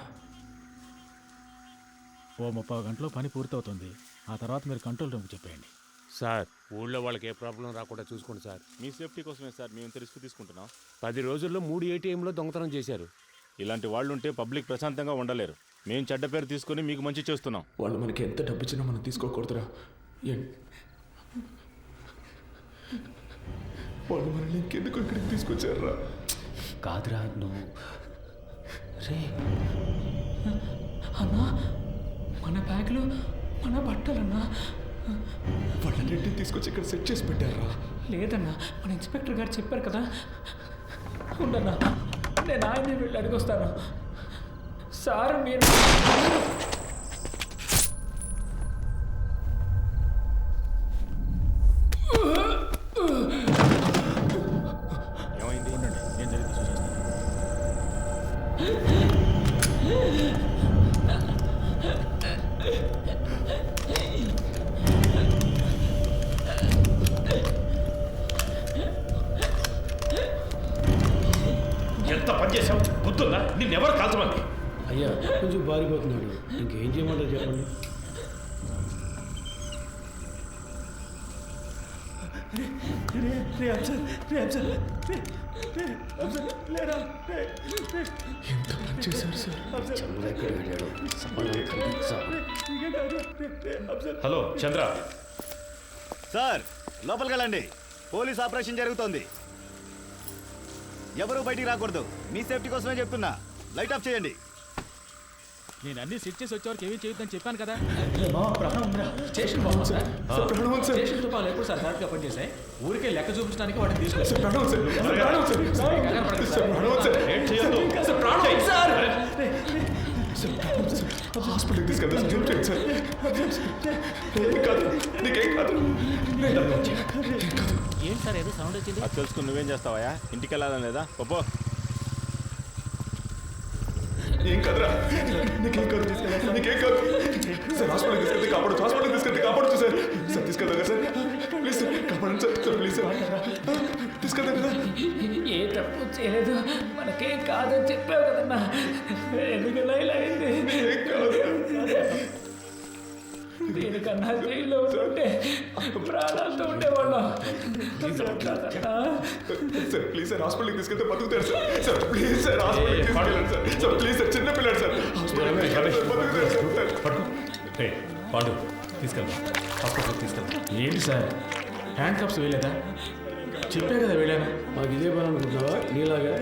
ఓ 30 గంటలో పని పూర్తవుతుంది. ఆ తర్వాత మీరు కంట్రోల్ రూమ్కి చెప్పేయండి. సార్ ఊళ్ళో వాళ్ళకి ఏ ప్రాబ్లం రాకుండా చూసుకోండి సార్. మీ సేఫ్టీ కోసమే సార్ మేము ఇంత రిస్క్ తీసుకుంటున్నాం. 10 రోజుల్లో 3 ATMలో దొంగతనం చేశారు. ఇలాంటి వాళ్ళు ఉంటే పబ్లిక్ ప్రశాంతంగా ఉండలేరు. మేము చెడ్డ పేరు తీసుకొని మీకు మంచి చేస్తున్నాం. వాళ్ళు మనకి ఎంత డబ్బు ఇచ్చినా మనం తీసుకోకూడదురా. వాళ్ళు మనల్ని ఇంకెందుకు ఇక్కడికి తీసుకొచ్చారా? కాదురా నువ్వు రే అన్నా మన బ్యాగులు మన బట్టలన్నా వాళ్ళన్నింటినీ తీసుకొచ్చి ఇక్కడ సెట్ చేసి పెట్టారా? లేదన్నా మన ఇన్స్పెక్టర్ గారు చెప్పారు కదా. ఉండన్నా నేను ఆయనే వెళ్ళి అడిగొస్తాను. సార్ మీరు ఏమైంది? ఉండండి, నేను జరిగి చూసేస్తాను. ఎంత పని చేసావు? గుర్తుందా? నిన్నెవరు కాల్చమంది? అయ్యా కొంచెం బారిపోతున్నాడు, ఇంకేం చేయమంటారు చెప్పండి. ఎంత పని చేశారు సార్? హలో చంద్ర. సార్ లోపలికి వెళ్ళండి. పోలీస్ ఆపరేషన్ జరుగుతోంది. ఎవరు బయటికి రాకూడదు. మీ సేఫ్టీ కోసమే చెప్తున్నా. లైట్ ఆఫ్ చేయండి. నేను అన్ని సెట్ చేసి వచ్చేవరకు ఏమీ చేయొద్దని చెప్పాను కదా. స్టేషన్ స్టేషన్తో పాలు ఎప్పుడు సార్ కరెక్ట్గా పనిచేసాయి. ఊరికే లెక్క చూపించడానికి వాటిని హాస్పిటల్కి తీసుకెళ్తాను సార్. ఏం కాదు, నీకేం కాదు. ఏంటి సార్ ఏదో సౌండ్ వచ్చింది? అది తెలుసుకుని నువ్వేం చేస్తావా? ఇంటికి వెళ్ళాలని లేదా? పప్పు ఏం కాదురా, నీకేం కాదు, నీకేం కాదు సార్. హాస్పిటల్కి తీసుకెళ్తే కాపాడచ్చు, హాస్పిటల్కి తీసుకెళ్తే కాపాడచ్చు సార్. సార్ తీసుకెళ్తా కదా సార్, ప్లీజ్ సార్ కాపాడండి సార్. సార్ ప్లీజ్ సార్ తీసుకెళ్తా కదా. ఏ తప్పు చేయలేదు, మనకేం కాదని చెప్పావు కదన్నా. ఎందుకలా ఇలా అయింది? దీనికన్నా జైల్లో ఉంటే ప్రాణాలతో ఉండేవాళ్ళం. సార్ ప్లీజ్ సార్ హాస్పిటల్కి తీసుకెళ్తే బతుకుతారు సార్. సార్ ప్లీజ్ సార్ హాస్పిటల్కి తీసుకెళ్ళండి సార్. సార్ ప్లీజ్ సార్, చిన్న పిల్లలు సార్, హాస్పిటల్కి తీసుకెళ్తే బతుకుతారు సార్. పాండు తీసుకెళ్దాం, హాస్పిటల్కి తీసుకెళ్దాం. ఏంటి సార్ హ్యాండ్ కప్స్ వేయలేదా? చెప్పే కదా వెళ్ళాను. మాకు ఇదే పని అనుకుంటున్నావా? నీలాగా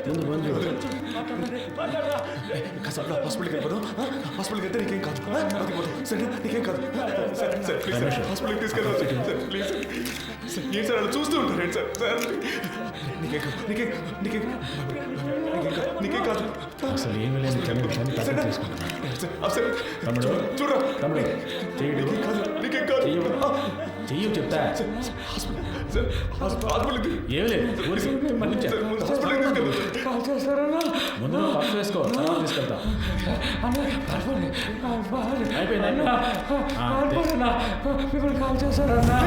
ముందు పని చూడు. కాసేపు హాస్పిటల్కి వెళ్ళిపోదాం. హాస్పిటల్కి వెళ్తే నీకేం కాదు, బతికిపోతాం. సరే నీకేం కాదు. సార్ సార్ ప్లీజ్ సార్ హాస్పిటల్కి తీసుకెళ్దాం sir. Sir please sir. Sir ఏంటి సార్ అలా చూస్తూ ఉంటారు ఏంటి సార్? సార్ నీకేం కాదు, నీకేం నీకేం నీకేం కాదు. అసలు ఏమి లేదు, తీసుకుంటాను. సార్ తమ్ముడు చూడరా తమ్ముడు చెయ్యడు, నీకేం కాదు. చెయ్యు చెప్తా. సార్ హాస్పిటల్కి ఏం లేదు, ముందు పర్స్ వేసుకో, తర్వాత తీసుకెళ్తాం. అయిపోయింది. మిమ్మల్ని కాల్ చేశారన్నా.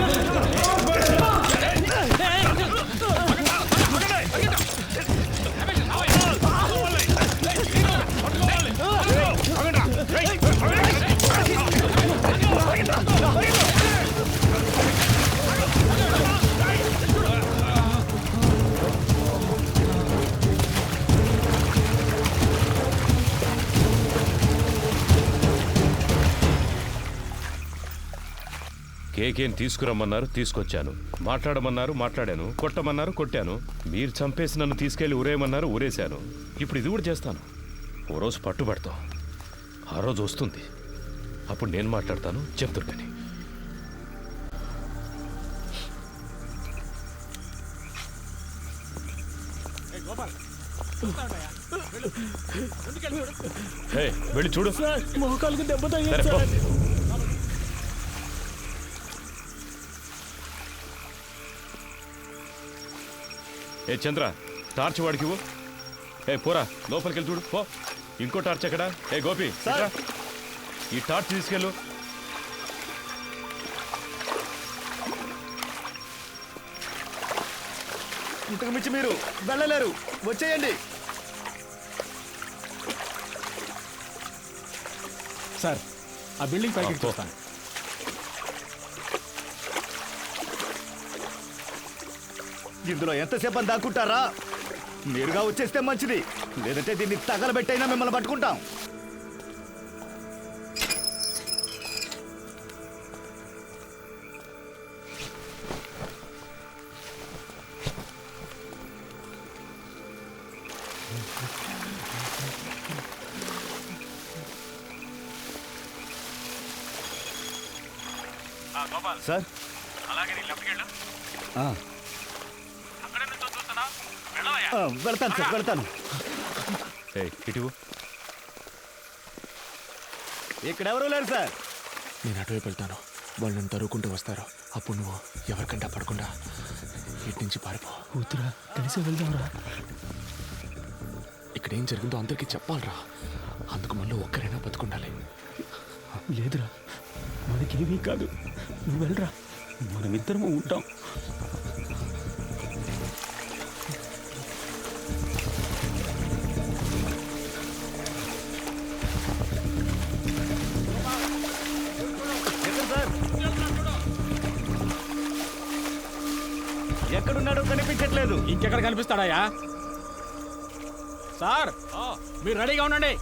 కేకేని తీసుకురమ్మన్నారు, తీసుకొచ్చాను. మాట్లాడమన్నారు, మాట్లాడాను. కొట్టమన్నారు, కొట్టాను. మీరు చంపేసి నన్ను తీసుకెళ్లి ఊరేయమన్నారు, ఊరేశాను. ఇప్పుడు ఇది కూడా చేస్తాను. ఓ రోజు పట్టుబడతాం. ఆ రోజు వస్తుంది, అప్పుడు నేను మాట్లాడతాను. చెప్తారు కానీ వెళ్ళి చూడు. మోకాలకు దెబ్బ సరే, తగిలింది పో. సార్. ఏ చంద్ర, టార్చ్ వాడికి ఇవ్వు. ఏ పోరా, లోపలికి వెళ్ళి చూడు. పో. ఇంకో టార్చ్ ఎక్కడ? ఏ గోపి, ఇట్రా. ఈ టార్చ్ తీసుకెళ్ళు. ఇంతకు మించి మీరు వెళ్ళలేరు, వచ్చేయండి. సార్ ఆ బిల్డింగ్ పైకి చూస్తాను. ఇందులో ఎంతసేపు అని దాక్కుంటారా? మీరుగా వచ్చేస్తే మంచిది, లేదంటే దీన్ని తగలబెట్టైనా మిమ్మల్ని పట్టుకుంటాం. సార్ అలాగే లెఫ్ట్కి వెళ్ళు. అక్కడే నుంచో చూస్తున్నా, వెళ్ళవయ్యా. వెళ్తాను సార్, వెళ్తాను. ఇటు ఇక్కడ ఎవరు లేరు సార్. నేను అటువైపు వెళ్తాను, వాళ్ళు నన్ను తరువుకుంటూ వస్తారు. అప్పుడు నువ్వు ఎవరికంటా పడకుండా ఇటు నుంచి పారిపో. కూతురా కలిసి వెళ్దాంరా. ఇక్కడ ఏం జరిగిందో అందరికీ చెప్పాలరా, అందుకు మళ్ళీ ఒక్కరైనా బతుకుండాలి. లేదురా, మనకేమీ కాదు, నువ్వు వెళ్ళరా, మనమిద్దరము ఉంటాం. ఎక్కడున్నాడో కనిపించట్లేదు. ఇంకెక్కడ కనిపిస్తాడాయా? సార్ మీరు రెడీగా ఉండండి.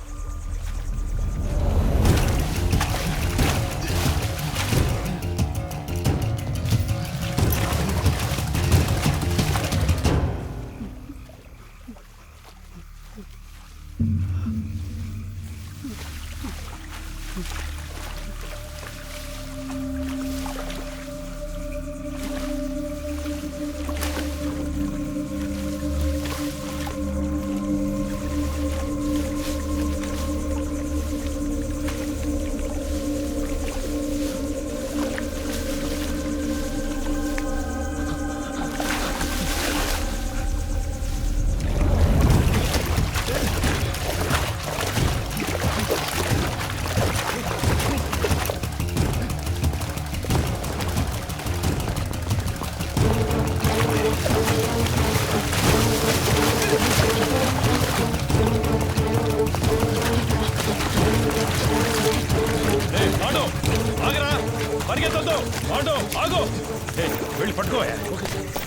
వెళ్ళి పట్టుకోయా,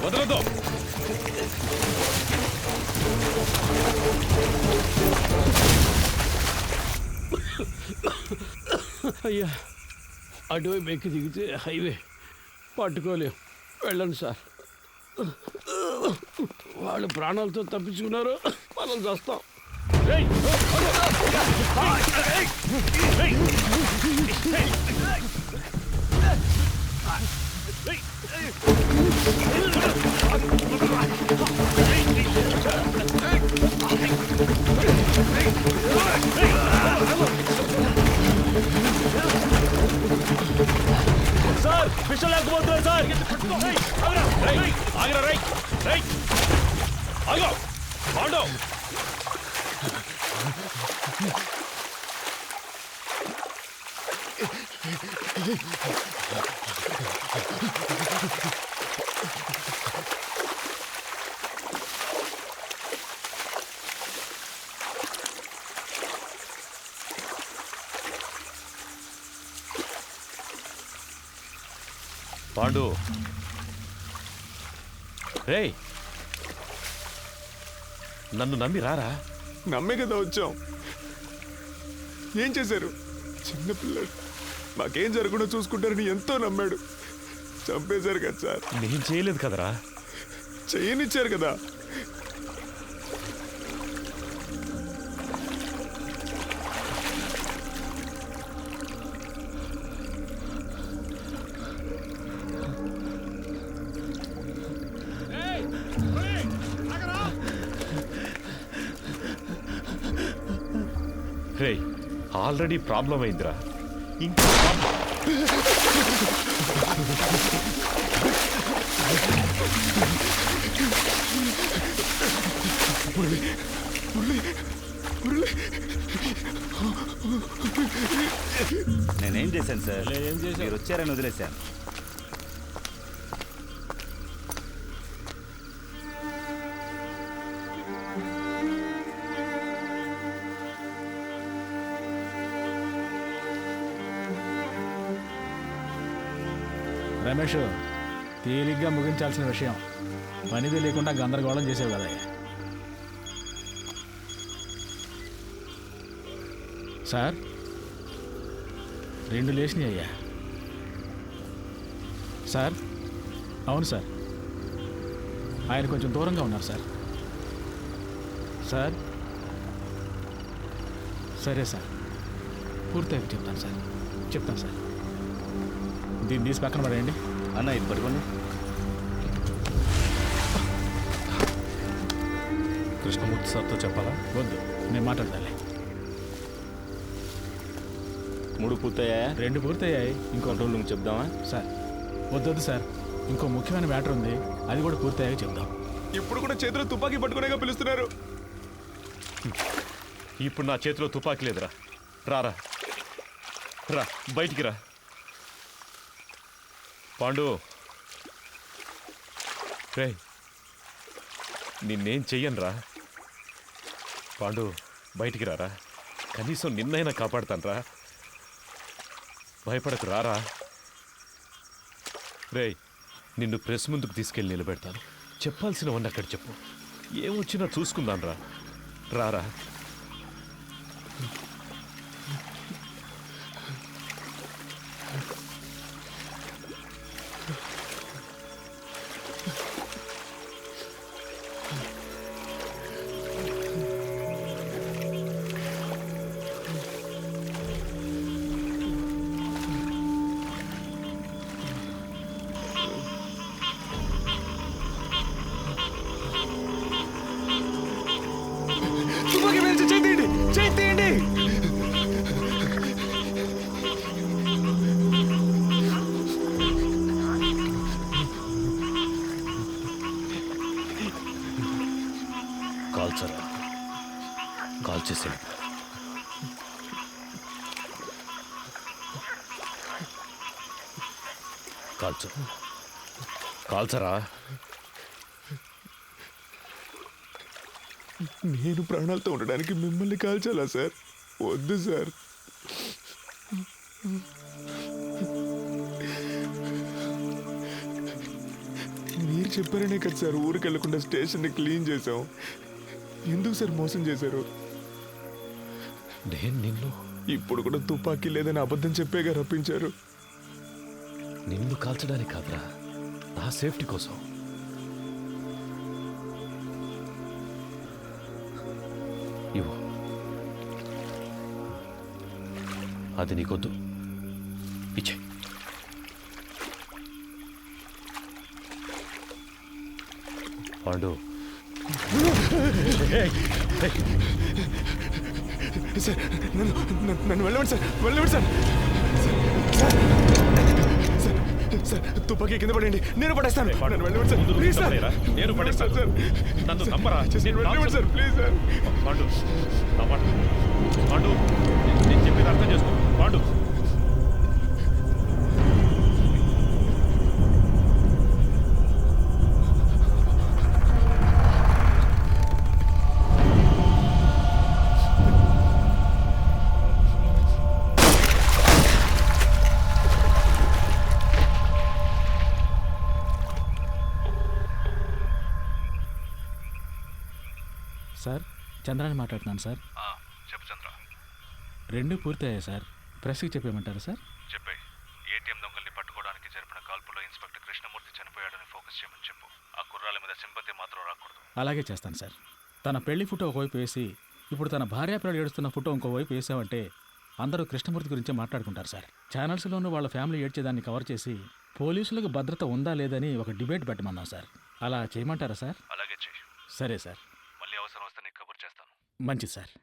వదలొద్దు. అయ్యా, అటువైపు ఎక్కి దిగితే హైవే పట్టుకోలేం, వెళ్ళండి సార్. వాళ్ళు ప్రాణాలతో తప్పించుకున్నారు, మనం చేస్తాం. సార్ విషయం లేకపోతున్నాయి సార్. ఆగరా, రై రై ఆగో పాండు. పాండు, రేయ్ నన్ను నమ్మి రారా. నమ్మే కదా వచ్చాం. ఏం చేశారు? చిన్నపిల్లడు, మాకేం జరగకుండా చూసుకుంటారని ఎంతో నమ్మాడు. చంపేశారు కదా సార్. నేను చేయలేదు కదరా. చేయనిచ్చారు కదా. రే ఆల్రెడీ ప్రాబ్లం అయిందిరా, ఇంకా నేనేం చేశాను సార్? మీరు వచ్చారని వదిలేశాను. రమేష్, తేలిగ్గా ముగించాల్సిన విషయం. పని తెలియకుండా గందరగోళం చేసేవి కదా. సార్ 2 లేచినాయి అయ్యా. సార్ అవును సార్, ఆయన కొంచెం దూరంగా ఉన్నారు సార్. సార్ సరే సార్, పూర్తయితే చెప్తాను సార్. దీన్ని తీసి పక్కన పడేయండి. అన్న ఇది పట్టుకోండి. కృష్ణమూర్తి సార్తో చెప్పాలా? వద్దు, నేను మాట్లాడాలి. 3 పూర్తయ్యాయా? 2 పూర్తయ్యాయి. ఇంకో కంట్రోల్ రూమ్ చెప్దామా? సార్ వద్దు సార్, ఇంకో ముఖ్యమైన మ్యాటర్ ఉంది, అది కూడా పూర్తయ్యాక చెప్దాం. ఇప్పుడు కూడా చేతిలో తుపాకీ పట్టుకునేగా పిలుస్తున్నారు. ఇప్పుడు నా చేతిలో తుపాకీ లేదురా. రారా రా, బయటికి రా. పాండు రే, నిన్నేం చెయ్యనురా. పాండు బయటికి రారా, కనీసం నిన్నైనా కాపాడుతానురా. భయపడకు, రారా. రే, నిన్ను ప్రెస్ ముందుకు తీసుకెళ్ళి నిలబెడతాను. చెప్పాల్సినవన్నీ అక్కడ చెప్పు. ఏమొచ్చినా చూసుకుందాను. రారా. తుపాకీ పేల్చి చేయి తీయండి. కాల్చరా, కాల్చేసి కాల్చరా. నేను ప్రాణాలతో ఉండడానికి మిమ్మల్ని కాల్చాలా సార్? వద్దు సార్. మీరు చెప్పారనే కదా సార్ ఊరికి వెళ్లకుండా స్టేషన్ని క్లీన్ చేసాం. ఎందుకు సార్ మోసం చేశారు? నేను నిన్ను ఇప్పుడు కూడా తుపాకీ లేదని అబద్ధం చెప్పేగా రప్పించారు. నిన్ను కాల్చడానికి కాదురా, నా సేఫ్టీ కోసం. ఇవ్వు, అది నీకొద్దు, ఇచ్చే. పాండు సార్, నన్ను వెళ్ళవండి సార్, వెళ్ళవండి సార్. సార్ తుపాకీ కింద పడండి, నేను పడేస్తాను. నన్ను వెళ్ళవండి సార్, ప్లీజ్ సార్. నేను పడేస్తాను సార్. నన్ను నమ్మరా, వెళ్ళవండి సార్, ప్లీజ్ సార్. పాండు నా మాట, పాండు నేను చెప్పేది అర్థం చేసుకో. పాండు సార్, చంద్రాని మాట్లాడుతున్నాను సార్. చెప్పు చంద్ర. 2 పూర్తయ్యాయి సార్. ప్రెస్కి చెప్పేయమంటారా సార్? చెప్పే. ఏటీఎం దొంగల్ని పట్టుకోవడానికి జరిపిన కాల్పులో ఇన్స్పెక్టర్ కృష్ణమూర్తి చనిపోయాడని ఫోకస్ చేయమని చెప్పు. ఆ కుర్రాల మీద సింపతి మాత్రం రాకూడదు. అలాగే చేస్తాను సార్. తన పెళ్లి ఫోటో ఒకవైపు వేసి ఇప్పుడు తన భార్యాపిల్లలు ఏడుస్తున్న ఫోటో ఇంకోవైపు వేసామంటే అందరూ కృష్ణమూర్తి గురించే మాట్లాడుకుంటారు సార్. ఛానల్స్లోనూ వాళ్ళ ఫ్యామిలీ ఏడ్చేదాన్ని కవర్ చేసి పోలీసులకు భద్రత ఉందా లేదని ఒక డిబేట్ పెట్టమన్నాం సార్. అలా చేయమంటారా సార్? అలాగే చెయ్యి. సరే సార్. మళ్ళీ అవసరం వస్తే నీకు కబుర్ చేస్తాను. మంచిది సార్.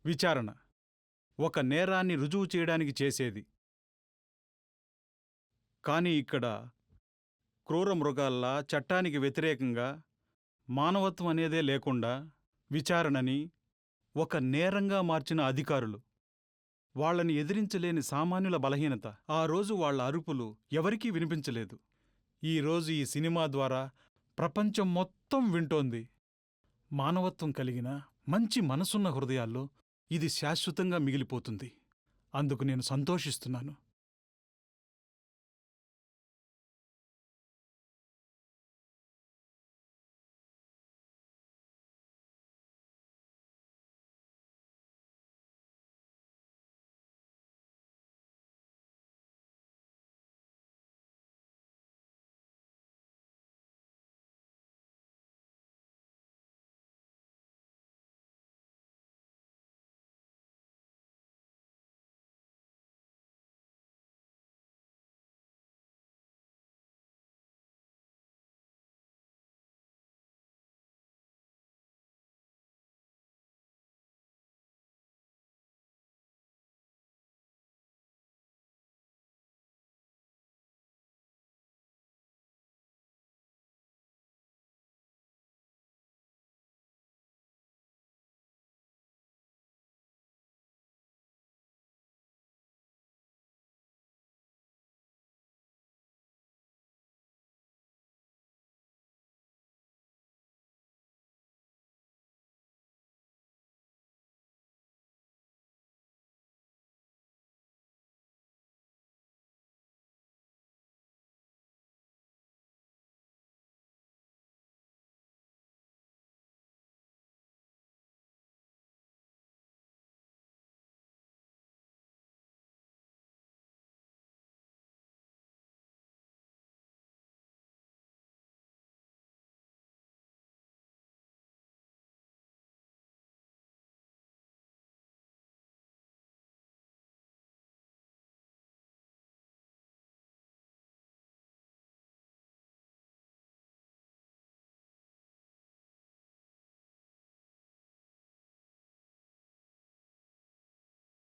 విచారణ ఒక నేరాన్ని రుజువు చేయడానికి చేసేది. కానీ ఇక్కడ క్రూర మృగాల్లా చట్టానికి వ్యతిరేకంగా మానవత్వం అనేదే లేకుండా విచారణని ఒక నేరంగా మార్చిన అధికారులు వాళ్ళని ఎదిరించలేని సామాన్యుల బలహీనత. ఆ రోజు వాళ్ళ అరుపులు ఎవరికీ వినిపించలేదు. ఈ రోజు ఈ సినిమా ద్వారా ప్రపంచం మొత్తం వింటోంది. మానవత్వం కలిగిన మంచి మనసున్న హృదయాల్లో ఇది శాశ్వతంగా మిగిలిపోతుంది. అందుకు నేను సంతోషిస్తున్నాను.